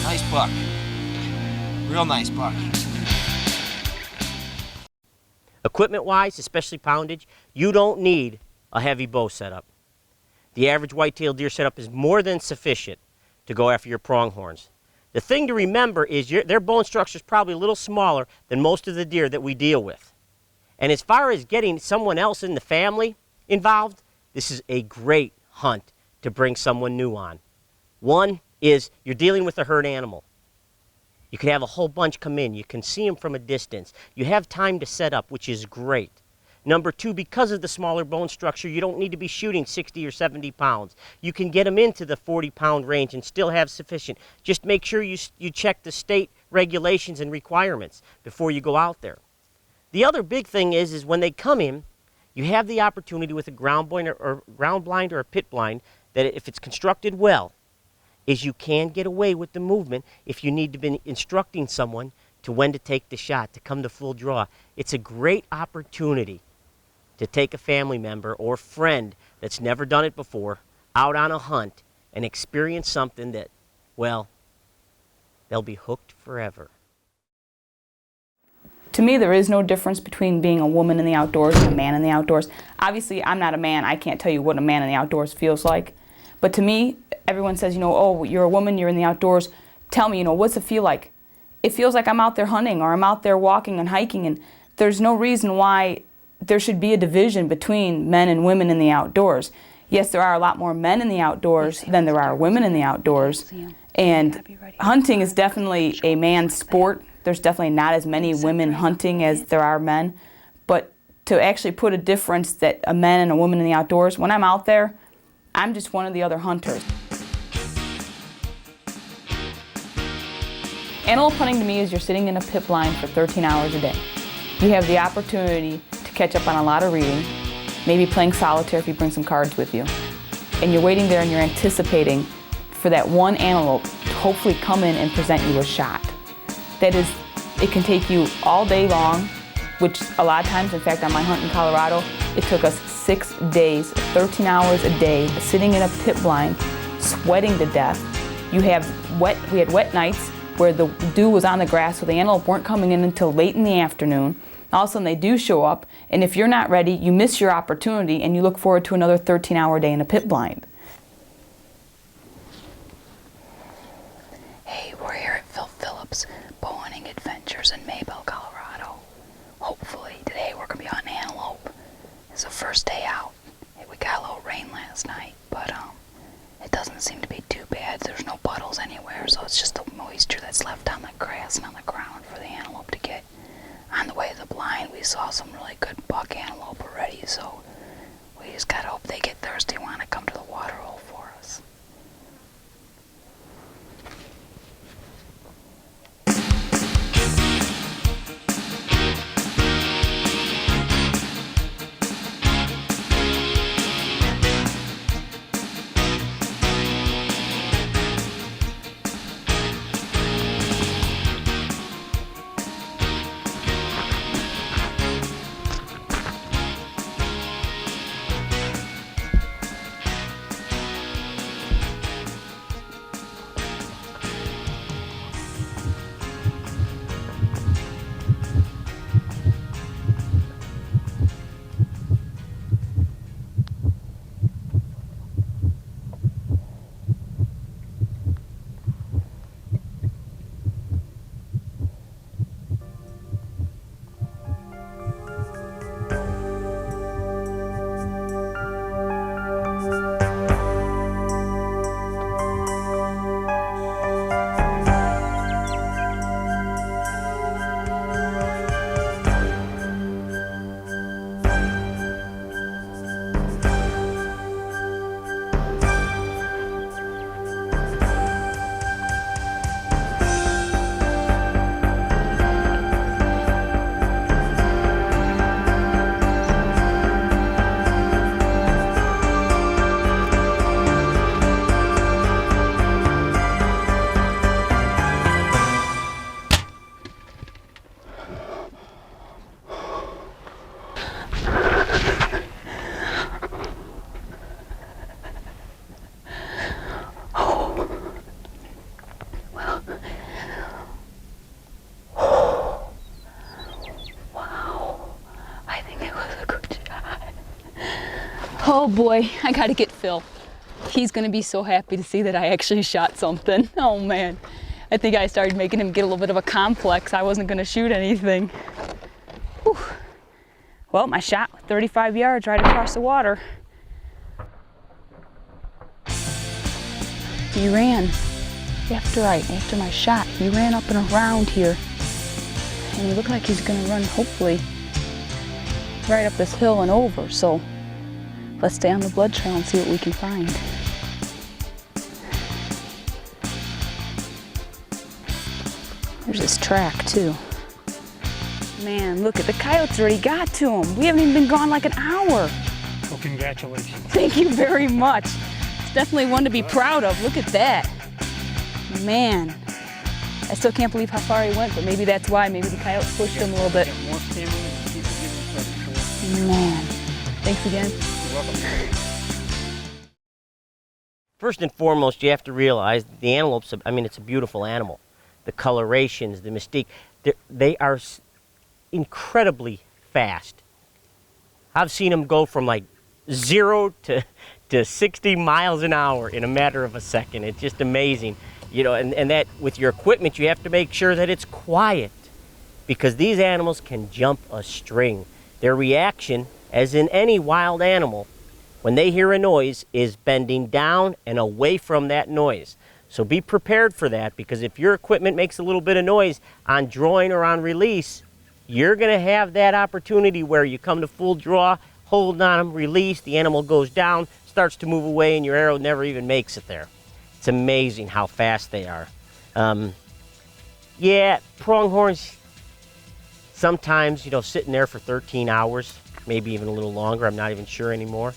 [SPEAKER 13] Nice buck. Real nice buck.
[SPEAKER 1] Equipment-wise, especially poundage, you don't need a heavy bow setup. The average whitetail deer setup is more than sufficient to go after your pronghorns. The thing to remember is their bone structure is probably a little smaller than most of the deer that we deal with. And as far as getting someone else in the family involved, this is a great hunt to bring someone new on. One is you're dealing with a herd animal. You can have a whole bunch come in. You can see them from a distance. You have time to set up, which is great. Number 2, because of the smaller bone structure, you don't need to be shooting 60 or 70 pounds. You can get them into the 40-pound range and still have sufficient. Just make sure you check the state regulations and requirements before you go out there. The other big thing is when they come in, you have the opportunity with a ground blind or a pit blind that if it's constructed well, is you can get away with the movement if you need to be instructing someone to when to take the shot, to come to full draw. It's a great opportunity to take a family member or friend that's never done it before out on a hunt and experience something that, well, they'll be hooked forever.
[SPEAKER 4] To me, there is no difference between being a woman in the outdoors and a man in the outdoors. Obviously, I'm not a man. I can't tell you what a man in the outdoors feels like. But to me, everyone says, oh, you're a woman, you're in the outdoors. Tell me, what's it feel like? It feels like I'm out there hunting or I'm out there walking and hiking, and there's no reason why there should be a division between men and women in the outdoors. Yes, there are a lot more men in the outdoors than there are women in the outdoors. And hunting is definitely a man's sport. There's definitely not as many women hunting as there are men. But to actually put a difference that a man and a woman in the outdoors, when I'm out there, I'm just one of the other hunters. Antelope hunting to me is you're sitting in a pit blind for 13 hours a day. You have the opportunity to catch up on a lot of reading, maybe playing solitaire if you bring some cards with you. And you're waiting there and you're anticipating for that one antelope to hopefully come in and present you a shot. That is, it can take you all day long, which a lot of times, in fact, on my hunt in Colorado, it took us 6 days, 13 hours a day, sitting in a pit blind, sweating to death. We had wet nights where the dew was on the grass, so the antelope weren't coming in until late in the afternoon. All of a sudden they do show up, and if you're not ready, you miss your opportunity and you look forward to another 13-hour day in a pit blind.
[SPEAKER 5] Hey, we're here at Phil Phillips' Bowhunting Adventures in Maybell, Colorado. Hopefully today we're going to be on antelope. It's the first day out. We got a little rain last night, but it doesn't seem to be too bad. There's no puddles anywhere, so it's just the moisture that's left on the grass and on the ground for the antelope to get. On the way to the blind, we saw some really good buck antelope already, so we just gotta hope they get thirsty and want to come to the water hole for us.
[SPEAKER 4] Oh boy, I gotta get Phil. He's gonna be so happy to see that I actually shot something. Oh man. I think I started making him get a little bit of a complex. I wasn't gonna shoot anything. Whew. Well, my shot, 35 yards right across the water. He ran after my shot. He ran up and around here. And he looked like he's gonna run, hopefully, right up this hill and over. So let's stay on the blood trail and see what we can find. There's this track too. Man, look at the coyotes already got to him. We haven't even been gone like an hour.
[SPEAKER 17] Well, congratulations.
[SPEAKER 4] Thank you very much. It's definitely one to be proud of. Look at that. Man, I still can't believe how far he went, but maybe that's why. Maybe the coyotes pushed him a little bit.
[SPEAKER 17] More stamina than people give him credit for.
[SPEAKER 4] Man, thanks again.
[SPEAKER 17] You're welcome.
[SPEAKER 1] First and foremost, you have to realize the antelope's, it's a beautiful animal. The colorations, the mystique, they are incredibly fast. I've seen them go from like 0 to 60 miles an hour in a matter of a second. It's just amazing. You know, and that with your equipment, you have to make sure that it's quiet because these animals can jump a string. Their reaction, as in any wild animal, when they hear a noise, is bending down and away from that noise. So be prepared for that, because if your equipment makes a little bit of noise on drawing or on release, you're going to have that opportunity where you come to full draw, hold on them, release, the animal goes down, starts to move away, and your arrow never even makes it there. It's amazing how fast they are. Yeah, pronghorns, sometimes, sitting there for 13 hours, maybe even a little longer, I'm not even sure anymore.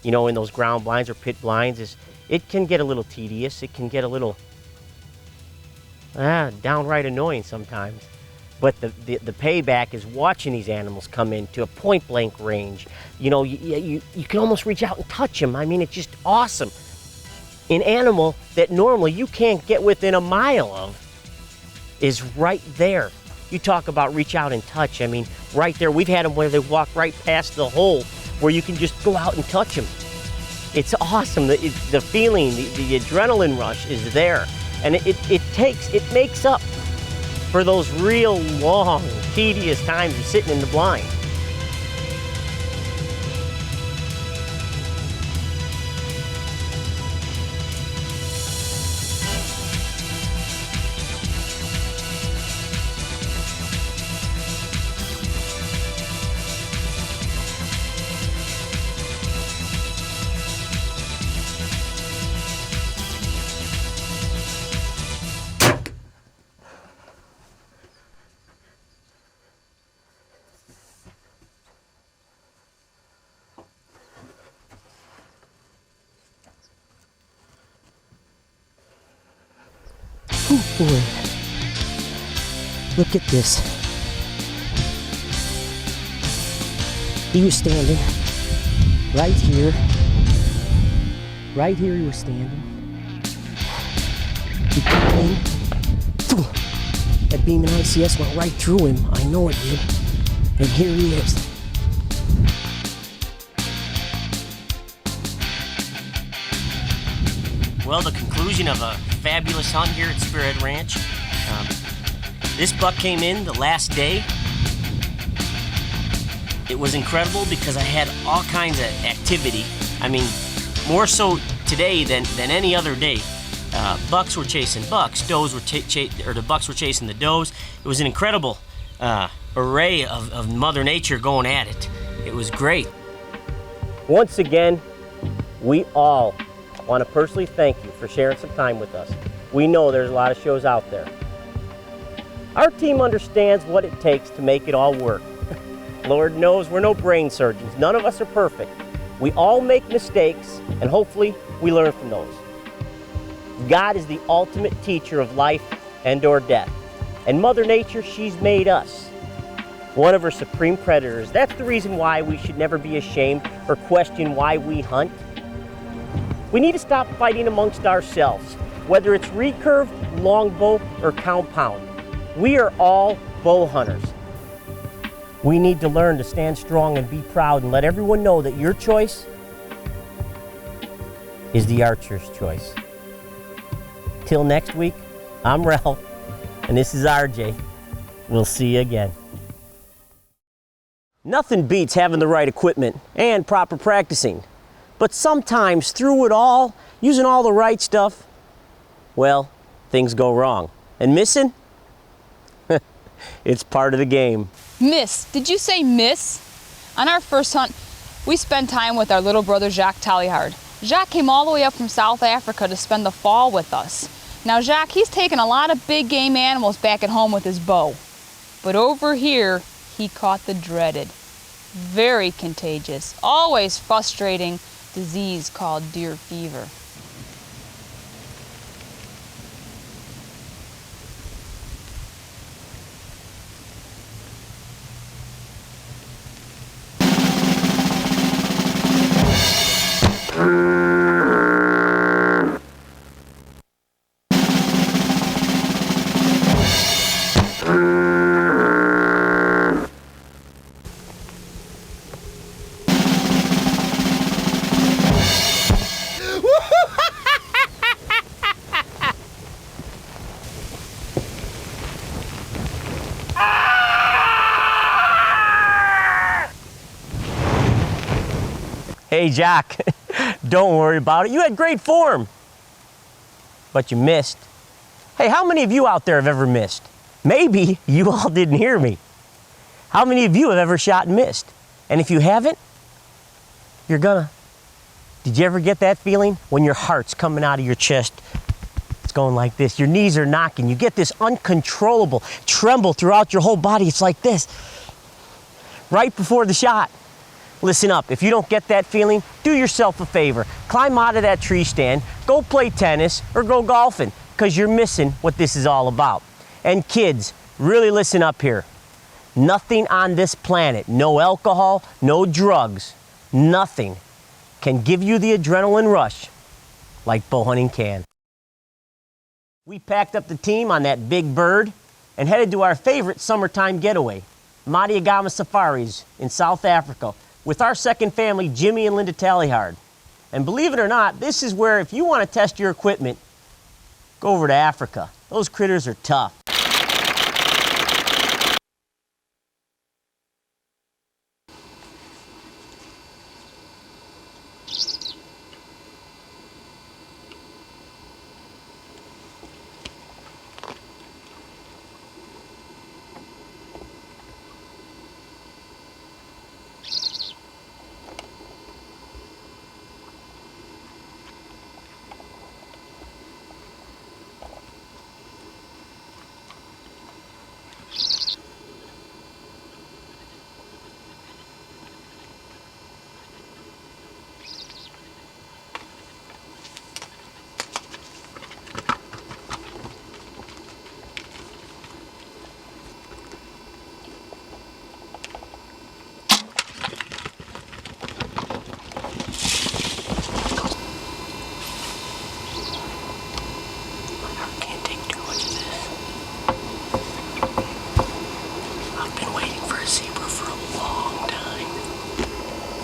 [SPEAKER 1] In those ground blinds or pit blinds, it can get a little tedious. It can get a little downright annoying sometimes. But the payback is watching these animals come into a point blank range. You can almost reach out and touch them. It's just awesome. An animal that normally you can't get within a mile of is right there. You talk about reach out and touch. Right there. We've had them where they walk right past the hole where you can just go out and touch them. It's awesome. The feeling, the adrenaline rush is there. And it makes up for those real long, tedious times of sitting in the blind. Oh boy, look at this. He was standing right here. Right here he was standing. He came in. That beam of ICS went right through him. I know it did. And here he is. Well, the conclusion of a fabulous hunt here at Spearhead Ranch. This buck came in the last day. It was incredible because I had all kinds of activity. More so today than any other day. Bucks were chasing bucks, does were the bucks were chasing the does. It was an incredible array of Mother Nature going at it. It was great. Once again, we all want to personally thank you for sharing some time with us. We know there's a lot of shows out there. Our team understands what it takes to make it all work. Lord knows we're no brain surgeons. None of us are perfect. We all make mistakes, and hopefully we learn from those. God is the ultimate teacher of life and or death. And Mother Nature, she's made us one of her supreme predators. That's the reason why we should never be ashamed or question why we hunt. We need to stop fighting amongst ourselves, whether it's recurve, longbow, or compound. We are all bow hunters. We need to learn to stand strong and be proud and let everyone know that your choice
[SPEAKER 3] is the archer's choice. Till next week, I'm Ralph, and this is RJ. We'll see you again. Nothing beats having the right equipment and proper practicing. But sometimes through it all, using all the right stuff, well, things go wrong. And missing? It's part of the game.
[SPEAKER 4] Miss, did you say miss? On our first hunt, we spent time with our little brother Jacques Tallyhard. Jacques came all the way up from South Africa to spend the fall with us. Now Jacques, he's taken a lot of big game animals back at home with his bow. But over here, he caught the dreaded, very contagious, always frustrating disease called deer fever.
[SPEAKER 3] Hey, Jack, don't worry about it. You had great form, but you missed. Hey, how many of you out there have ever missed? Maybe you all didn't hear me. How many of you have ever shot and missed? And if you haven't, you're gonna. Did you ever get that feeling when your heart's coming out of your chest? It's going like this. Your knees are knocking. You get this uncontrollable tremble throughout your whole body. It's like this, right before the shot. Listen up, if you don't get that feeling, do yourself a favor. Climb out of that tree stand, go play tennis, or go golfing, because you're missing what this is all about. And kids, really listen up here. Nothing on this planet, no alcohol, no drugs, nothing can give you the adrenaline rush like bow hunting can. We packed up the team on that big bird and headed to our favorite summertime getaway, Madiagama Safaris in South Africa, with our second family, Jimmy and Linda Tallyhard. And believe it or not, this is where if you want to test your equipment, go over to Africa. Those critters are tough.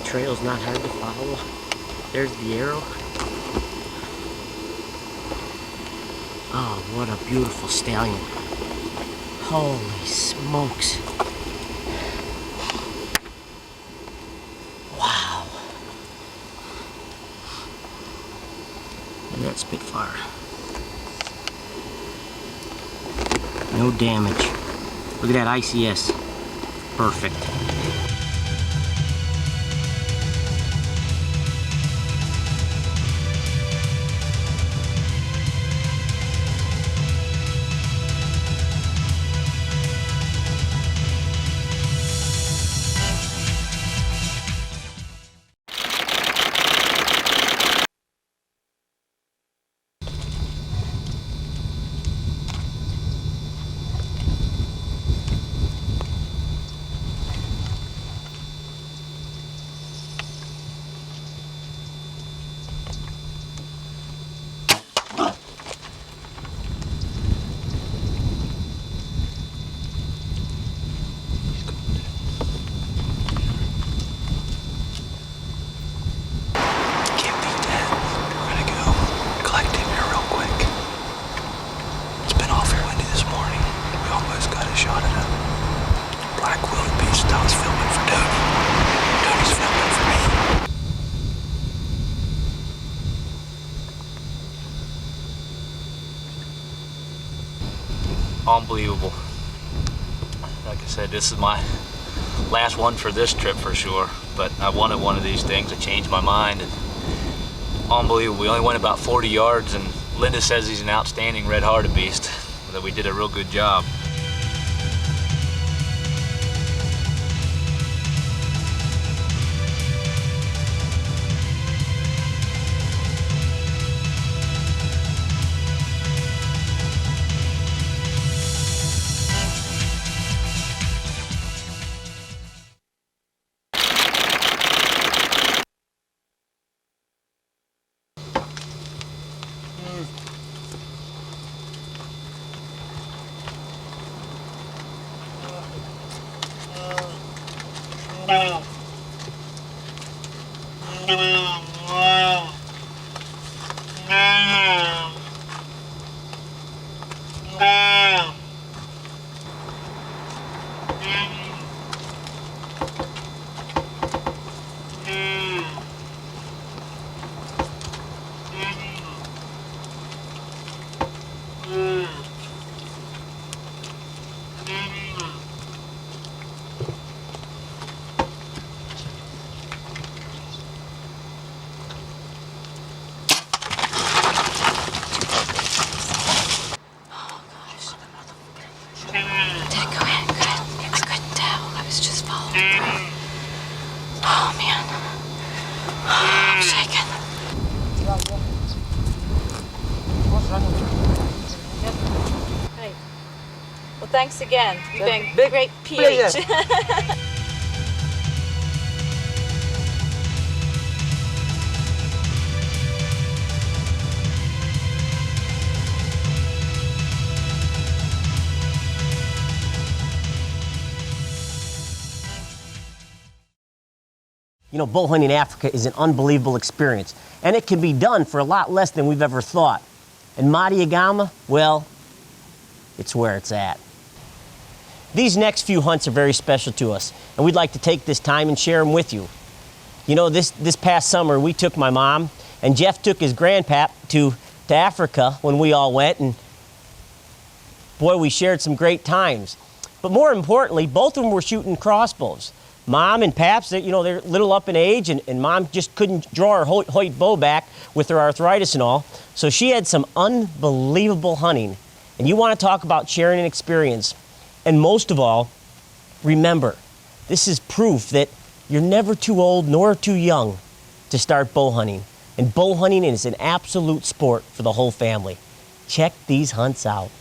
[SPEAKER 3] Trail's not hard to follow. There's the arrow. Oh, what a beautiful stallion. Holy smokes. Wow. And that Spitfire. No damage. Look at that ICS. Perfect.
[SPEAKER 18] unbelievable. Like I said, this is my last one for this trip for sure, but I wanted one of these things to change my mind. And unbelievable. We only went about 40 yards, and Linda says he's an outstanding red hartebeest, that we did a real good job.
[SPEAKER 19] Thanks again. You've been a great PH.
[SPEAKER 3] You know, bow hunting in Africa is an unbelievable experience, and it can be done for a lot less than we've ever thought. And Madiagama, well, it's where it's at. These next few hunts are very special to us, and we'd like to take this time and share them with you. You know, this past summer, we took my mom, and Jeff took his grandpap to Africa when we all went, and boy, we shared some great times. But more importantly, both of them were shooting crossbows. Mom and Paps, you know, they're a little up in age, and Mom just couldn't draw her Hoyt bow back with her arthritis and all, so she had some unbelievable hunting. And you want to talk about sharing an experience. And most of all, remember, this is proof that you're never too old nor too young to start bow hunting. And bow hunting is an absolute sport for the whole family. Check these hunts out.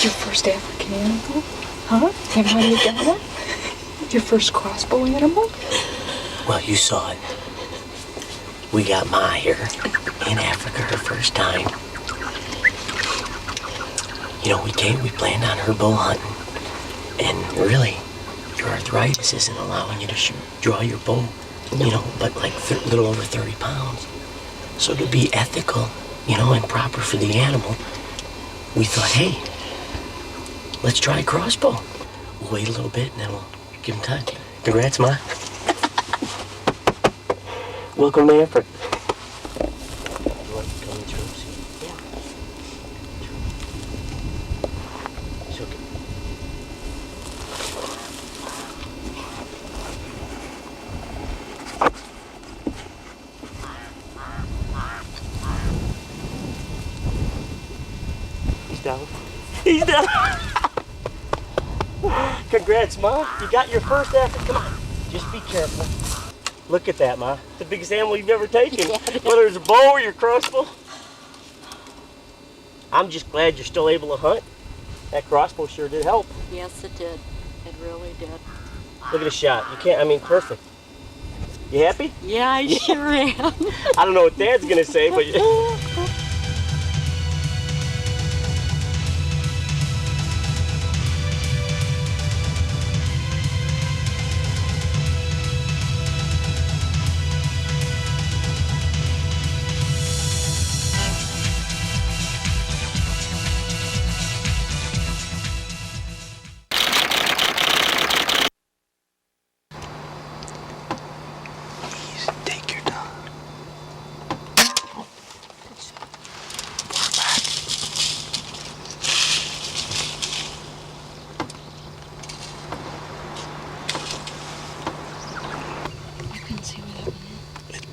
[SPEAKER 20] Your first African animal? Huh? And how do you get one? Your first crossbow animal?
[SPEAKER 11] Well, you saw it.
[SPEAKER 3] We got Ma here in Africa her first time. You know, we planned on her bow hunting, and really, your arthritis isn't allowing you to draw your bow, you know, but like a little over 30 pounds. So to be ethical, you know, and proper for the animal, we thought, hey, let's try a crossbow. We'll wait a little bit and then we'll give him time. Congrats, Ma. Welcome to Africa. You want to come in through? See? Yeah. It's okay. He's down. He's down. Congrats, Ma. You got your first African. Come on. Just be careful. Look at that, Ma. The biggest animal you've ever taken. Whether it's a bow or your crossbow. I'm just glad you're still able to hunt. That crossbow sure did help.
[SPEAKER 21] Yes, it did. It really did.
[SPEAKER 3] Look at the shot. You can't, I mean, perfect. You happy?
[SPEAKER 21] Yeah, I sure am.
[SPEAKER 3] I don't know what Dad's gonna say, but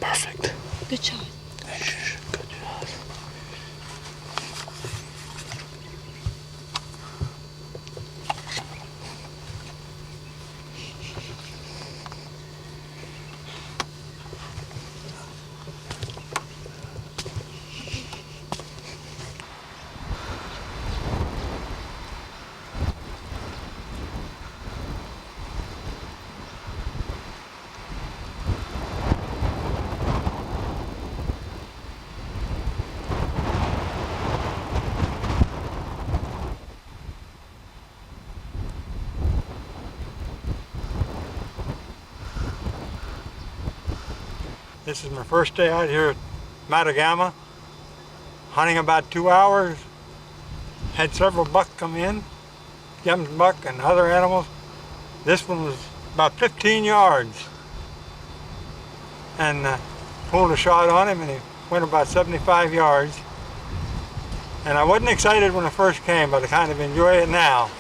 [SPEAKER 21] Perfect. Good shot.
[SPEAKER 7] Good job.
[SPEAKER 22] This is my first day out here at Matagama, hunting about 2 hours. Had several buck come in, Jim's buck and other animals. This one was about 15 yards. And pulled a shot on him and he went about 75 yards. And I wasn't excited when I first came, but I kind of enjoy it now.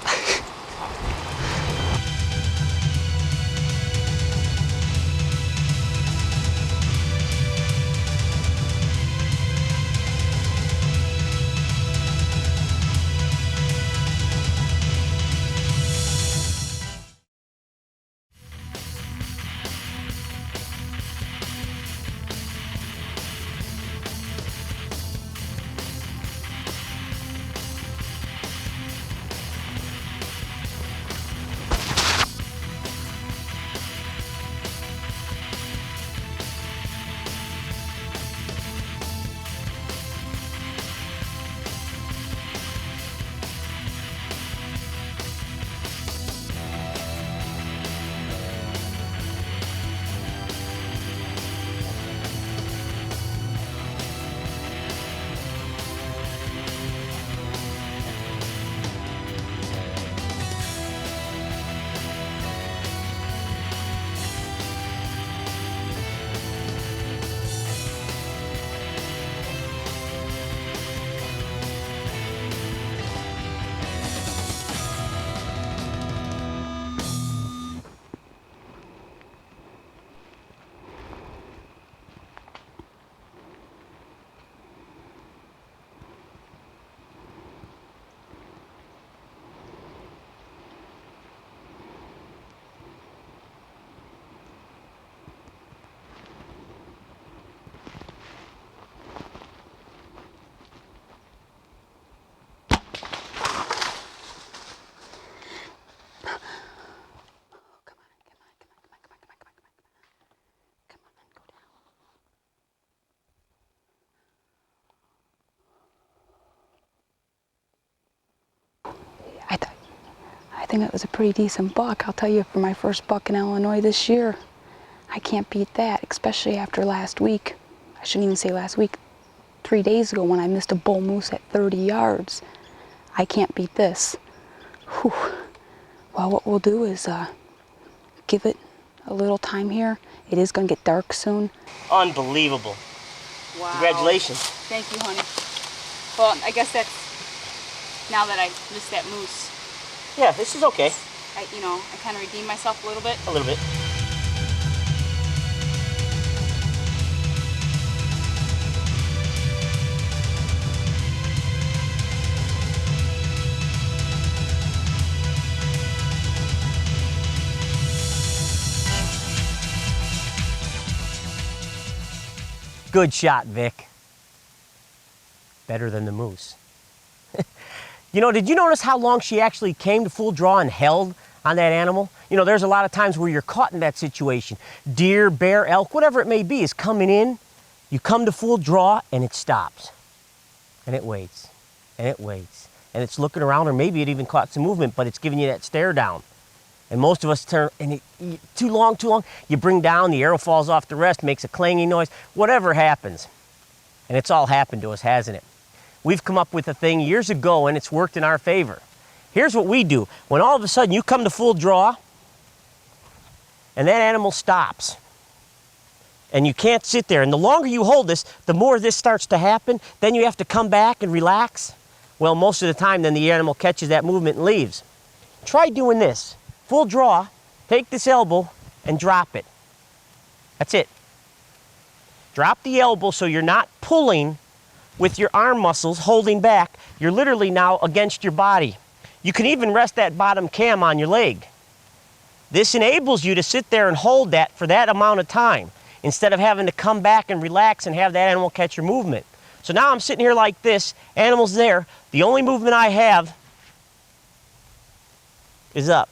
[SPEAKER 5] think it was a pretty decent buck. I'll tell you, for my first buck in Illinois this year, I can't beat that, especially after last week. I shouldn't even say last week, 3 days ago when I missed a bull moose at 30 yards. I can't beat this. Whew. Well, what we'll do is give it a little time here. It is going to get dark soon.
[SPEAKER 1] Unbelievable.
[SPEAKER 2] Wow.
[SPEAKER 1] Congratulations.
[SPEAKER 4] Thank you, honey. Well, I guess that's, now that I missed that moose,
[SPEAKER 1] Yeah, this is okay.
[SPEAKER 4] I kind of redeemed myself a little bit.
[SPEAKER 1] A little bit. Good shot, Vic. Better than the moose. Did you notice how long she actually came to full draw and held on that animal? There's a lot of times where you're caught in that situation. Deer, bear, elk, whatever it may be is coming in. You come to full draw and it stops. And it waits. And it waits. And it's looking around, or maybe it even caught some movement, but it's giving you that stare down. And most of us turn, and too long, you bring down, the arrow falls off the rest, makes a clanging noise, whatever happens. And it's all happened to us, hasn't it? We've come up with a thing years ago, and it's worked in our favor. Here's what we do. When all of a sudden you come to full draw, and that animal stops, and you can't sit there, and the longer you hold this, the more this starts to happen, then you have to come back and relax. Well, most of the time, then the animal catches that movement and leaves. Try doing this. Full draw, take this elbow, and drop it. That's it. Drop the elbow so you're not pulling with your arm muscles, holding back. You're literally now against your body. You can even rest that bottom cam on your leg. This enables you to sit there and hold that for that amount of time, instead of having to come back and relax and have that animal catch your movement. So now I'm sitting here like this, animal's there. The only movement I have is up.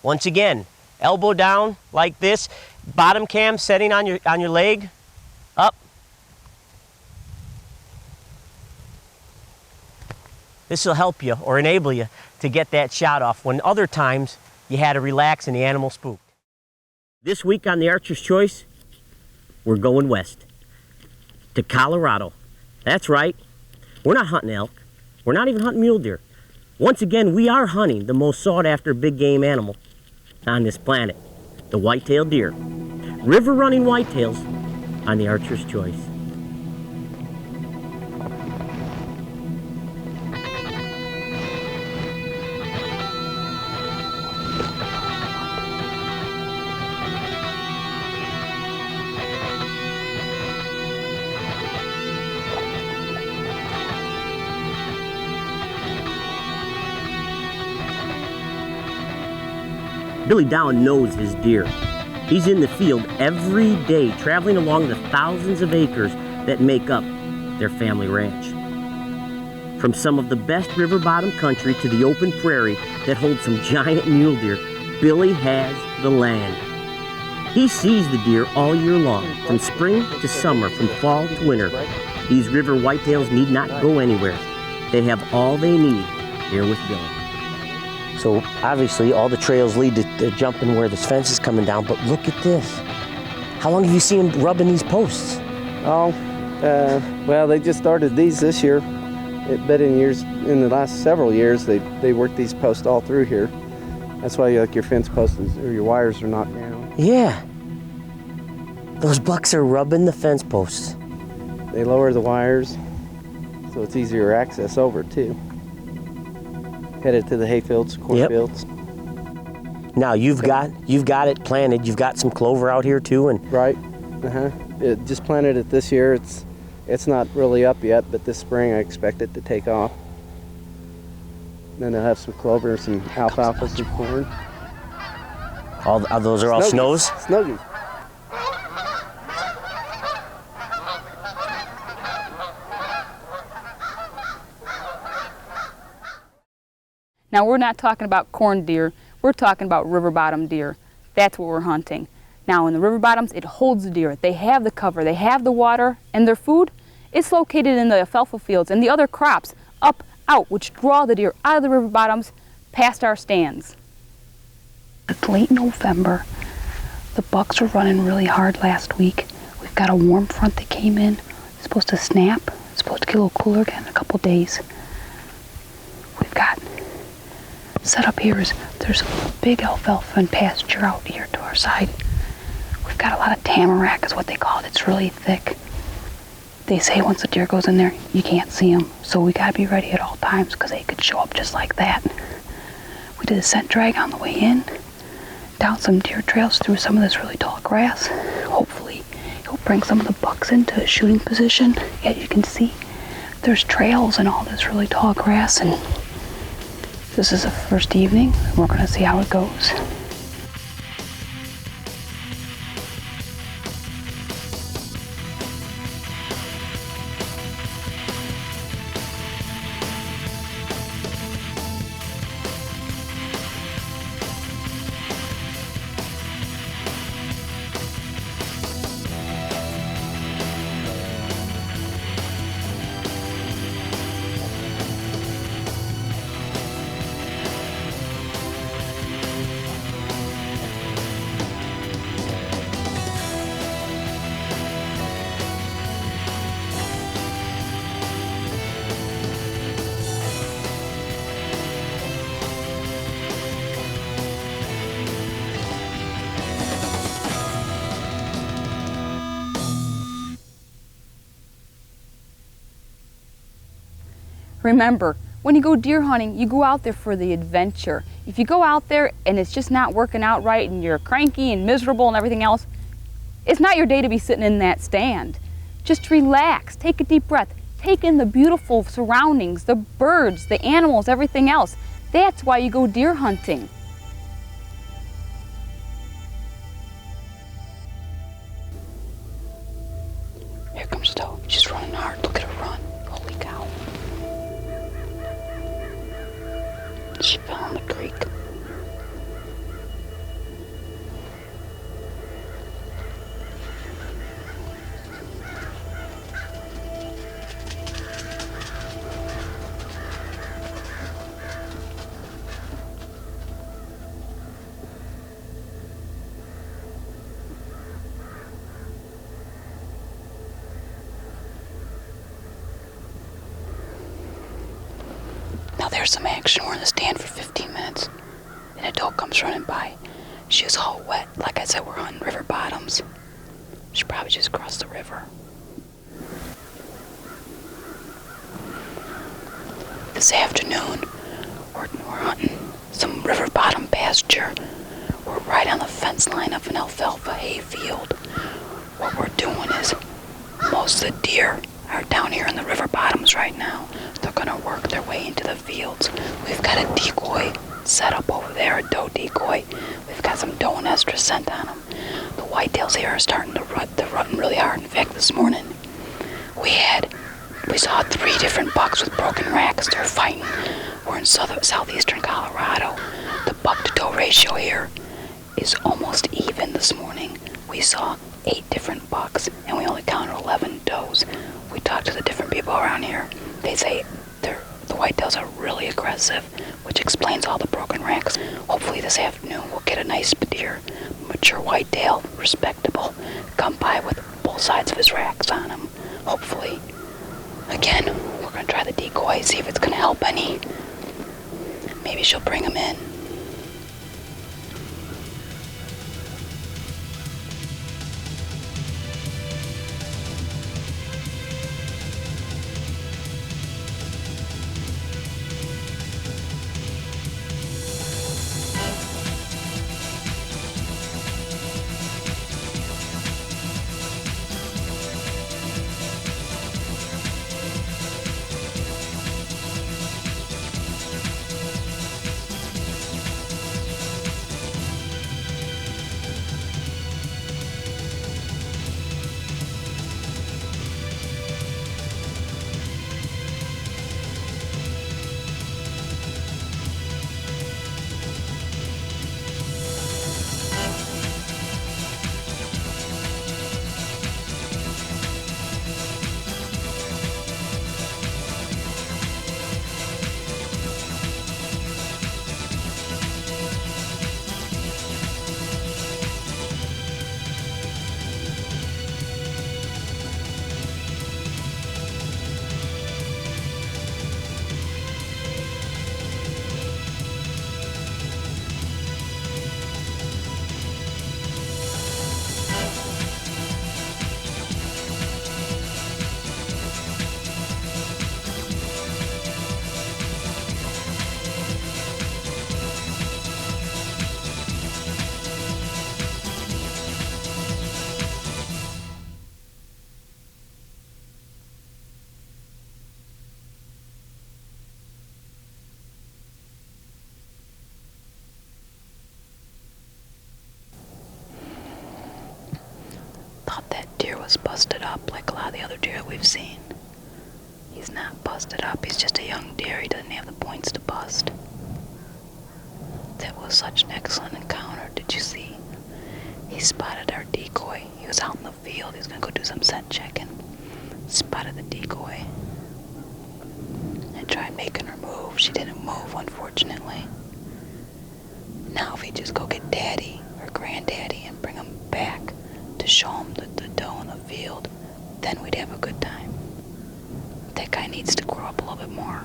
[SPEAKER 1] Once again, elbow down like this, bottom cam setting on your leg, up. This will help you or enable you to get that shot off when other times you had to relax and the animal spooked. This week on the Archer's Choice, we're going west to Colorado. That's right, we're not hunting elk. We're not even hunting mule deer. Once again, we are hunting the most sought after big game animal on this planet, the whitetail deer. River running whitetails on the Archer's Choice. Billy Dowen knows his deer. He's in the field every day, traveling along the thousands of acres that make up their family ranch. From some of the best river bottom country to the open prairie that holds some giant mule deer, Billy has the land. He sees the deer all year long, from spring to summer, from fall to winter. These river whitetails need not go anywhere. They have all they need here with Billy. So obviously all the trails lead to jumping where this fence is coming down, but look at this. How long have you seen him rubbing these posts?
[SPEAKER 9] Oh, well, they just started these this year. But in the last several years, they worked these posts all through here. That's why your fence posts or your wires are not down.
[SPEAKER 1] Yeah. Those bucks are rubbing the fence posts.
[SPEAKER 9] They lower the wires, so it's easier access over too. Headed to the hayfields, cornfields.
[SPEAKER 1] Now you've got it planted. You've got some clover out here too, and
[SPEAKER 9] right. It just planted it this year. It's not really up yet, but this spring I expect it to take off. Then they'll have some clover, some alfalfa, some corn.
[SPEAKER 1] Those are all snows?
[SPEAKER 9] Snuggies.
[SPEAKER 4] Now we're not talking about corn deer, we're talking about river bottom deer. That's what we're hunting. Now in the river bottoms, it holds the deer. They have the cover, they have the water, and their food, it's located in the alfalfa fields and the other crops up, out, which draw the deer out of the river bottoms past our stands.
[SPEAKER 5] It's late November. The bucks were running really hard last week. We've got a warm front that came in. It's supposed to snap. It's supposed to get a little cooler again in a couple days. We've got set up here is there's a big alfalfa and pasture out here to our side. We've got a lot of tamarack is what they call it. It's really thick. They say once the deer goes in there, you can't see them. So we gotta be ready at all times because they could show up just like that. We did a scent drag on the way in, down some deer trails through some of this really tall grass. Hopefully it'll bring some of the bucks into a shooting position. As you can see, there's trails and all this really tall grass, and this is the first evening. We're gonna see how it goes.
[SPEAKER 4] Remember, when you go deer hunting, you go out there for the adventure. If you go out there and it's just not working out right and you're cranky and miserable and everything else, it's not your day to be sitting in that stand. Just relax, take a deep breath, take in the beautiful surroundings, the birds, the animals, everything else. That's why you go deer hunting.
[SPEAKER 5] Here comes Doe. She's running hard. Look at her run. Holy cow. She fell in the creek. Now there's some action. We're in the stand for 15 minutes, and a doe comes running by. She was all wet. Like I said, we're hunting river bottoms. She probably just crossed the river. This afternoon, we're hunting some river bottom pasture. We're right on the fence line of an alfalfa hay field. What we're doing is, most of the deer are down here in the river bottoms right now. They're gonna work their way into the fields. We've got a decoy set up over there, a doe decoy. We've got some doe and estrus scent on them. The whitetails here are starting to rut. They're rutting really hard. In fact, this morning we saw 3 different bucks with broken racks. They're fighting. We're in southeastern Colorado. The buck to doe ratio here is almost even this morning. We saw 8 different bucks and we only counted 11 does. We talked to the different people around here. They say the whitetails are really aggressive, which explains all the broken racks. Hopefully this afternoon we'll get a nice deer, mature whitetail, respectable, come by with both sides of his racks on him. Hopefully. Again, we're gonna try the decoy, see if it's gonna help any. Maybe she'll bring him in. was busted up like a lot of the other deer we've seen. He's not busted up. He's just a young deer. He doesn't have the points to bust. That was such an excellent encounter. Did you see? He spotted our decoy. He was out in the field. He was going to go do some scent checking. Spotted the decoy. And tried making her move. She didn't move, unfortunately. Now if he just go get Daddy or Granddaddy and bring him back to show him the doe in the field, then we'd have a good time. That guy needs to grow up a little bit more.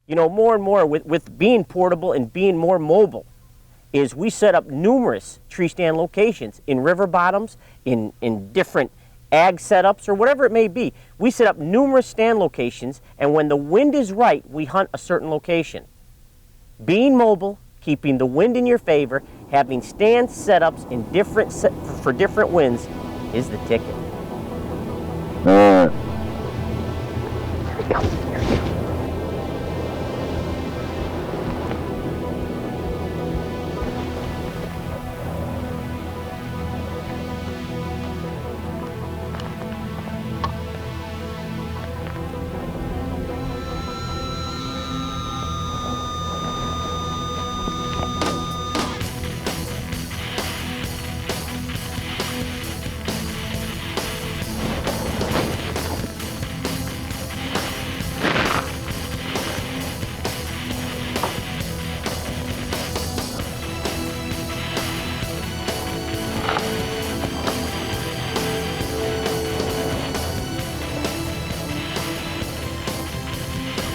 [SPEAKER 3] You know, more and more with being portable and being more mobile is we set up numerous tree stand locations in river bottoms, in different ag setups or whatever it may be. We set up numerous stand locations, and when the wind is right, we hunt a certain location. Being mobile, keeping the wind in your favor, having stand setups in for different winds is the ticket. Here he comes. Here he comes.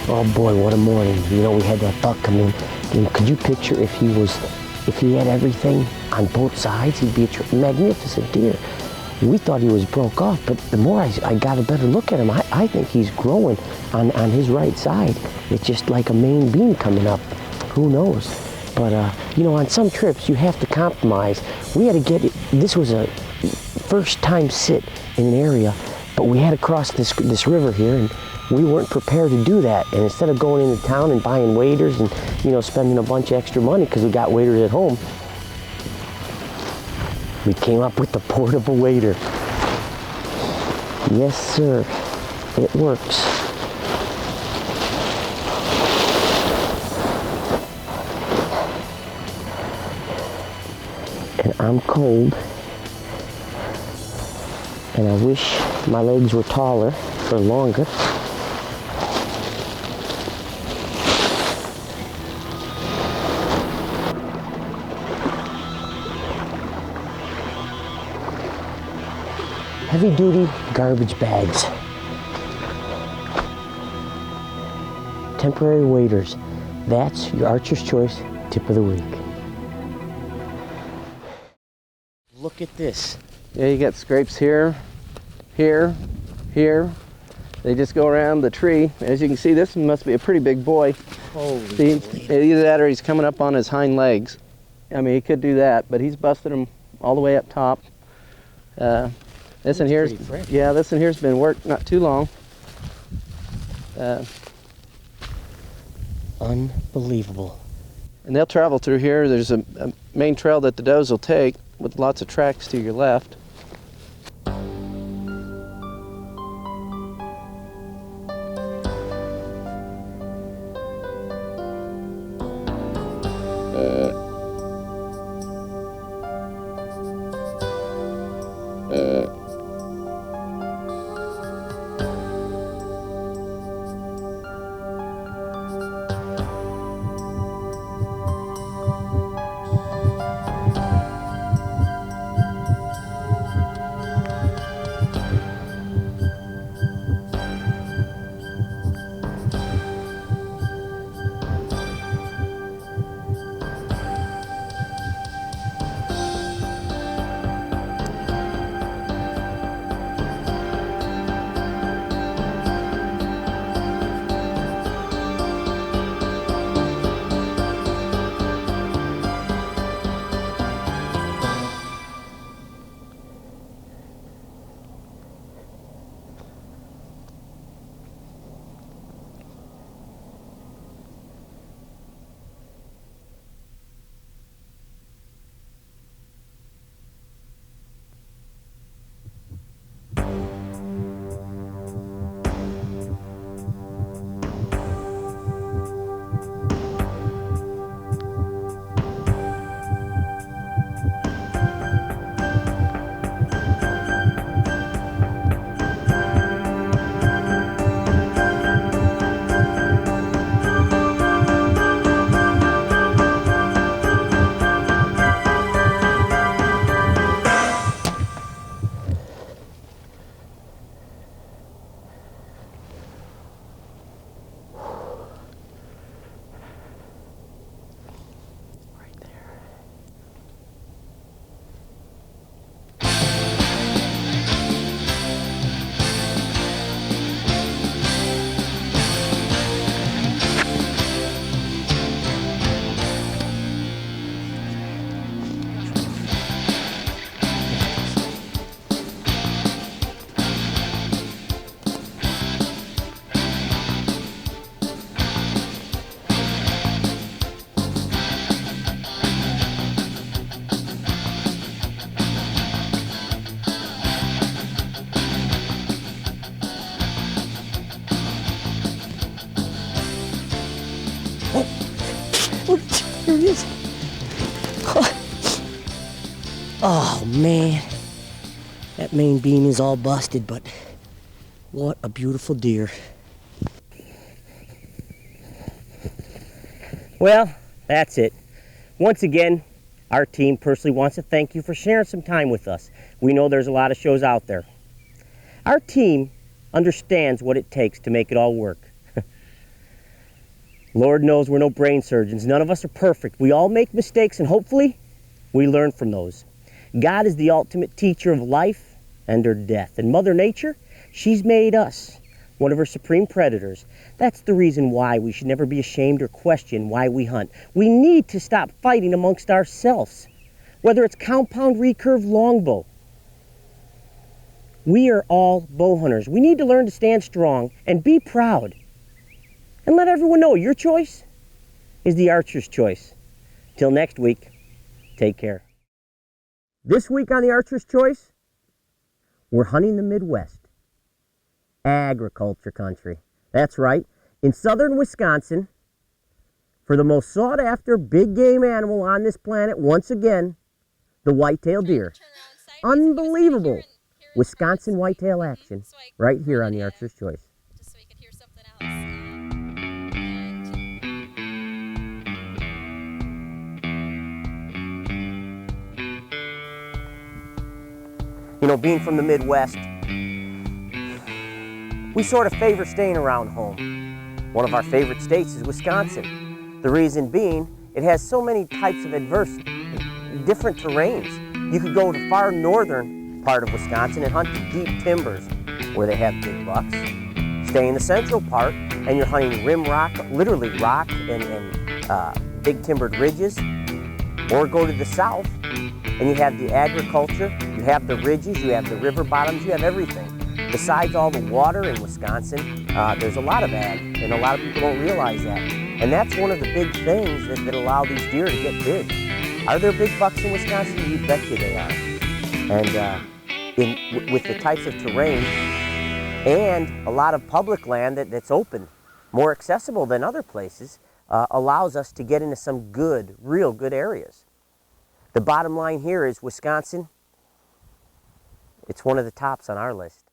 [SPEAKER 3] Oh boy, what a morning. You know, we had that buck come in. And could you picture if he had everything on both sides, he'd be a magnificent deer. We thought he was broke off, but the more I got a better look at him, I think he's growing on his right side. It's just like a main beam coming up. Who knows? But, you know, on some trips, you have to compromise. We had to get it. This was a first time sit in an area, but we had to cross this river here, and we weren't prepared to do that. And instead of going into town and buying waders and, you know, spending a bunch of extra money because we got waders at home, we came up with the portable wader. Yes, sir. It works. And I'm cold. And I wish my legs were taller or longer. Heavy-duty garbage bags. Temporary waders. That's your Archer's Choice tip of the week. Look at this.
[SPEAKER 9] Yeah, you got scrapes here, here, here. They just go around the tree. As you can see, this must be a pretty big boy.
[SPEAKER 3] Holy
[SPEAKER 9] see, either that or he's coming up on his hind legs. I mean, he could do that, but he's busted him all the way up top. This in here's, yeah, this in here's been worked not too long.
[SPEAKER 3] Unbelievable.
[SPEAKER 9] And they'll travel through here. There's a main trail that the does will take with lots of tracks to your left.
[SPEAKER 3] Oh man, that main beam is all busted, but what a beautiful deer. Well, that's it. Once again, our team personally wants to thank you for sharing some time with us. We know there's a lot of shows out there. Our team understands what it takes to make it all work. Lord knows we're no brain surgeons. None of us are perfect. We all make mistakes, and hopefully we learn from those. God is the ultimate teacher of life and or death. And Mother Nature, she's made us one of her supreme predators. That's the reason why we should never be ashamed or question why we hunt. We need to stop fighting amongst ourselves. Whether it's compound recurve longbow, we are all bow hunters. We need to learn to stand strong and be proud. And let everyone know your choice is the archer's choice. Till next week, take care. This week on the Archer's Choice, we're hunting the Midwest. Agriculture country. That's right. In southern Wisconsin, for the most sought after big game animal on this planet, once again, the whitetail deer. Unbelievable Wisconsin whitetail action right here on the Archer's Choice. You know, being from the Midwest, we sort of favor staying around home. One of our favorite states is Wisconsin. The reason being, it has so many types of different terrains. You could go to far northern part of Wisconsin and hunt the deep timbers where they have big bucks. Stay in the central part and you're hunting rim rock, literally rock and big timbered ridges. Or go to the south and you have the agriculture, you have the ridges, you have the river bottoms, you have everything. Besides all the water in Wisconsin, there's a lot of ag, and a lot of people don't realize that. And that's one of the big things that allow these deer to get big. Are there big bucks in Wisconsin? You bet you they are. And with the types of terrain and a lot of public land that's open, more accessible than other places, allows us to get into some good, real good areas. The bottom line here is Wisconsin, it's one of the tops on our list.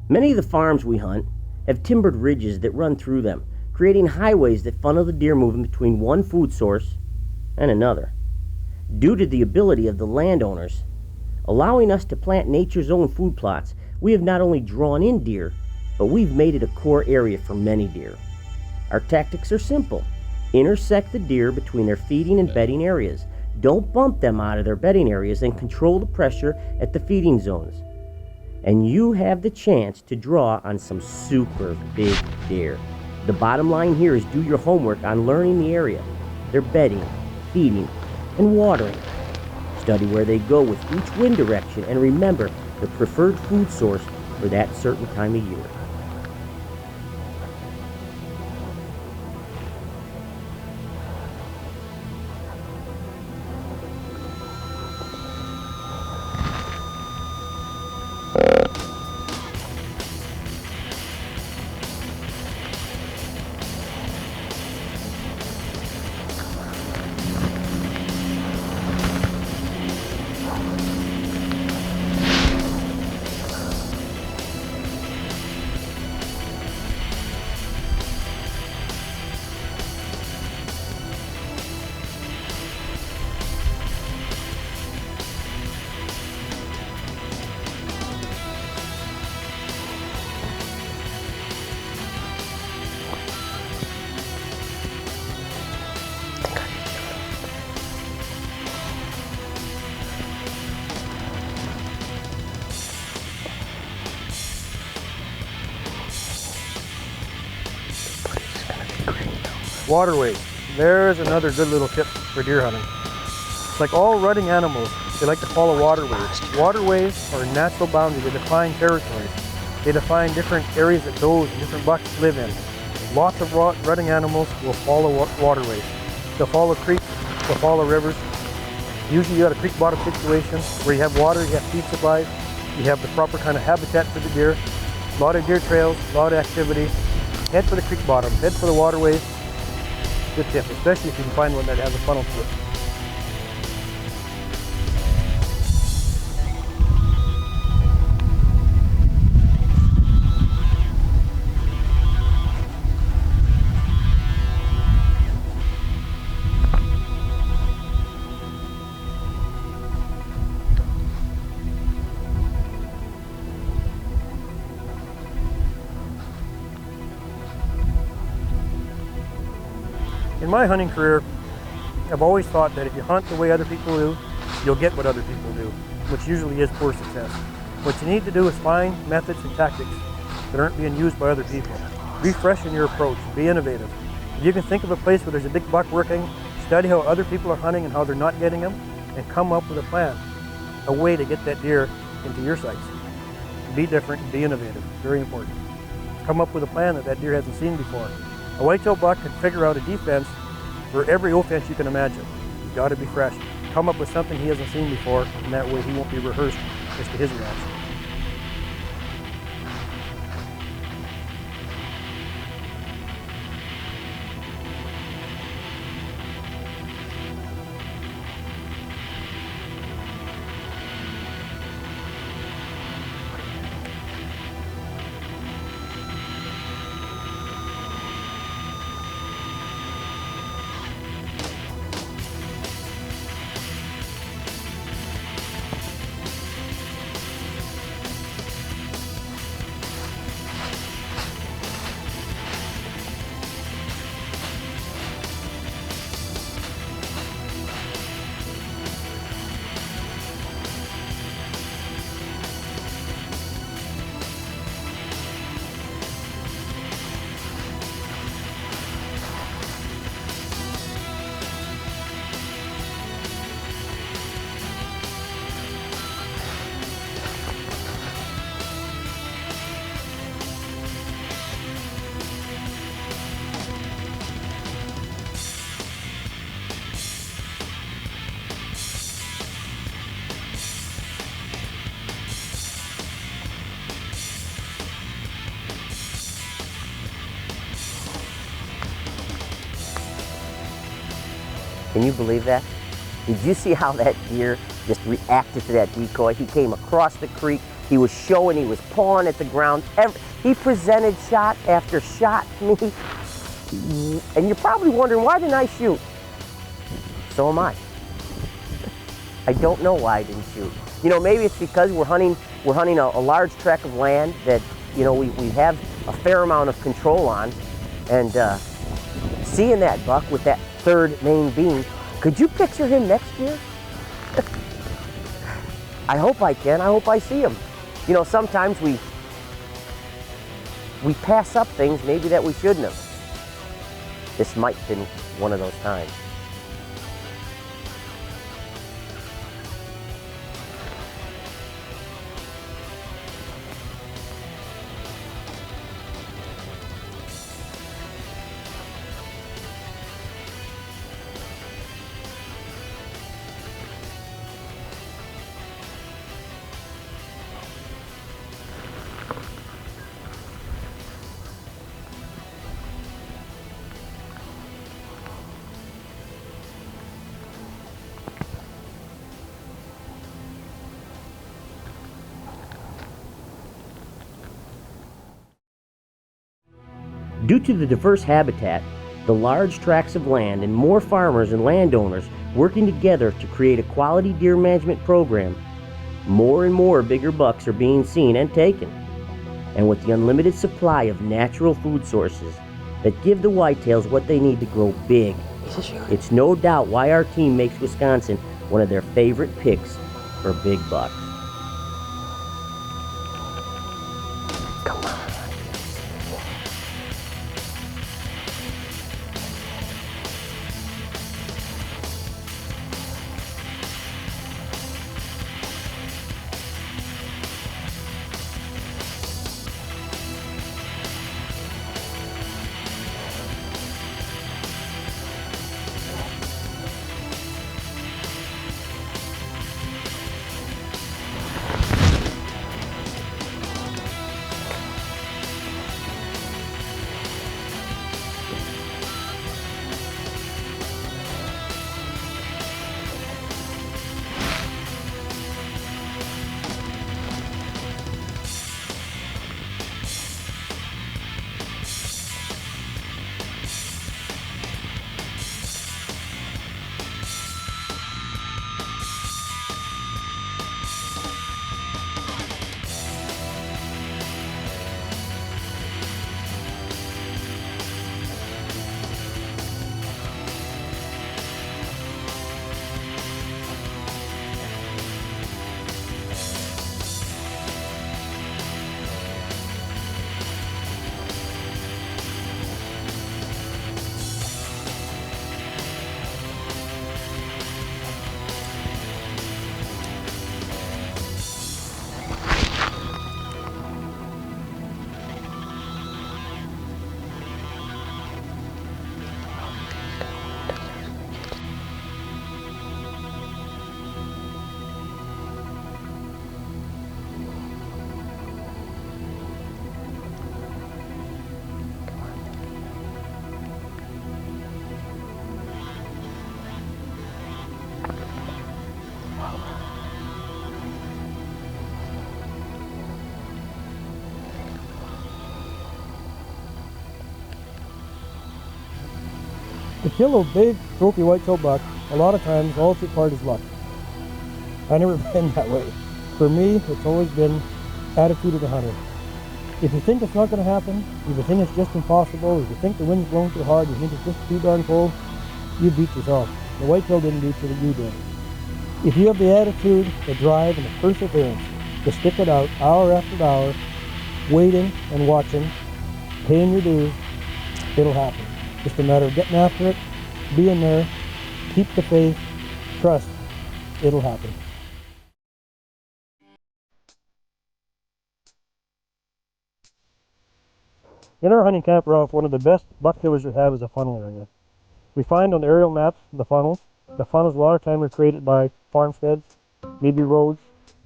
[SPEAKER 3] Many of the farms we hunt have timbered ridges that run through them, creating highways that funnel the deer moving between one food source and another. Due to the ability of the landowners allowing us to plant nature's own food plots, we have not only drawn in deer, but we've made it a core area for many deer. Our tactics are simple. Intersect the deer between their feeding and bedding areas. Don't bump them out of their bedding areas and control the pressure at the feeding zones. And you have the chance to draw on some super big deer. The bottom line here is do your homework on learning the area, their bedding, feeding, and watering. Study where they go with each wind direction and remember the preferred food source for that certain time of year.
[SPEAKER 10] Waterways. There's another good little tip for deer hunting. Like all rutting animals, they like to follow waterways. Waterways are natural boundaries. They define territories. They define different areas that those different bucks live in. Lots of rutting animals will follow waterways. They'll follow creeks, they'll follow rivers. Usually you got a creek bottom situation where you have water, you have feed supplies, you have the proper kind of habitat for the deer. A lot of deer trails, a lot of activity. Head for the creek bottom, head for the waterways. Good tip, especially if you can find one that has a funnel to it. In my hunting career, I've always thought that if you hunt the way other people do, you'll get what other people do, which usually is poor success. What you need to do is find methods and tactics that aren't being used by other people. Be fresh in your approach, be innovative. If you can think of a place where there's a big buck working, study how other people are hunting and how they're not getting them, and come up with a plan, a way to get that deer into your sights. Be different and be innovative, very important. Come up with a plan that that deer hasn't seen before. A whitetail buck can figure out a defense for every offense you can imagine. You gotta be fresh. Come up with something he hasn't seen before, and that way he won't be rehearsed as to his reaction.
[SPEAKER 3] Can you believe that? Did you see how that deer just reacted to that decoy? He came across the creek, he was showing, he was pawing at the ground. He presented shot after shot to me. And you're probably wondering, why didn't I shoot? So am I. I don't know why I didn't shoot. You know, maybe it's because we're hunting a large tract of land that, you know, we have a fair amount of control on. And seeing that buck with that third main beam, could you picture him next year? I hope I can. I hope I see him. You know, sometimes we pass up things maybe that we shouldn't have. This might have been one of those times. Due to the diverse habitat, the large tracts of land, and more farmers and landowners working together to create a quality deer management program, more and more bigger bucks are being seen and taken. And with the unlimited supply of natural food sources that give the whitetails what they need to grow big, it's no doubt why our team makes Wisconsin one of their favorite picks for big bucks.
[SPEAKER 10] To kill a big trophy whitetail buck, a lot of times all it's required is luck. I've never been that way. For me, it's always been attitude of the hunter. If you think it's not going to happen, if you think it's just impossible, if you think the wind's blowing too hard, you think it's just too darn cold, you beat yourself. The whitetail didn't beat you, you did. If you have the attitude, the drive, and the perseverance to stick it out hour after hour, waiting and watching, paying your dues, it'll happen. Just a matter of getting after it, being there, keep the faith, trust, it'll happen. In our hunting camp, Ralph, one of the best buck killers we have is a funnel area. We find on the aerial maps the funnels. The funnels a lot of time are created by farmsteads, maybe roads,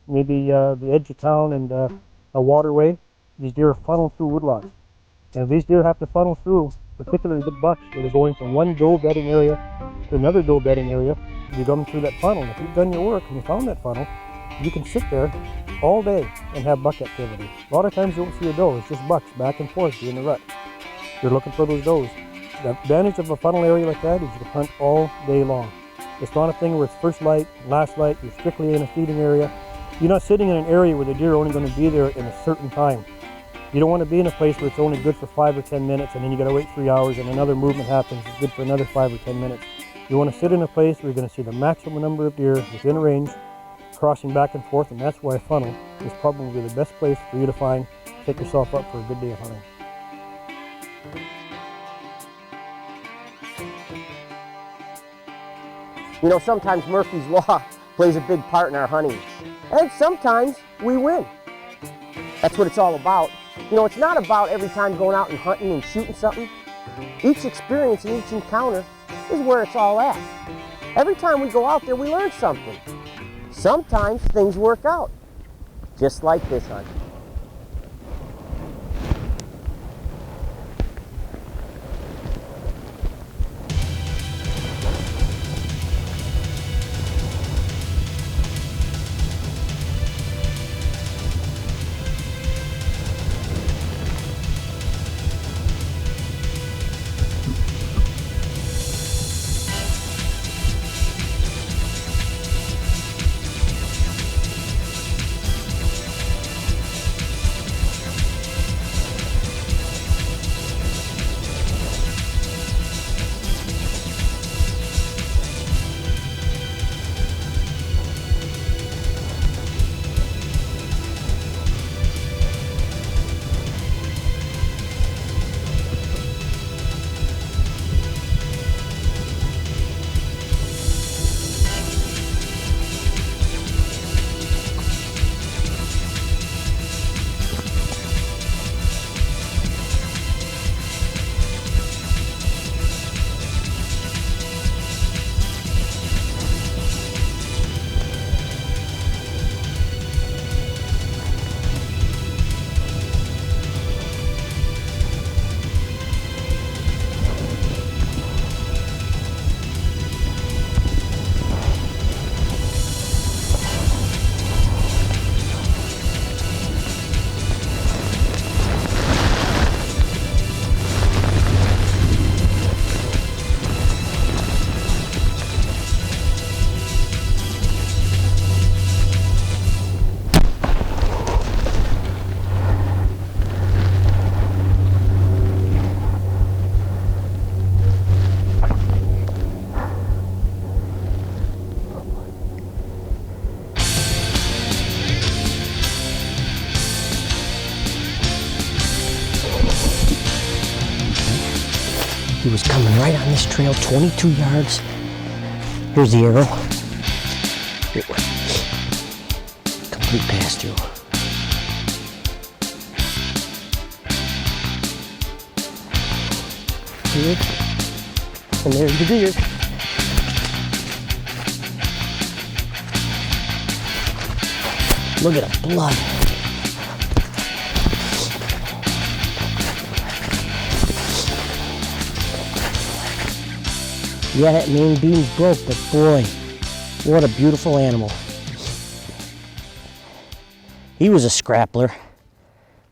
[SPEAKER 10] maybe the edge of town and a waterway. These deer funnel through woodlots. And if these deer have to funnel through particularly good bucks where they're going from one doe bedding area to another doe bedding area, you come through that funnel. And if you've done your work and you found that funnel, you can sit there all day and have buck activity. A lot of times you won't see a doe, it's just bucks back and forth doing the rut. You're looking for those does. The advantage of a funnel area like that is you can hunt all day long. It's not a thing where it's first light, last light, you're strictly in a feeding area. You're not sitting in an area where the deer are only going to be there in a certain time. You don't want to be in a place where it's only good for 5 or 10 minutes and then you got to wait 3 hours and another movement happens, it's good for another 5 or 10 minutes. You want to sit in a place where you're going to see the maximum number of deer within range, crossing back and forth, and that's why a funnel is probably the best place for you to find, set yourself up for a good day of hunting.
[SPEAKER 3] You know, sometimes Murphy's Law plays a big part in our hunting, and sometimes we win. That's what it's all about. You know, it's not about every time going out and hunting and shooting something. Each experience and each encounter is where it's all at. Every time we go out there, we learn something. Sometimes things work out, just like this hunt. He was coming right on this trail, 22 yards. Here's the arrow. Complete pass through. Here. And there's the deer. Look at the blood. Yeah, that main beam's broke, but boy, what a beautiful animal. He was a scrappler.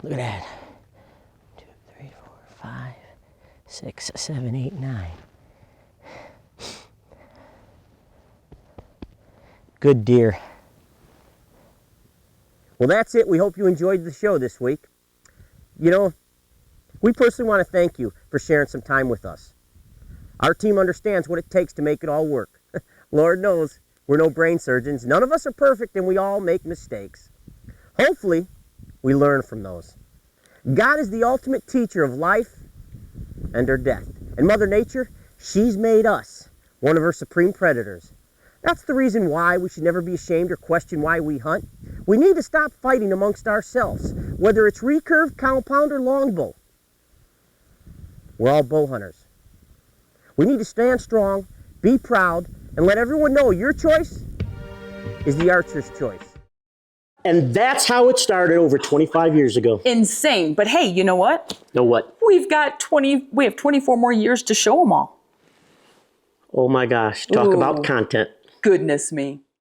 [SPEAKER 3] Look at that. 2, 3, 4, 5, 6, 7, 8, 9. Good deer. Well, that's it. We hope you enjoyed the show this week. You know, we personally want to thank you for sharing some time with us. Our team understands what it takes to make it all work. Lord knows, we're no brain surgeons. None of us are perfect, and we all make mistakes. Hopefully, we learn from those. God is the ultimate teacher of life and or death. And Mother Nature, she's made us one of her supreme predators. That's the reason why we should never be ashamed or question why we hunt. We need to stop fighting amongst ourselves, whether it's recurve, compound, or longbow. We're all bow hunters. We need to stand strong, be proud, and let everyone know your choice is the archer's choice. And that's how it started over 25 years ago.
[SPEAKER 2] Insane. But hey, you know what?
[SPEAKER 3] Know what?
[SPEAKER 2] We have 24 more years to show them all.
[SPEAKER 3] Oh my gosh, talk
[SPEAKER 2] Ooh.
[SPEAKER 3] about content.
[SPEAKER 2] Goodness me.